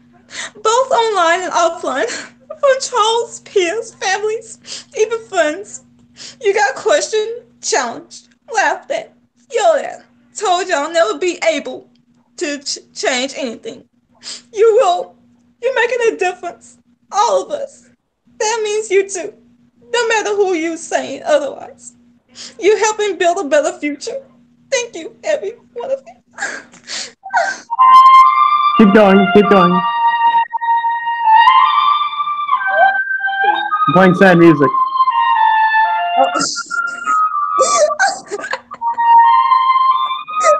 both online and offline, from trolls, peers, families, even friends. You got questioned, challenged, laughed at, yelled at, told y'all never be able to change anything. You will. You're making a difference. All of us. That means you too. No matter who you saying otherwise. You're helping build a better future. Thank you, every one of you. Keep going. I'm playing sad music.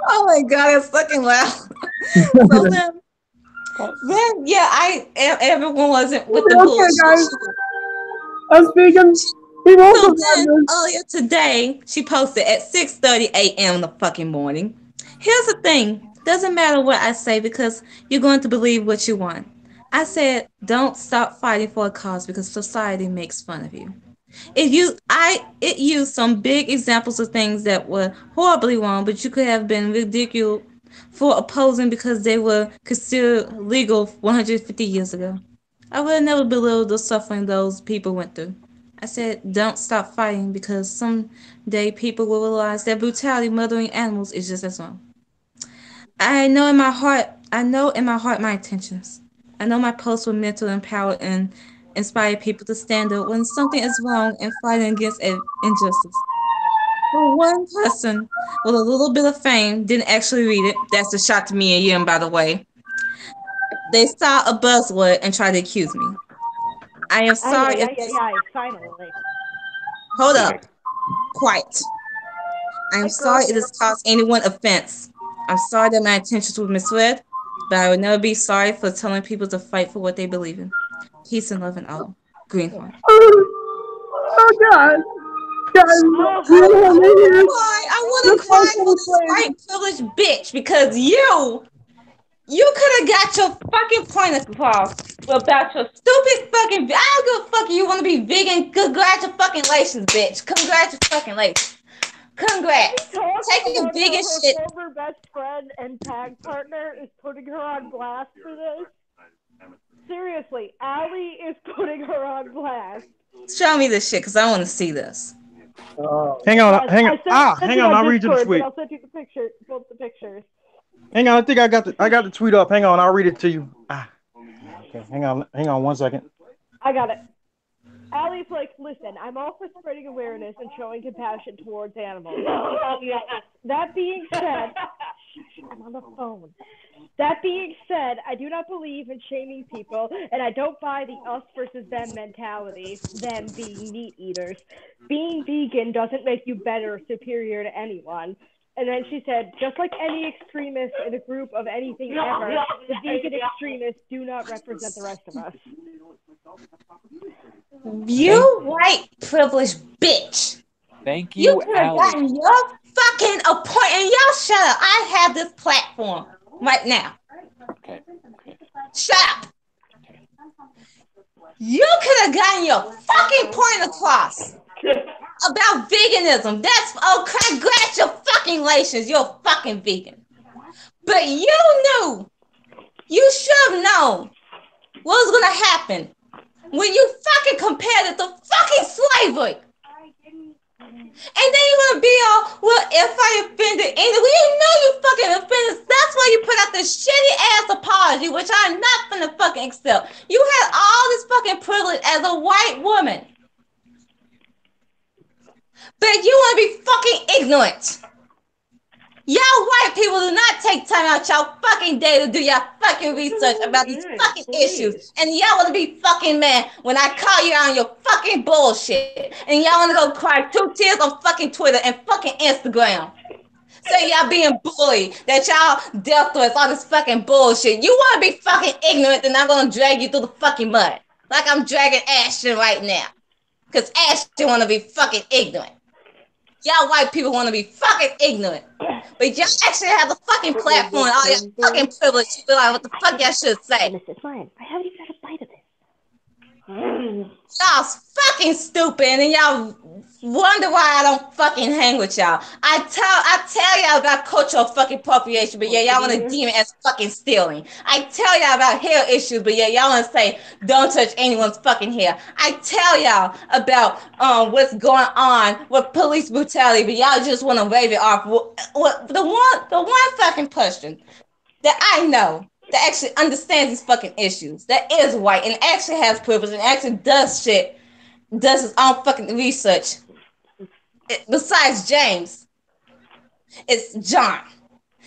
Oh my god, it's fucking loud. So then yeah, everyone wasn't with the bullshit. Guys. I'm speaking. So then earlier today, she posted at 6:30 a.m. in the fucking morning. Here's the thing. Doesn't matter what I say because you're going to believe what you want. I said, don't stop fighting for a cause because society makes fun of you. It used some big examples of things that were horribly wrong, but you could have been ridiculed for opposing because they were considered legal 150 years ago. I would have never belittled the suffering those people went through. I said, don't stop fighting because someday people will realize that brutality, murdering animals is just as wrong. I know in my heart my intentions. I know my posts were meant to empower and inspire people to stand up when something is wrong and fighting against injustice. But one person with a little bit of fame didn't actually read it. That's a shot to me and Yim, by the way. They saw a buzzword and tried to accuse me. I am sorry. Finally. Hold up. Quiet. I am sorry it has caused anyone offense. I'm sorry that my intentions were misread, but I would never be sorry for telling people to fight for what they believe in. Peace and love and all. Greenhorn. Oh God, guys, I you know me here. want to cry for this white privileged bitch because you could have got your fucking point across about your stupid fucking. I don't give a fuck. You want to be vegan? Congratulations, bitch. Congratulations. Congrats. Taking vegan her shit. former best friend and tag partner is putting her on blast for this. Seriously, Allie is putting her on blast. Show me this shit because I want to see this. Hang on. I'll read you the tweet. I'll send you the picture, both the pictures. Hang on, I think I got the tweet up. Hang on, I'll read it to you. Okay, hang on 1 second. I got it. Allie's like, listen, I'm all for spreading awareness and showing compassion towards animals. That being said, I'm on the phone. That being said, I do not believe in shaming people, and I don't buy the us versus them mentality, them being meat eaters. Being vegan doesn't make you better or superior to anyone. And then she said, just like any extremist in a group of anything ever, the vegan extremists do not represent the rest of us. You white privileged bitch. Thank You you, could have gotten Allie. your fucking appointment. Y'all shut up. I have this platform right now. Okay. Shut up. You could have gotten your fucking point across about veganism. That's congratulations, you're fucking vegan. But you knew, you should have known what was gonna happen when you fucking compared it to fucking slavery. And then you're gonna be all, well, if I offended anyone, you know you fucking offended. That's why you put out this shitty ass apology, which I'm not gonna fucking accept. You had all this fucking privilege as a white woman. But you wanna be fucking ignorant. Y'all white people do not take time out y'all fucking day to do your fucking research about these fucking issues. And y'all want to be fucking mad when I call you out on your fucking bullshit. And y'all want to go cry 2 tears on fucking Twitter and fucking Instagram. Say y'all being bullied, that y'all dealt with all this fucking bullshit. You want to be fucking ignorant, then I'm going to drag you through the fucking mud. Like I'm dragging Ashton right now. Because Ashton want to be fucking ignorant. Y'all white people want to be fucking ignorant. But y'all actually have the fucking platform, all your fucking privilege. You feel like what the fuck y'all should say. Mrs. Fine, I haven't even had a bite of this. Y'all's fucking stupid, and y'all wonder why I don't fucking hang with y'all. I tell y'all about cultural fucking appropriation, but yeah, y'all want to deem it as fucking stealing. I tell y'all about hair issues, but yeah, y'all want to say don't touch anyone's fucking hair. I tell y'all about what's going on with police brutality, but y'all just want to wave it off. The one fucking person that I know that actually understands these fucking issues, that is white and actually has privilege and actually does his own fucking research. Besides James, it's John.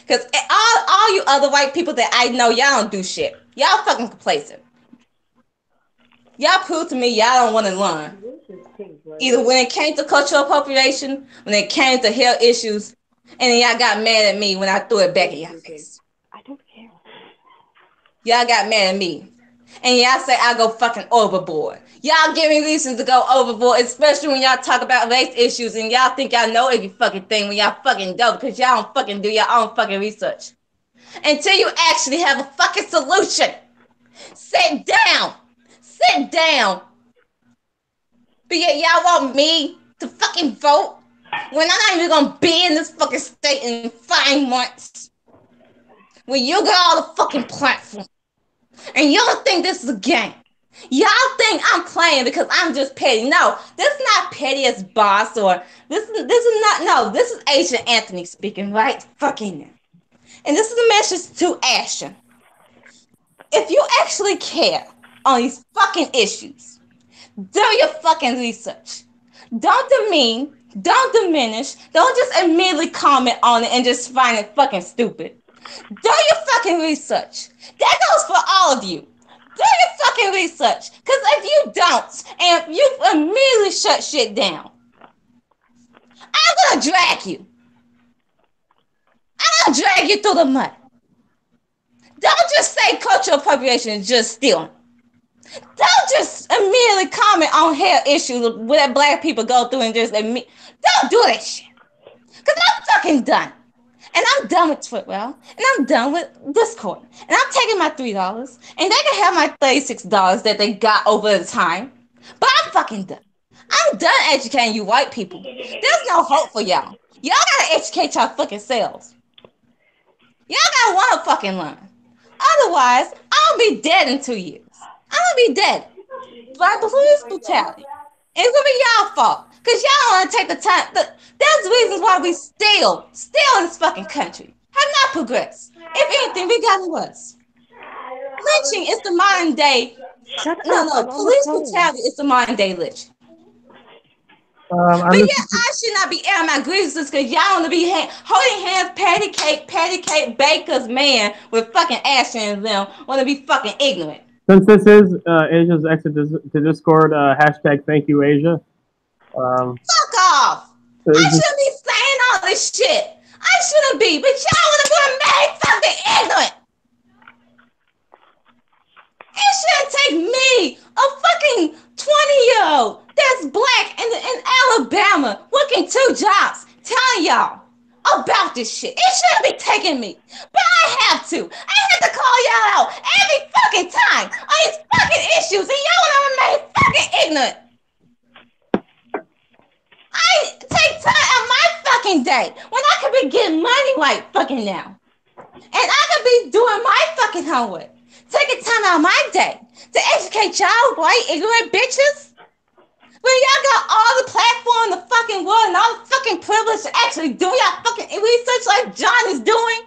Because all you other white people that I know, y'all don't do shit. Y'all fucking complacent. Y'all prove to me y'all don't want to learn. Either when it came to cultural appropriation, when it came to health issues, and then y'all got mad at me when I threw it back in your face. I don't care. Y'all got mad at me. And y'all say I go fucking overboard. Y'all give me reasons to go overboard, especially when y'all talk about race issues and y'all think y'all know every fucking thing when y'all fucking don't, because y'all don't fucking do your own fucking research. Until you actually have a fucking solution. Sit down. Sit down. But yet y'all want me to fucking vote when I'm not even gonna be in this fucking state in 5 months. When you got all the fucking platform. And y'all think this is a game. Y'all think I'm playing because I'm just petty. No, this is not petty as boss or this is Agent Anthony speaking, right? Fucking. And this is a message to Ashton. If you actually care on these fucking issues, do your fucking research. Don't demean, don't diminish, don't just immediately comment on it and just find it fucking stupid. Do your fucking research. That goes for all of you. Do your fucking research. Because if you don't, and you immediately shut shit down, I'm going to drag you. I'm going to drag you through the mud. Don't just say cultural appropriation is just stealing. Don't just immediately comment on health issues that black people go through and just admit. Don't do that shit. Because I'm fucking done. And I'm done with Twitwell. And I'm done with Discord. And I'm taking my $3. And they can have my $36 that they got over the time. But I'm fucking done. I'm done educating you white people. There's no hope for y'all. Y'all gotta educate y'all fucking selves. Y'all gotta wanna fucking learn. Otherwise, I'll be dead in 2 years. I'm gonna be dead by police brutality. It's gonna be y'all fault. Cause y'all don't wanna take the time. There's reasons why we still in this fucking country. Have not progressed. If anything, we gotten worse. Lynching is the modern day. Police brutality is the modern day lynching. But yeah, I should not be airing my grievances because y'all want to be holding hands, patty cake bakers, man, with fucking ash in them, want to be fucking ignorant. Since this is Asia's exit to Discord, hashtag thank you, Asia. Fuck off! I shouldn't be saying all this shit. I shouldn't be, but y'all want to be made fucking ignorant. It shouldn't take me, a fucking 20-year-old that's black in Alabama, working 2 jobs, telling y'all about this shit. It shouldn't be taking me, but I have to. I have to call y'all out every fucking time on these fucking issues, and y'all want to remain fucking ignorant. I take time out of my fucking day when I could be getting money right fucking now, and I could be doing my fucking homework. Taking time out of my day to educate y'all white ignorant bitches. When y'all got all the platform in the fucking world and all the fucking privilege to actually do y'all fucking research like John is doing.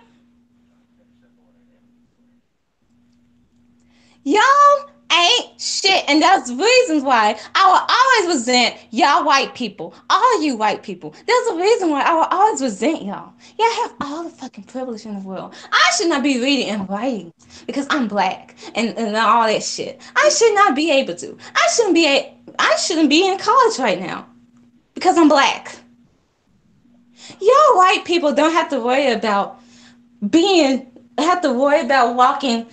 Y'all ain't shit. And that's reasons why I will always resent y'all white people. All you white people. There's a reason why I will always resent y'all. Y'all have all the fucking privilege in the world. I should not be reading and writing because I'm black and all that shit. I should not be able to. I shouldn't be in college right now because I'm black. Y'all white people don't have to worry about walking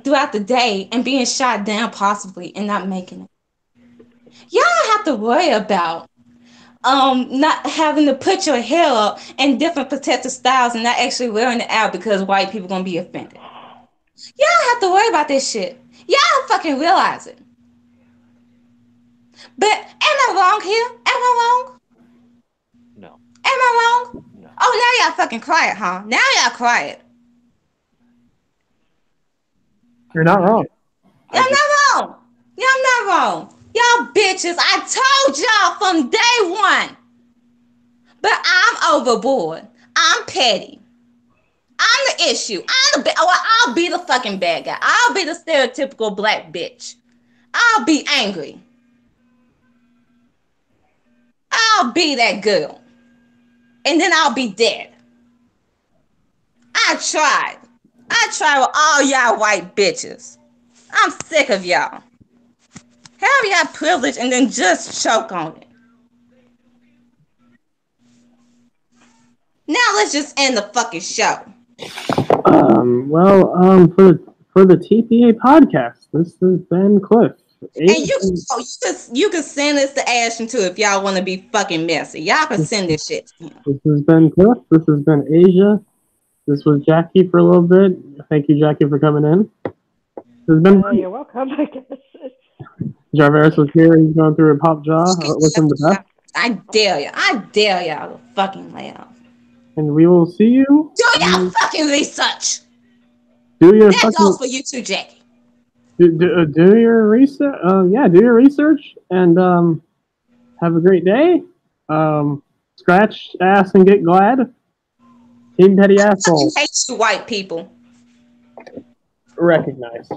throughout the day and being shot down possibly and not making it. Y'all don't have to worry about not having to put your hair up in different protective styles and not actually wearing it out because white people gonna be offended. Y'all don't have to worry about this shit. Y'all don't fucking realize it. But am I wrong here? Am I wrong? No. Am I wrong? No. Oh, now y'all fucking quiet, huh? Now y'all quiet. You're not wrong. Y'all not wrong. Y'all not wrong. Y'all bitches, I told y'all from day one. But I'm overboard. I'm petty. I'm the issue. I'll be the fucking bad guy. I'll be the stereotypical black bitch. I'll be angry. I'll be that girl. And then I'll be dead. I tried with all y'all white bitches. I'm sick of y'all. Have y'all privilege and then just choke on it. Now let's just end the fucking show. For the TPA podcast, this has been Cliff. And you can send this to Ashton too if y'all want to be fucking messy. Y'all can send this shit to him. This has been Cliff. This has been Asia. This was Jackie for a little bit. Thank you, Jackie, for coming in. This has been. You're welcome, I guess. Jarvis was here. He's going through a pop jaw. Wish him the best. I dare y'all to fucking laugh. And we will see you. Do y'all fucking research. That goes for you too, Jackie. Do your research. Do your research and have a great day. Scratch ass and get glad. Team petty asshole. I hate you, white people. Recognized.